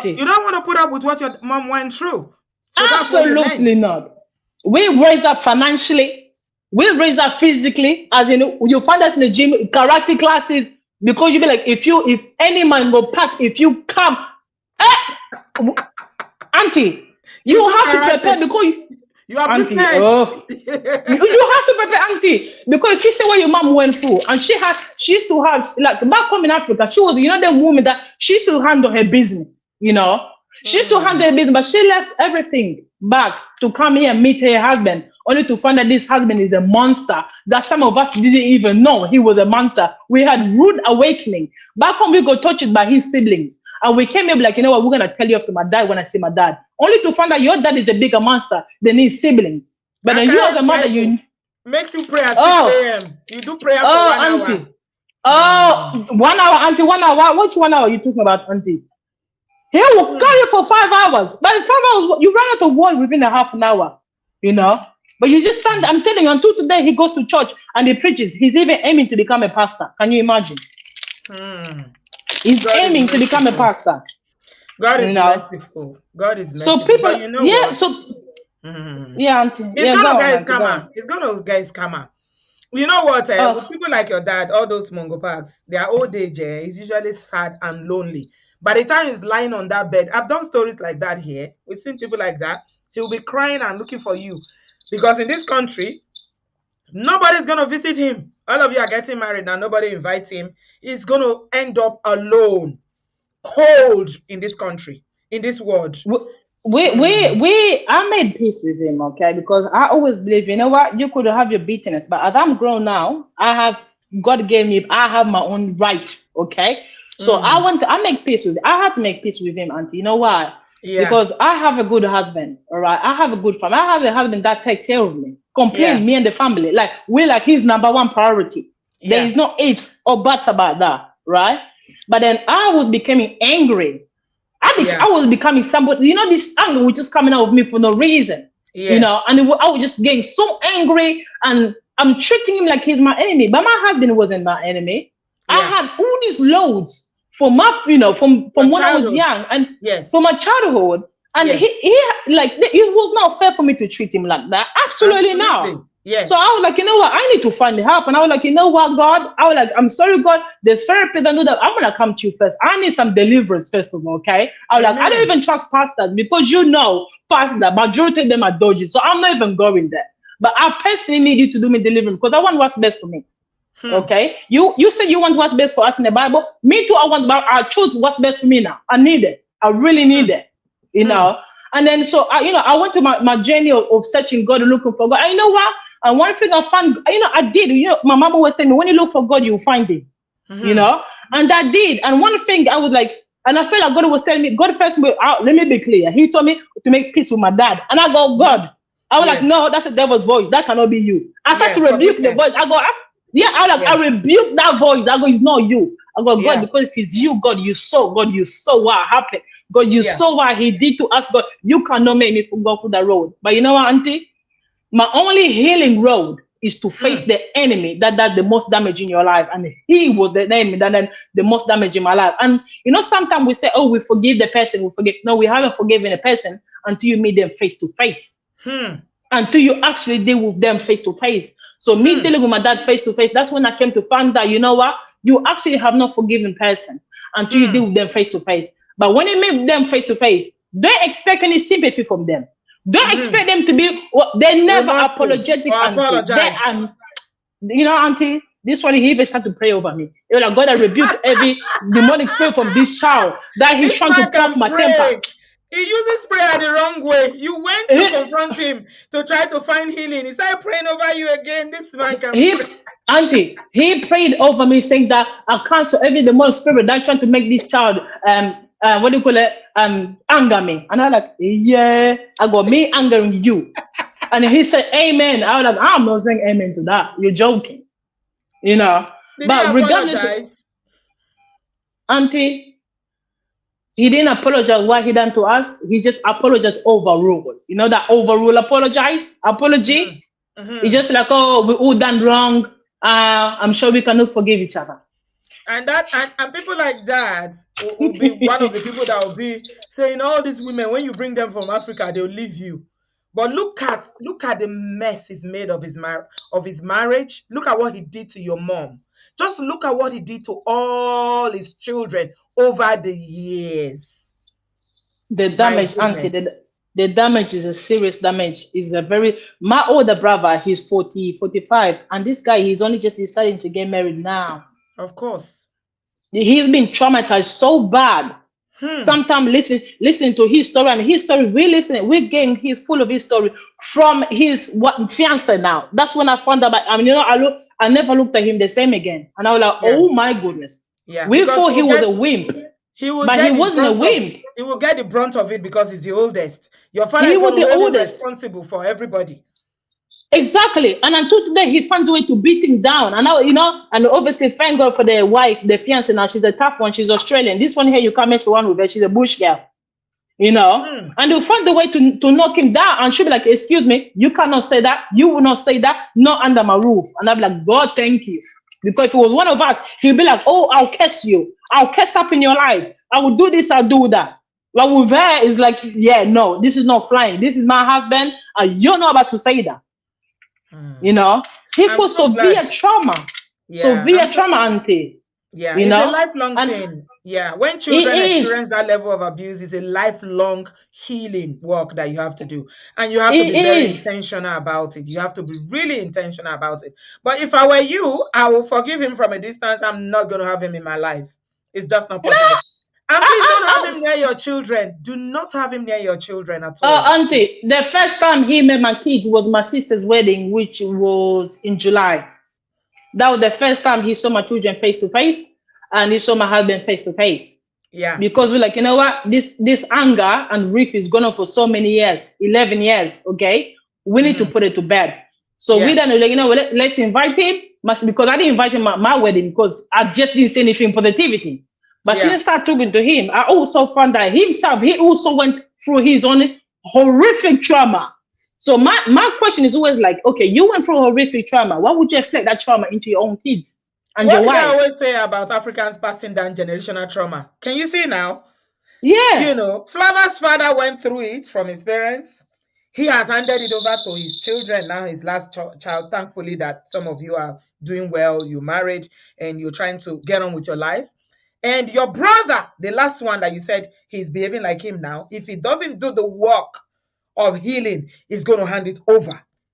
you don't want to put up with what your mom went through. So absolutely not. We raised up financially. We raise up physically, as in you find us in the gym, karate classes, because you be like, if any man go pack, if you come, auntie, you have to prepare because you are auntie, prepared. you have to prepare, auntie, because if you see what your mom went through, and she used to have, like back home in Africa, she was, the woman that she used to handle her business, you know. She used to handle her business, but she left everything back to come here and meet her husband, only to find that this husband is a monster that some of us didn't even know he was a monster. We had rude awakening. Back home, we got touched by his siblings. And we came here like, you know what, we're going to tell you off to my dad when I see my dad. Only to find out your dad is a bigger monster than his siblings. But then you as a mother, you... Makes you pray at 6 a.m. You do prayer for 1 auntie. hour. 1 hour, auntie, 1 hour. Which 1 hour are you talking about, auntie? He will call you for 5 hours. By the 5 hours, you run out of word within a half an hour, you know. But you just stand, I'm telling you, until today he goes to church and he preaches. He's even aiming to become a pastor. Can you imagine? He's God aiming to become a pastor. God is You know? merciful. God is merciful. So people, but you know yeah, what? so yeah, auntie. He's Yeah, gonna go get on, his auntie, go karma. on. He's gonna get his karma. You know what? Oh. With people like your dad, all those Mongo parks, their old age is usually sad and lonely. By the time he's lying on that bed, I've done stories like that here. We've seen people like that. He'll be crying and looking for you. Because in this country, nobody's going to visit him. All of you are getting married and nobody invites him. He's going to end up alone, cold in this country, in this world. I made peace with him, okay? Because I always believe, you know what, you could have your bitterness, but as I'm grown now, God gave me, I have my own right, okay? So I make peace with, I have to make peace with him, auntie. You know why? Yeah. Because I have a good husband, all right? I have a good family. I have a husband that takes care of me, me and the family. Like, we're like his number one priority. There is no ifs or buts about that, right? But then I was becoming angry. I was becoming somebody, you know, this anger was just coming out of me for no reason, you know, and I was just getting so angry and I'm treating him like he's my enemy. But my husband wasn't my enemy. I had all these loads from my, you know, from when I was young and from my childhood. And he like, it was not fair for me to treat him like that. Absolutely not. Yes. So I was like, you know what? I need to find help. And I was like, you know what, God? I was like, I'm sorry, God. There's therapy that know that I'm gonna come to you first. I need some deliverance first of all, okay? I was like, I don't even trust pastors because you know, pastors, majority of them are dodgy. So I'm not even going there. But I personally need you to do me deliverance because I want what's best for me. Okay? You said you want what's best for us in the Bible. Me too. I choose what's best for me now. I need it. I really need it. You know. And then so I went to my journey of searching God and looking for God. And you know what? And one thing I found, I did. My mama always telling me, when you look for God, you'll find him. You know? And I did. And one thing I was like, and I felt like God was telling me, God first, let me be clear. He told me to make peace with my dad. And I go, God. I was like, no, that's the devil's voice. That cannot be you. I started to rebuke the voice. I go, I rebuke that voice. I go, it's not you. I go, God, because if it's you, God, you saw what happened. God, you saw what he did to us. God, you cannot make me go through that road. But you know what, auntie? My only healing road is to face the enemy that the most damage in your life. And he was the enemy that did the most damage in my life. And you know, sometimes we say, oh, we forgive the person, we forgive. No, we haven't forgiven a person until you meet them face to face. Until you actually deal with them face to face. So me dealing with my dad face to face, that's when I came to find that, you know what, you actually have not forgiven person until you deal with them face to face. But when you meet them face to face, don't expect any sympathy from them. Don't expect them to be, they're never apologetic. Auntie. You know, auntie, this one, he even started to pray over me. You're like, God, I rebuke every demonic spirit from this child that he's trying to pop my temper. He uses prayer the wrong way. You went to confront him to try to find healing. He started praying over you again. This man can pray. Auntie, he prayed over me saying that I cancel every demonic spirit that trying to make this child anger me. And I'm like, I got me angering you. And he said, amen. I was like, I'm not saying amen to that. You're joking. You know. But regardless, auntie, he didn't apologize what he done to us. He just apologized overrule. You know that overrule apology? It's just like, oh, we all done wrong. I'm sure we cannot forgive each other. And people like that will be one of the people that will be saying, all these women, when you bring them from Africa, they'll leave you. But look at the mess he's made of his marriage. Look at what he did to your mom. Just look at what he did to all his children over the years. The damage, auntie, the damage is a serious damage. My older brother, he's 45, and this guy, he's only just deciding to get married now. Of course. He's been traumatized so bad. Sometimes listening to his story, and his story, he's full of his story from his fiance now. That's when I found out about, I never looked at him the same again. And I was like, oh my goodness. Yeah. We thought he was a wimp. But he wasn't a wimp. He will get the brunt of it because he's the oldest. Your father is the oldest, responsible for everybody. Exactly. And until today, he finds a way to beat him down. And now, and obviously, thank God for the wife, the fiance. Now she's a tough one. She's Australian. This one here, you can't mess one with her. She's a bush girl. you know, and they'll find a way to knock him down. And she'll be like, excuse me, you cannot say that. You will not say that. Not under my roof. And I'll be like, God, thank you. Because if it was one of us, he'll be like, oh, I'll curse you. I'll curse up in your life. I will do this, I'll do that. But with her, it's like, yeah, no, this is not flying. This is my husband. And you're not about to say that. You know, people severe trauma. Severe trauma, auntie. Yeah, you it's know? a lifelong thing. Yeah, when children experience that level of abuse, it's a lifelong healing work that you have to do. And you have to be very intentional about it. You have to be really intentional about it. But if I were you, I will forgive him from a distance. I'm not going to have him in my life. It's just not possible. And please don't have him near your children. Do not have him near your children at all. Auntie, the first time he met my kids was my sister's wedding, which was in July. That was the first time he saw my children face to face, and he saw my husband face to face. Yeah. Because we're like, you know what? This anger and grief is going on for so many years, 11 years. Okay, we need to put it to bed. So we then like, you know, let's invite him. Because I didn't invite him at my wedding because I just didn't see anything positivity. But since I started talking to him, I also found that himself, he also went through his own horrific trauma. So my question is always like, okay, you went through horrific trauma. Why would you reflect that trauma into your own kids and your wife? What do I always say about Africans passing down generational trauma? Can you see now? Yeah. You know, Flava's father went through it from his parents. He has handed it over to his children, now his last child. Thankfully that some of you are doing well, you married, and you're trying to get on with your life. And your brother, the last one that you said he's behaving like him now, if he doesn't do the work of healing, he's going to hand it over.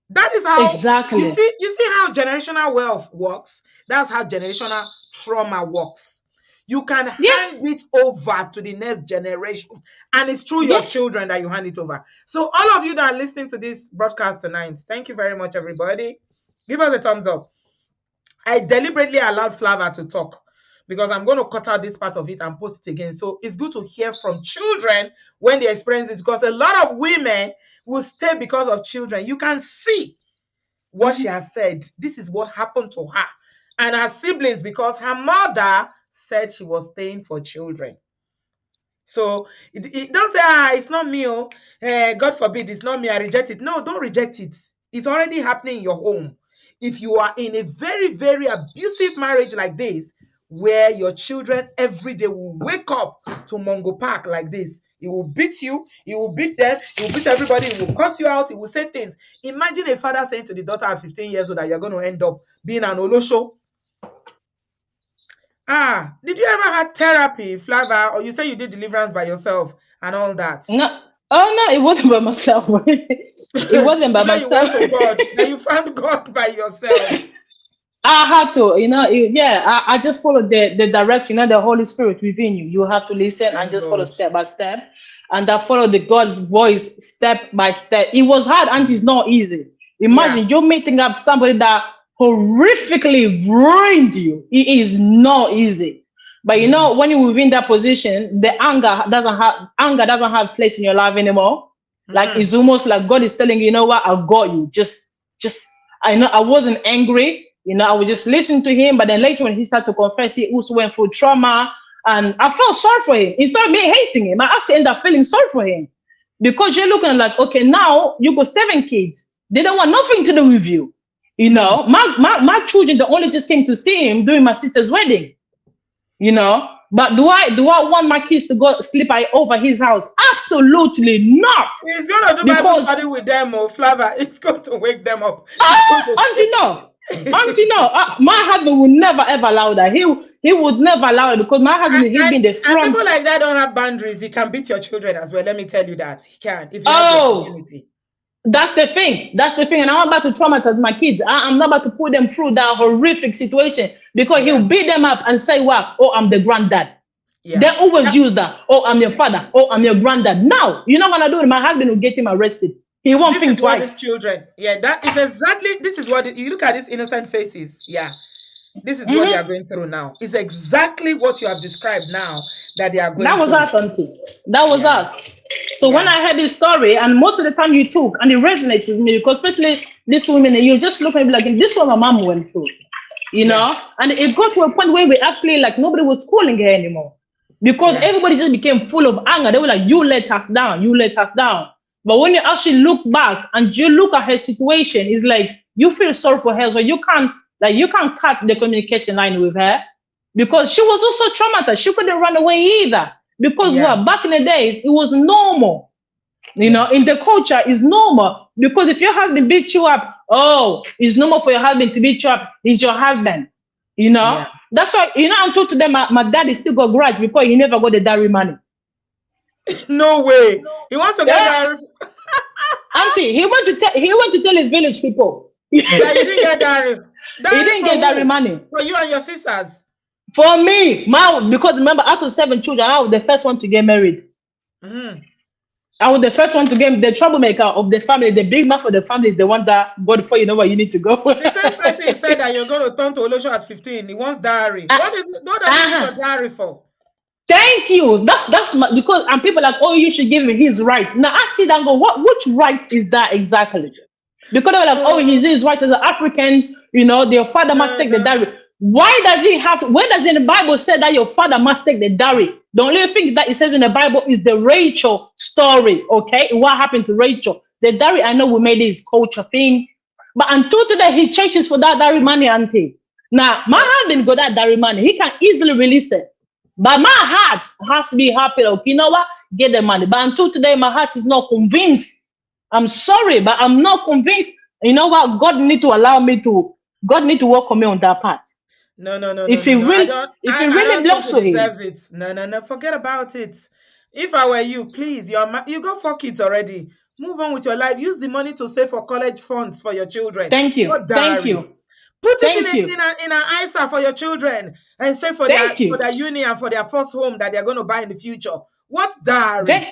That is how exactly. You see how generational wealth works. That's how generational trauma works. You can hand it over to the next generation, and it's through your children that you hand it over. So all of you that are listening to this broadcast tonight, thank you very much, everybody. Give us a thumbs up. I deliberately allowed Flava to talk because I'm going to cut out this part of it and post it again. So it's good to hear from children when they experience this, because a lot of women will stay because of children. You can see what she has said. This is what happened to her and her siblings, because her mother said she was staying for children. So don't say, it's not me. God forbid, it's not me. I reject it. No, don't reject it. It's already happening in your home. If you are in a very, very abusive marriage like this, where your children every day will wake up to Mongo Park like this, he will beat you, he will beat them, he will beat everybody, he will cuss you out, he will say things. Imagine a father saying to the daughter at 15 years old that you're going to end up being an Olosho. Did you ever have therapy, Flava, or you say you did deliverance by yourself and all that? No. Oh, no, it wasn't by myself. It wasn't by myself. You went to God. Then you found God by yourself. I had to, you know, I just followed the direction, the Holy Spirit within you. You have to listen and just follow step by step. And I followed the God's voice step by step. It was hard and it's not easy. Imagine you're meeting up somebody that horrifically ruined you. It is not easy. But you know, when you're within that position, the anger doesn't have place in your life anymore. Like it's almost like God is telling you, you know what, I got you. Just I know I wasn't angry. You know, I was just listening to him, but then later when he started to confess, he also went through trauma, and I felt sorry for him. Instead of me hating him, I actually ended up feeling sorry for him, because you're looking like, okay, now you got 7 kids. They don't want nothing to do with you. You know, my children, they only just came to see him during my sister's wedding. You know, but do I want my kids to go sleep over his house? Absolutely not. He's going to do Bible study with them, Flava. It's going to wake them up. Auntie, no. Auntie, no. My husband would never ever allow that. He would never allow it, because my husband, he's been the front. And people like that don't have boundaries. He can beat your children as well. Let me tell you that. He can, if he has the opportunity. That's the thing. And I'm about to traumatize my kids. I'm not about to put them through that horrific situation, because he'll beat them up and say, what? Oh, I'm the granddad. Yeah. They always use that. Oh, I'm your father. Oh, I'm your granddad. Now, you know what I do? My husband will get him arrested. He won't think twice. This is what his children. Yeah, that is exactly. This is what you look at these innocent faces. Yeah, this is what they are going through now. It's exactly what you have described now that they are going. That was us, Auntie. That was us. So when I heard this story, and most of the time you took, and it resonates with me, because especially this woman, you just look at me like, this is what my mom went through, you know. And it got to a point where we actually, like, nobody was calling her anymore. because Yeah. everybody just became full of anger. They were like, "You let us down. You let us down." But when you actually look back and you look at her situation, it's like you feel sorry for her. So you can't cut the communication line with her because she was also traumatized. She couldn't run away either because Yeah. what back in the days it was normal. You know, in the culture, it's normal because if your husband beats you up, oh, it's normal for your husband to beat you up. He's your husband. You know, Yeah. that's why, until today, my daddy still got grudge because he never got the dowry money. No way. He wants to get Yeah. that. Auntie, he went to tell his village people. Yeah, you didn't get that. He didn't get dowry money. For you and your sisters. For me, because remember, out of 7 children, I was the first one to get married. Mm-hmm. I was the first one to get the troublemaker of the family. The big man for the family is the one that God before you know where you need to go. The same person said that you're going to turn to Olosho at 15. He wants dowry. What does he need your dowry for? Thank you. That's because and people are like, oh, you should give him his right. Now I sit down and go, which right is that exactly? Because they're like, oh, he's his right as Africans, their father must take the dowry. Why does he have to? Where does in the Bible say that your father must take the dowry? The only thing that it says in the Bible is the Rachel story, okay? What happened to Rachel? The dowry, I know we made it culture thing, but until today, he chases for that dowry money, auntie. Now, my husband got that dowry money. He can easily release it. But my heart has to be happy. Okay, you know what? Get the money. But until today, my heart is not convinced. I'm sorry, but I'm not convinced. You know what? God need to work on me on that part. No. If he really belongs to him. It. No. Forget about it. If I were you, please, you got 4 kids already. Move on with your life. Use the money to save for college funds for your children. Thank you. Thank you. Put it in an ISA for your children and save for their uni and for their first home that they're going to buy in the future. What's dowry?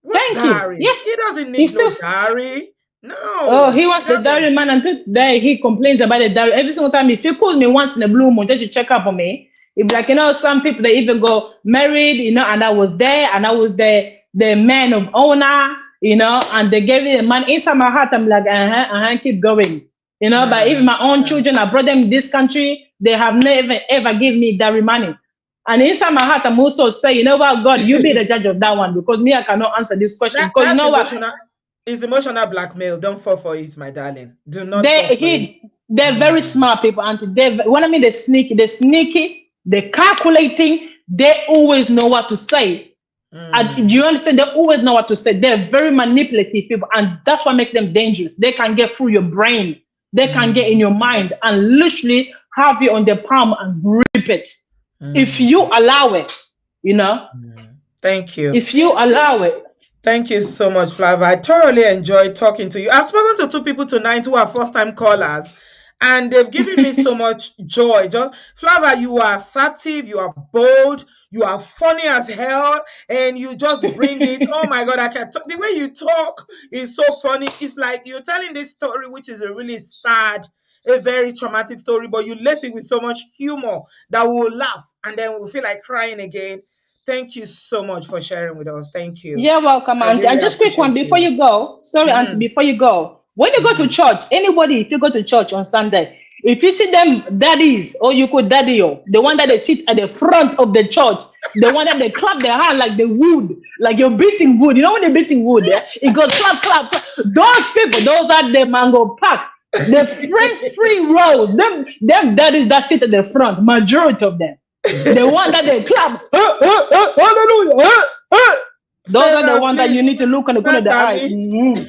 What's dowry? Yeah. He doesn't need no dowry. No. Oh, he wants the dowry man, and today he complains about the dowry every single time. If he calls me once in a blue moon just to check up on me, he'd be like, some people they even go married, and I was there, and I was the man of honor, and they gave me the money. Inside my heart, I'm like, keep going. But even my own children, I brought them in this country, they have never ever given me dowry money. And inside my heart, I'm also saying, you know what, God, you be the judge of that one, because me, I cannot answer this question. Because you know what? It's emotional blackmail. Don't fall for it, my darling. Do not fall for it. They're very smart people, auntie. When I mean they're sneaky, they're calculating, they always know what to say. And do you understand? They always know what to say. They're very manipulative people, and that's what makes them dangerous. They can get through your brain. They can get in your mind and literally have you on the palm and grip it. If you allow it, Thank you. If you allow it. Thank you so much, Flava. I thoroughly enjoyed talking to you. I've spoken to 2 people tonight who are first-time callers, and they've given me so much joy. Flava, you are assertive, you are bold, you are funny as hell, and you just bring it. Oh my God, I can't talk. The way you talk is so funny. It's like you're telling this story, which is a really sad, a very traumatic story, but you let it with so much humor that we'll laugh and then we'll feel like crying again. Thank you so much for sharing with us. Thank you. You're welcome, Auntie. Really and just quick one before you go. Sorry, Auntie, before you go. When you go to church, if you go to church on Sunday, if you see them daddies, or you could daddy, the one that they sit at the front of the church, the one that they clap their hand like the wood, like you're beating wood. You know when you're beating wood, it goes clap. Those people, those are the mango pack. The French 3 rows, them daddies that sit at the front, majority of them. The one that they clap, hallelujah, those are the ones that you need to look on the corner of the eye.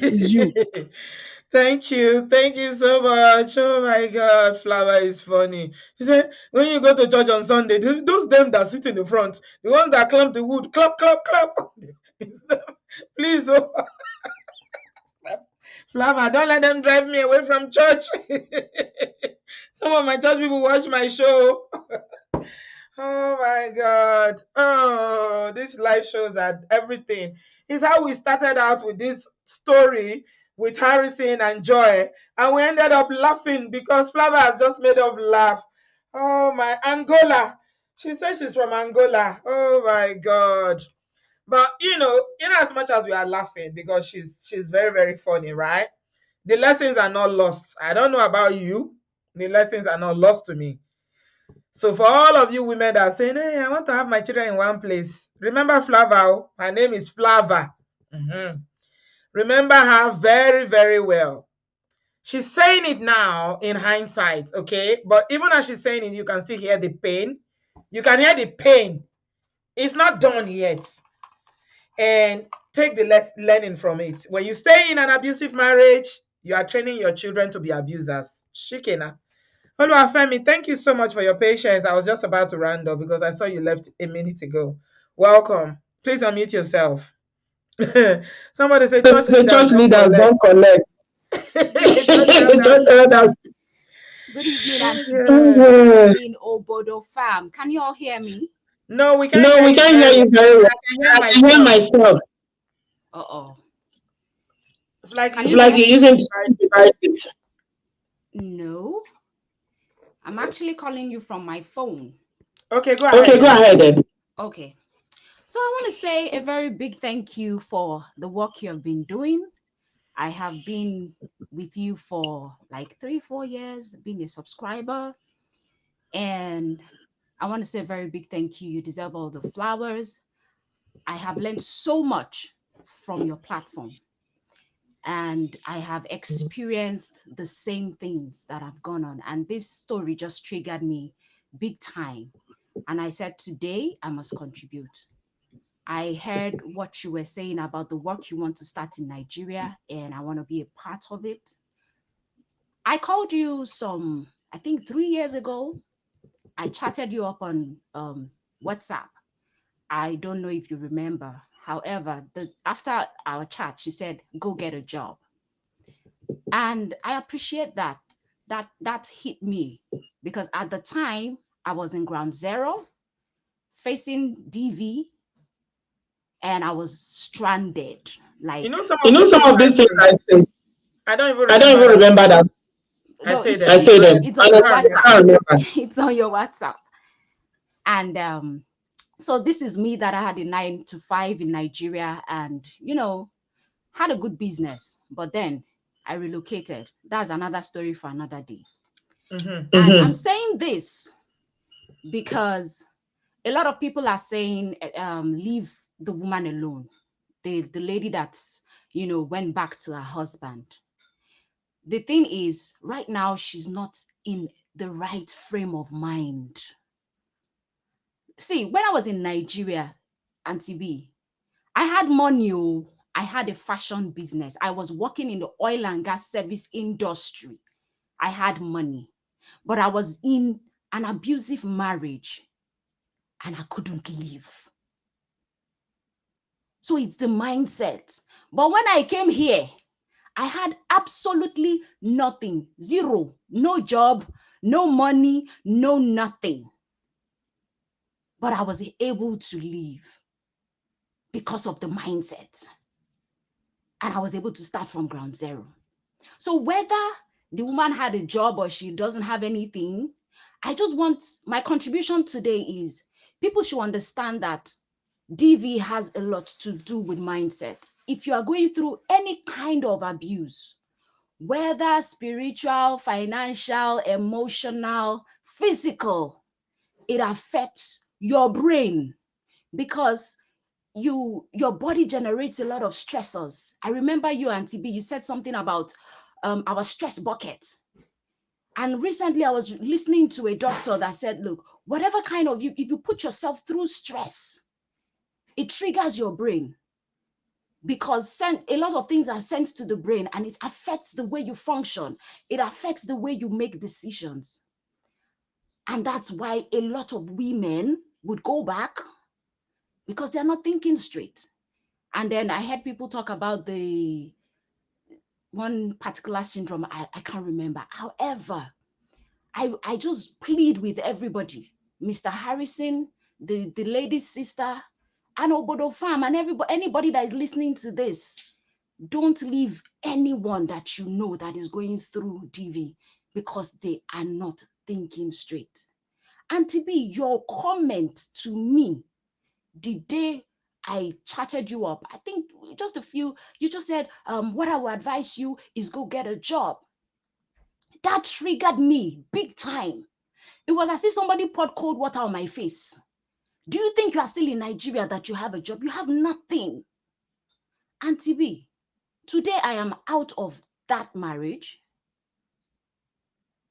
It's you. Thank you so much. Oh my God, Flower is funny. She said, when you go to church on Sunday, those them that sit in the front, the ones that clamp the wood, clap. Please, Flower, don't let them drive me away from church. Some of my church people watch my show. Oh my God. Oh, these live shows are everything. It's how we started out with this story with Harrison and Joy, and we ended up laughing because Flava has just made us laugh. Oh my, Angola. She says she's from Angola. Oh my God. But in as much as we are laughing because she's very, very funny, right? The lessons are not lost. I don't know about you. The lessons are not lost to me. So for all of you women that are saying, hey, I want to have my children in one place, remember Flava. Her name is Flava. Remember her very, very well. She's saying it now in hindsight, okay? But even as she's saying it, you can still hear the pain. You can hear the pain. It's not done yet. And take the learning from it. When you stay in an abusive marriage, you are training your children to be abusers. Shikena. Oluwafemi, thank you so much for your patience. I was just about to round up because I saw you left a minute ago. Welcome. Please unmute yourself. Somebody say church The leaders church don't leaders collect. don't collect. Church elders. Good evening, Auntie Yeah. B. Good evening, Obodo fam. Can you all hear me? No, we can't No, hear we you can't very hear well. you very well. I I can can hear hear myself. myself. Uh-oh. It's like Can It's you like hear you're me? using two devices. No. I'm actually calling you from my phone. Okay, go ahead. Okay, go ahead then. Okay. So I want to say a very big thank you for the work you have been doing. I have been with you for like 3-4 years, being a subscriber. And I want to say a very big thank you. You deserve all the flowers. I have learned so much from your platform. And I have experienced the same things that have gone on. And this story just triggered me big time. And I said, today I must contribute. I heard what you were saying about the work you want to start in Nigeria, and I want to be a part of it. I called you I think 3 years ago. I chatted you up on WhatsApp. I don't know if you remember. However, after our chat, she said, go get a job. And I appreciate that. That hit me because at the time I was in ground zero facing DV and I was stranded. Like, You know some Some of these things I say, I don't even I don't remember even that. remember that. no, I say them. it's on your I WhatsApp. can't remember. It's on your WhatsApp. And so this is me that I had a 9 to 5 in Nigeria and, had a good business. But then I relocated. That's another story for another day. And I'm saying this because a lot of people are saying, leave the woman alone. The lady that, went back to her husband. The thing is, right now, she's not in the right frame of mind. See, when I was in Nigeria, Auntie B, I had money. I had a fashion business. I was working in the oil and gas service industry. I had money, but I was in an abusive marriage and I couldn't leave. So it's the mindset. But when I came here, I had absolutely nothing, zero, no job, no money, no nothing. But I was able to leave because of the mindset. And I was able to start from ground zero. So whether the woman had a job or she doesn't have anything, I just want my contribution today is people should understand that DV has a lot to do with mindset. If you are going through any kind of abuse, whether spiritual, financial, emotional, physical, it affects your brain because your body generates a lot of stressors. I remember you, Auntie B, you said something about our stress bucket. And recently I was listening to a doctor that said, look, whatever kind of, if you put yourself through stress, it triggers your brain because a lot of things are sent to the brain and it affects the way you function. It affects the way you make decisions. And that's why a lot of women would go back because they're not thinking straight. And then I heard people talk about the one particular syndrome, I can't remember. However, I just plead with everybody, Mr. Harrison, the lady's sister, and Obodo Farm, and anybody that is listening to this, don't leave anyone that you know that is going through DV because they are not thinking straight. And to be your comment to me the day I chatted you up, I think just a few, you just said, what I would advise you is go get a job. That triggered me big time It was as if somebody poured cold water on my face. Do you think you are still in Nigeria that you have a job? You have nothing. Auntie B, today I am out of that marriage.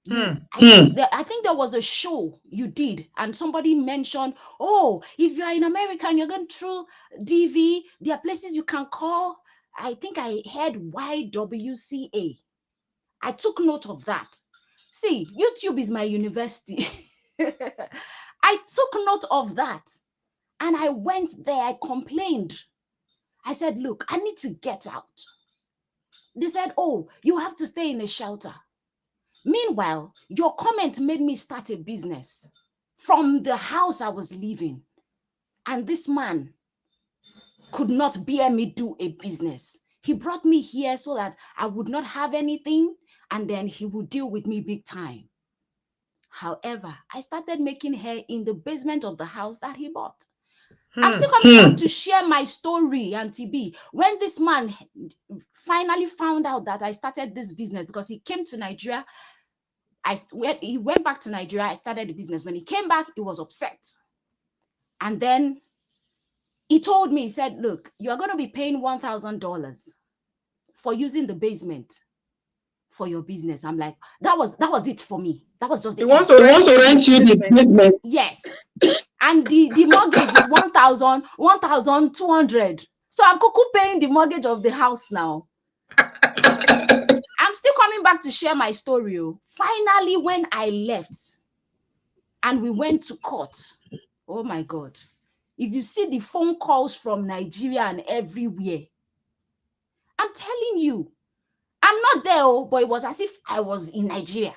I think there was a show you did, and somebody mentioned, oh, if you're in America and you're going through DV, there are places you can call. I think I heard YWCA. I took note of that. See, YouTube is my university. I took note of that. And I went there, I complained. I said, look, I need to get out. They said, oh, you have to stay in a shelter. Meanwhile, your comment made me start a business from the house I was living. And this man could not bear me do a business. He brought me here so that I would not have anything, and then he would deal with me big time. However, I started making hair in the basement of the house that he bought. I'm still coming back to share my story, Auntie B. When this man finally found out that I started this business, because he came to Nigeria, he went back to Nigeria, I started the business. When he came back, he was upset. And then he told me, he said, look, you are going to be paying $1,000 for using the basement for your business. I'm like, that was it for me. That was just He wants to rent you the basement. Yes. And the mortgage is 1,200. So I'm cuckoo paying the mortgage of the house now. I'm still coming back to share my story. Finally, when I left and we went to court, oh my God. If you see the phone calls from Nigeria and everywhere, I'm telling you, I'm not there, but it was as if I was in Nigeria.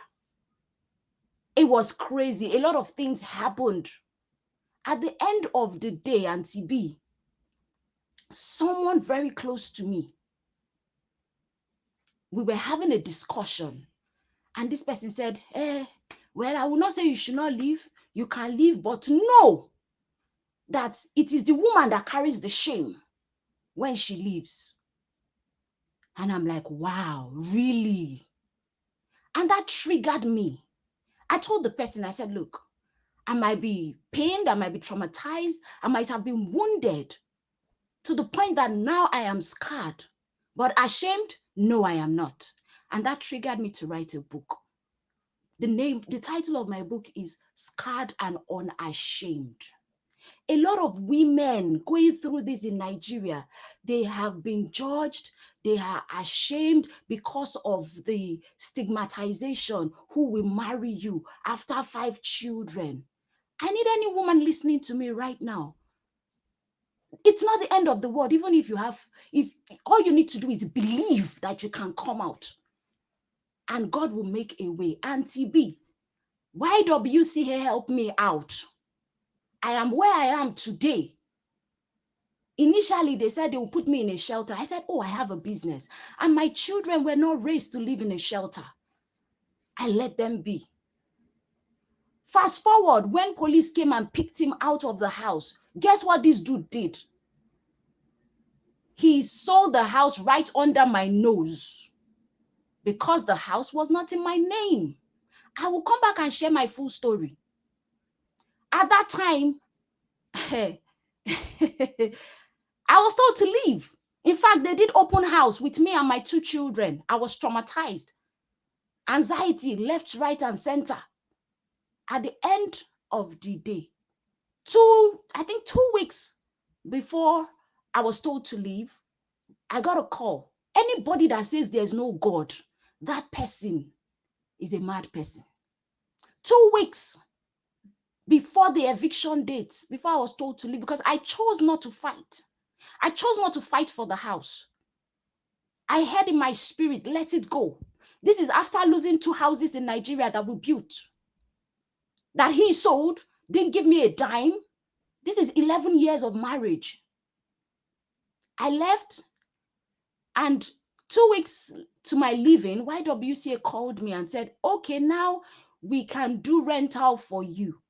It was crazy. A lot of things happened. At the end of the day, Auntie B, someone very close to me, we were having a discussion, and this person said, well, I will not say you should not leave. You can leave, but know that it is the woman that carries the shame when she leaves. And I'm like, wow, really? And that triggered me. I told the person, I said, look, I might be pained, I might be traumatized, I might have been wounded to the point that now I am scarred. But ashamed? No, I am not. And that triggered me to write a book. The title of my book is Scarred and Unashamed. A lot of women going through this in Nigeria, they have been judged, they are ashamed because of the stigmatization. Who will marry you after 5 children? I need any woman listening to me right now. It's not the end of the world. Even if all you need to do is believe that you can come out and God will make a way. Auntie B, YWCA helped me out. I am where I am today. Initially, they said they will put me in a shelter. I said, oh, I have a business. And my children were not raised to live in a shelter. I let them be. Fast forward, when police came and picked him out of the house, guess what this dude did? He sold the house right under my nose because the house was not in my name. I will come back and share my full story. At that time, I was told to leave. In fact, they did open house with me and my 2 children. I was traumatized. Anxiety, left, right, and center. At the end of the day, 2 weeks before I was told to leave, I got a call. Anybody that says there's no God, that person is a mad person. 2 weeks before the eviction date, before I was told to leave, because I chose not to fight. I chose not to fight for the house. I heard in my spirit, let it go. This is after losing 2 houses in Nigeria that we built, that he sold, didn't give me a dime. This is 11 years of marriage. I left, and 2 weeks to my leaving, YWCA called me and said, okay, now we can do rental for you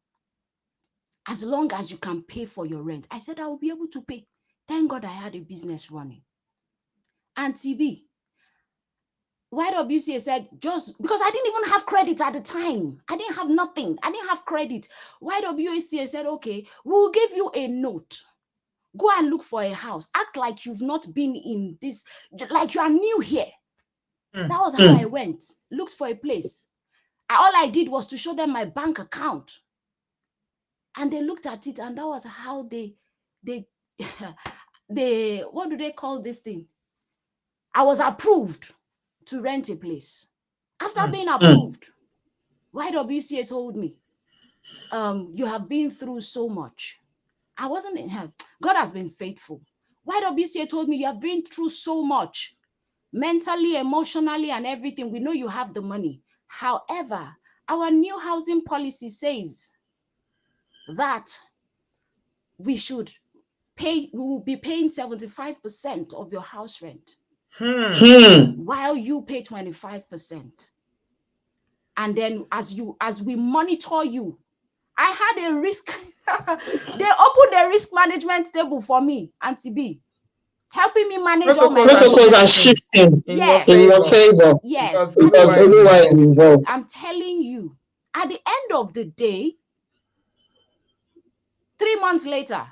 as long as you can pay for your rent. I said, I will be able to pay. Thank God I had a business running. Auntie B, YWCA said, just because I didn't even have credit at the time. I didn't have nothing. I didn't have credit. YWCA said, okay, we'll give you a note. Go and look for a house. Act like you've not been in this, like you are new here. That was how I went. Looked for a place. All I did was to show them my bank account. And they looked at it, and that was how they what do they call this thing? I was approved to rent a place. After being approved, YWCA told me, you have been through so much. I wasn't in hell. God has been faithful. YWCA told me, you have been through so much, mentally, emotionally, and everything. We know you have the money. However, our new housing policy says that we will be paying 75% of your house rent, while you pay 25%. And then as we monitor you, I had a risk. They opened a risk management table for me, Auntie B, helping me manage all my Protocols are shifting in your favor. Yes, Because Oluwa is involved. I'm telling you, at the end of the day, 3 months later,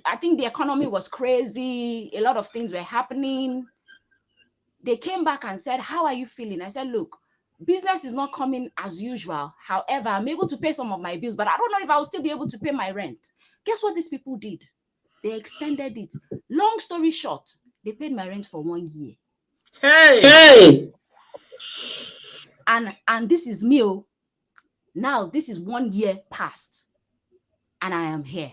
I think the economy was crazy. A lot of things were happening. They came back and said, how are you feeling? I said, look, business is not coming as usual. However, I'm able to pay some of my bills, but I don't know if I will still be able to pay my rent. Guess what these people did? They extended it. Long story short, they paid my rent for 1 year. Hey! And this is me. Now this is 1 year past, and I am here.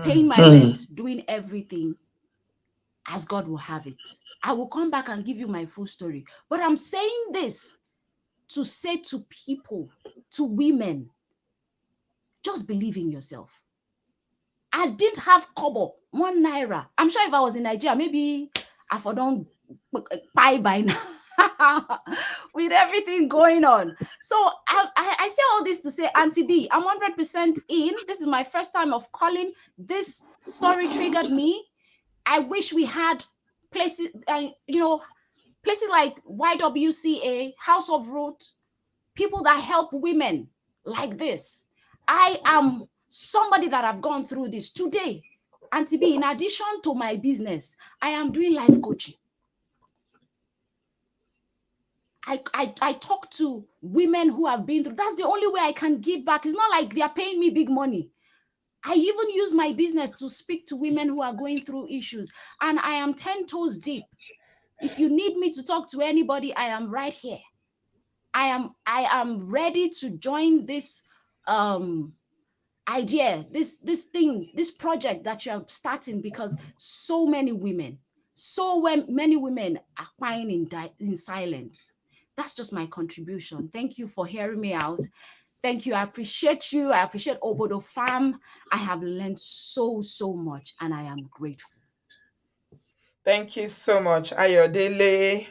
Paying my rent, doing everything as God will have it. I will come back and give you my full story. But I'm saying this to say to people, to women, just believe in yourself. I didn't have kobo, 1 naira. I'm sure if I was in Nigeria, maybe I don't buy by now with everything going on. So I say all this to say, Auntie B, I'm 100% in. This is my first time of calling. This story triggered me. I wish we had places, places like YWCA, House of Root, people that help women like this. I am somebody that have gone through this today. And to be, in addition to my business, I am doing life coaching. I talk to women who have been through. That's the only way I can give back. It's not like they are paying me big money. I even use my business to speak to women who are going through issues. And I am 10 toes deep. If you need me to talk to anybody, I am right here. I am ready to join this idea, this thing, this project that you're starting, because so many women are crying in silence. That's just my contribution. Thank you for hearing me out. Thank you. I appreciate you. I appreciate Obodo Farm. I have learned so much, and I am grateful. Thank you so much, Ayodele.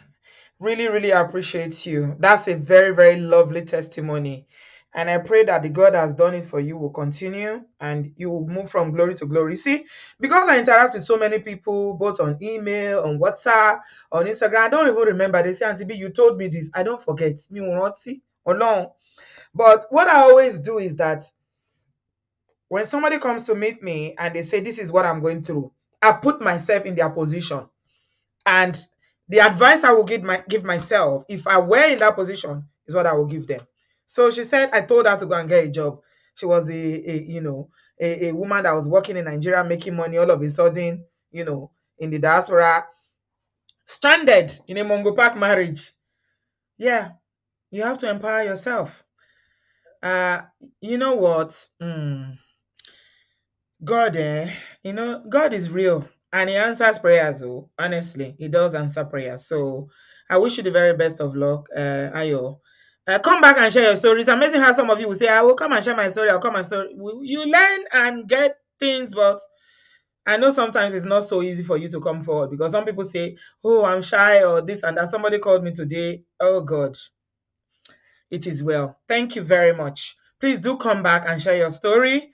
Really appreciate you. That's a very, very lovely testimony. And I pray that the God has done it for you will continue and you will move from glory to glory. See, because I interact with so many people, both on email, on WhatsApp, on Instagram, I don't even remember. They say, Auntie B, you told me this. I don't forget. Me won't see alone. But what I always do is that when somebody comes to meet me and they say, this is what I'm going through, I put myself in their position. And the advice I will give myself, if I were in that position, is what I will give them. So she said, I told her to go and get a job. She was a woman that was working in Nigeria, making money. All of a sudden, in the diaspora, stranded in a Mongo Park marriage. Yeah, you have to empower yourself. You know what? God, God is real and he answers prayers. Oh, honestly, he does answer prayers. So I wish you the very best of luck, Ayo. Come back and share your story. It's amazing how some of you will say, I will come and share my story. I'll come and story. You learn and get things, but I know sometimes it's not so easy for you to come forward because some people say, oh, I'm shy or this and that. Somebody called me today. Oh, God. It is well. Thank you very much. Please do come back and share your story.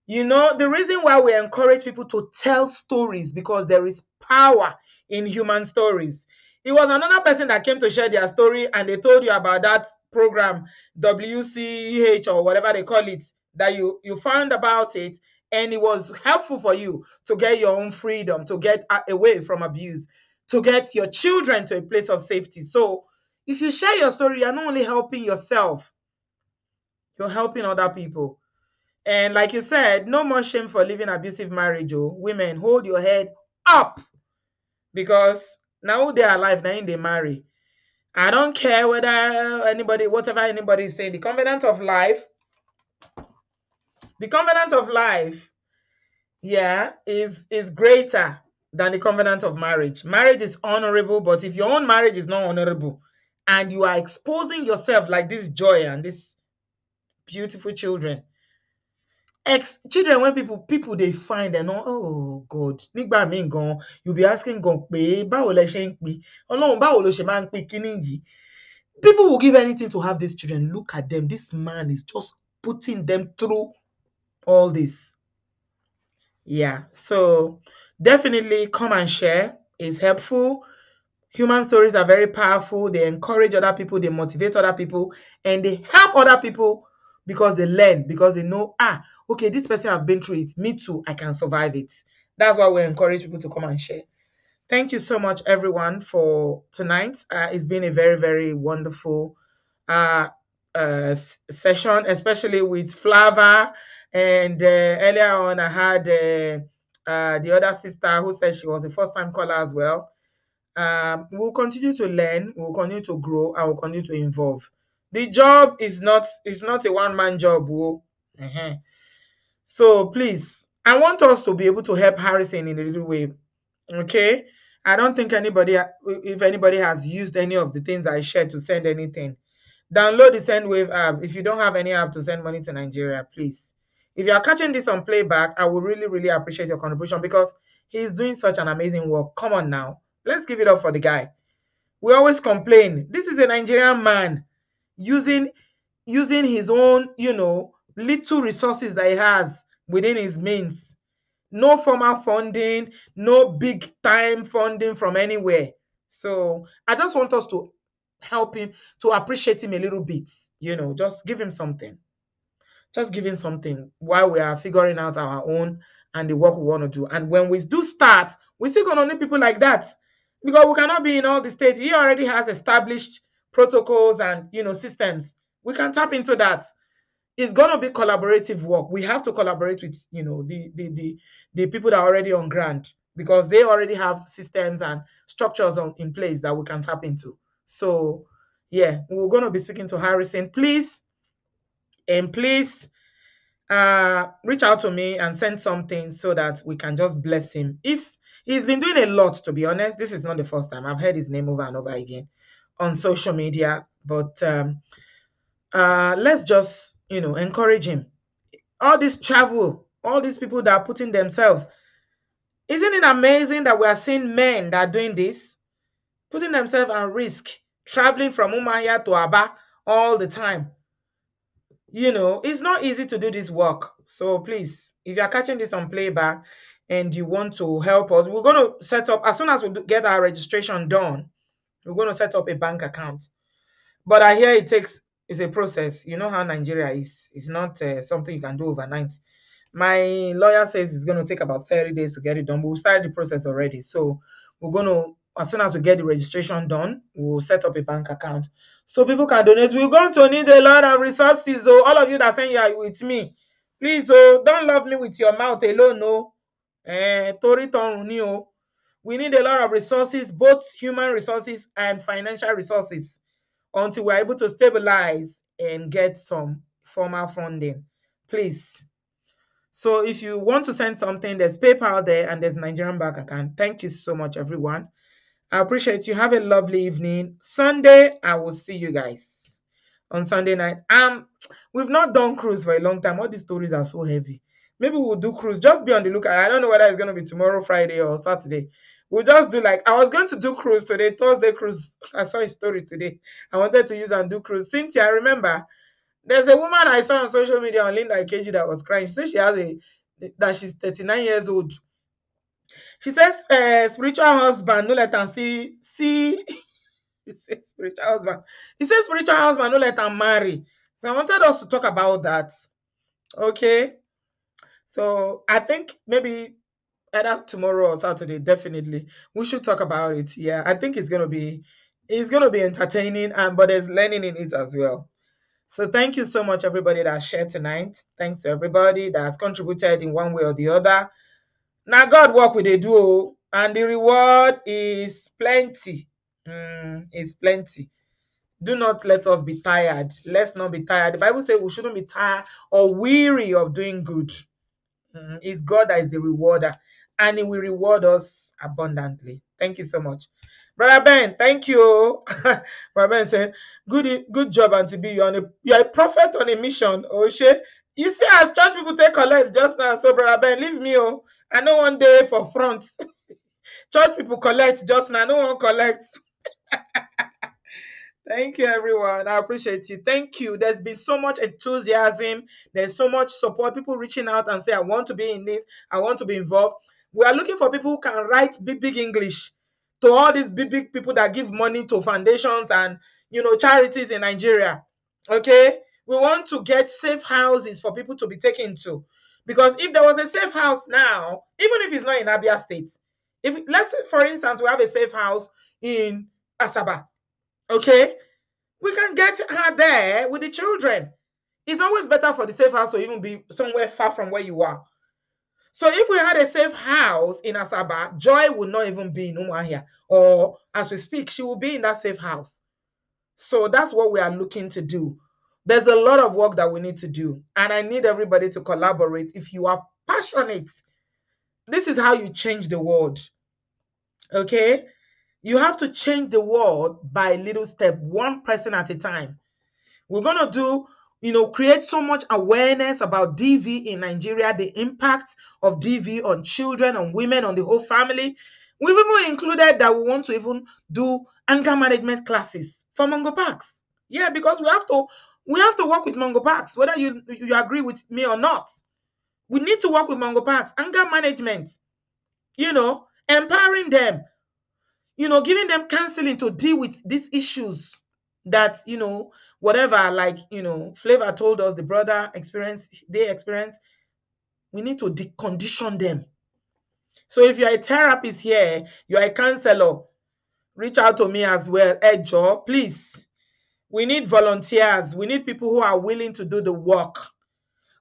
The reason why we encourage people to tell stories because there is power in human stories. It was another person that came to share their story, and they told you about that program, WCH or whatever they call it, that you found about it, and it was helpful for you to get your own freedom, to get away from abuse, to get your children to a place of safety. So if you share your story, you're not only helping yourself, you're helping other people. And like you said, no more shame for living abusive marriage. Oh, women, hold your head up, because now they're alive, now they marry. I don't care whether anybody, whatever anybody is saying, the covenant of life, yeah, is greater than the covenant of marriage. Marriage is honorable, but if your own marriage is not honorable and you are exposing yourself like this Joy and this beautiful children, children, when people they find and oh God, nígbà míì gan, you'll be asking God pé báwo lẹ ṣe ń pín, Ọlọ́run báwo ló ṣe máa ń pín kíní yìí. People will give anything to have these children. Look at them. This man is just putting them through all this. Yeah, so definitely come and share. It's helpful. Human stories are very powerful. They encourage other people, they motivate other people, and they help other people because they learn, because they know, okay, this person have been through it. Me too, I can survive it. That's why we encourage people to come and share. Thank you so much, everyone, for tonight. It's been a very, very wonderful session, especially with Flava. And earlier on, I had the other sister who said she was a first-time caller as well. We'll continue to learn, we'll continue to grow, and we'll continue to involve. The job is not a one-man job. So please, I want us to be able to help Harrison in a little way. Okay, I don't think if anybody has used any of the things I shared to send anything, download the SendWave app. If you don't have any app to send money to Nigeria, please. If you are catching this on playback, I would really, really appreciate your contribution, because he's doing such an amazing work. Come on now, let's give it up for the guy. We always complain. This is a Nigerian man using his own, little resources that he has within his means. No formal funding, no big time funding from anywhere. So I just want us to help him, to appreciate him a little bit. Just give him something. Just give him something while we are figuring out our own and the work we want to do. And when we do start, we're still going to need people like that, because we cannot be in all the states. He already has established protocols and systems. We can tap into that. It's going to be collaborative work. We have to collaborate with the people that are already on ground, because they already have systems and structures in place that we can tap into. So yeah, we're going to be speaking to Harrison. Please reach out to me and send something so that we can just bless him. If he's been doing a lot, to be honest, this is not the first time. I've heard his name over and over again on social media, but let's just encourage him. All this travel, all these people that are putting themselves, isn't it amazing that we are seeing men that are doing this, putting themselves at risk, traveling from Umuahia to Aba all the time? It's not easy to do this work. So please, if you're catching this on playback and you want to help us, we're going to set up, as soon as we get our registration done, we're going to set up a bank account. But I hear it's a process. You know how Nigeria is. It's not something you can do overnight. My lawyer says it's going to take about 30 days to get it done, but we started the process already. So we're going to, as soon as we get the registration done, we'll set up a bank account so people can donate. We're going to need a lot of resources. So all of you that say you are with me, please, don't love me with your mouth alone. No. We need a lot of resources, both human resources and financial resources, until we're able to stabilize and get some formal funding. Please. So if you want to send something, there's PayPal there and there's Nigerian bank account. Thank you so much, everyone. I appreciate you. Have a lovely evening. Sunday, I will see you guys on Sunday night. We've not done cruise for a long time. All these stories are so heavy. Maybe we'll do cruise. Just be on the lookout. I don't know whether it's going to be tomorrow, Friday, or Saturday. We'll just do I was going to do cruise today, Thursday cruise. I saw a story today. I wanted to use and do cruise. Cynthia, I remember. There's a woman I saw on social media on Linda Ikeji that was crying. She said that she's 39 years old. She says, spiritual husband, no let them see. It says spiritual husband. He says spiritual husband, no let them marry. So I wanted us to talk about that. Okay. So I think maybe either tomorrow or Saturday, definitely we should talk about it. Yeah, I think it's gonna be entertaining, and but there's learning in it as well. So thank you so much, everybody that shared tonight. Thanks to everybody that has contributed in one way or the other. Now God work with a duo, and the reward is plenty. Is plenty. Do not let us be tired. Let's not be tired. The Bible says we shouldn't be tired or weary of doing good. It's God that is the rewarder, and He will reward us abundantly. Thank you so much. Brother Ben, thank you. Brother Ben said, good job, Auntie B. You're a prophet on a mission. Oh, shit. You see, as church people take collect just now. So, Brother Ben, leave me. Oh, I know one day for front. Church people collect just now. No one collects. Thank you, everyone. I appreciate you. Thank you. There's been so much enthusiasm. There's so much support. People reaching out and say, I want to be in this. I want to be involved. We are looking for people who can write big English to all these big people that give money to foundations and, charities in Nigeria. Okay? We want to get safe houses for people to be taken to. Because if there was a safe house now, even if it's not in Abia State, if let's say, for instance, we have a safe house in Asaba. Okay, we can get her there with the children. It's always better for the safe house to even be somewhere far from where you are. So if we had a safe house in Asaba, Joy would not even be in Umuahia. Or as we speak, she will be in that safe house. So that's what we are looking to do. There's a lot of work that we need to do. And I need everybody to collaborate. If you are passionate, this is how you change the world. Okay? You have to change the world by little step, one person at a time. We're going to do, create so much awareness about DV in Nigeria, the impact of DV on children, on women, on the whole family. We've even included that we want to even do anger management classes for Mongo Parks. Yeah, because we have to work with Mongo Parks, whether you agree with me or not. We need to work with Mongo Parks, anger management, empowering them, giving them counseling to deal with these issues that, whatever, like, Flavor told us the brother they experience. We need to decondition them. So if you're a therapist here, you're a counselor, reach out to me as well. Joe, please. We need volunteers. We need people who are willing to do the work.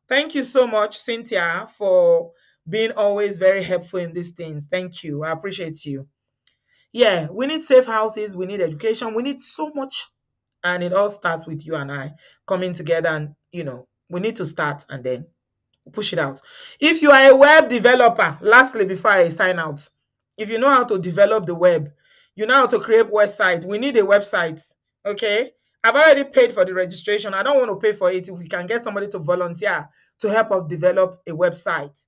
Thank you so much, Cynthia, for being always very helpful in these things. Thank you. I appreciate you. Yeah, we need safe houses, we need education, we need so much. And it all starts with you and I coming together, and we need to start and then push it out. If you are a web developer, lastly, before I sign out, if you know how to develop the web, you know how to create website, we need a website. Okay, I've already paid for the registration. I don't want to pay for it. If we can get somebody to volunteer to help us develop a website,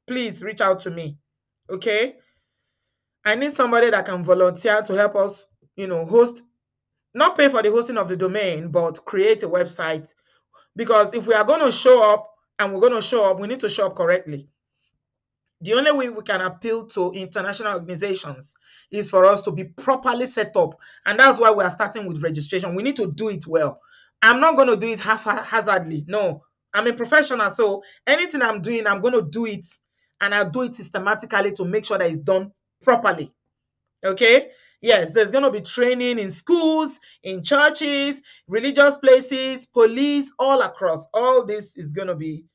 please reach out to me. Okay, I need somebody that can volunteer to help us, host, not pay for the hosting of the domain, but create a website. Because if we are going to show up, and we're going to show up, we need to show up correctly. The only way we can appeal to international organizations is for us to be properly set up. And that's why we are starting with registration. We need to do it well. I'm not going to do it haphazardly. No, I'm a professional. So anything I'm doing, I'm going to do it. And I'll do it systematically to make sure that it's done properly. Okay? Yes, there's going to be training in schools, in churches, religious places, police, all across. All this is going to be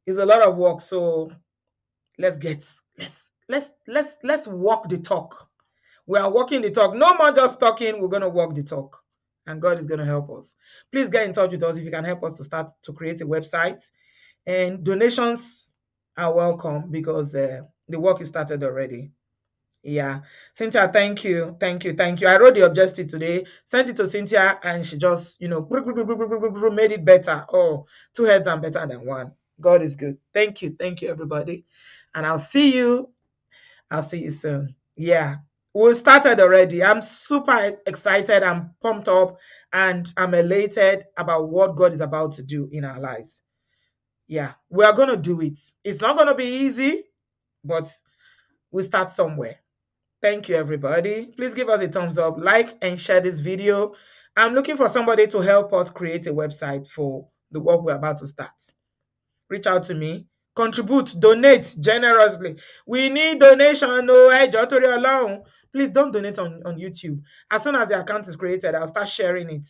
a lot of work. So let's walk the talk. We are walking the talk. No more just talking. We're going to walk the talk. And God is going to help us. Please get in touch with us if you can help us to start to create a website. And donations are welcome because the work is started already. Yeah. Cynthia, thank you. I wrote the objective today, sent it to Cynthia, and she just, made it better. Oh, two heads are better than one. God is good. Thank you, everybody. And I'll see you soon. Yeah. We started already. I'm super excited. I'm pumped up, and I'm elated about what God is about to do in our lives. Yeah. We are going to do it. It's not going to be easy, but We'll start somewhere. Thank you, everybody. Please give us a thumbs up, like, and share this video. I'm looking for somebody to help us create a website for the work we're about to start. Reach out to me. Contribute, donate generously. We need donation. No, alone. Please don't donate on YouTube. As soon as the account is created, I'll start sharing it.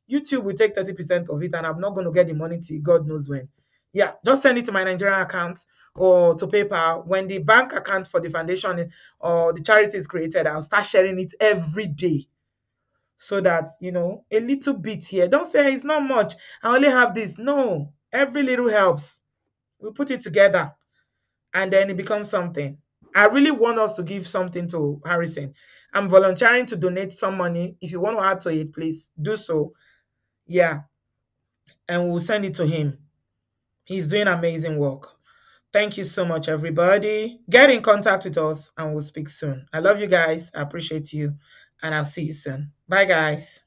YouTube will take 30% of it, and I'm not going to get the money till God knows when. Yeah, just send it to my Nigerian account or to PayPal. When the bank account for the foundation or the charity is created, I'll start sharing it every day. So that, a little bit here. Don't say it's not much. I only have this. No, every little helps. We put it together and then it becomes something. I really want us to give something to Harrison. I'm volunteering to donate some money. If you want to add to it, please do so. Yeah. And we'll send it to him. He's doing amazing work. Thank you so much, everybody. Get in contact with us and we'll speak soon. I love you guys. I appreciate you. And I'll see you soon. Bye, guys.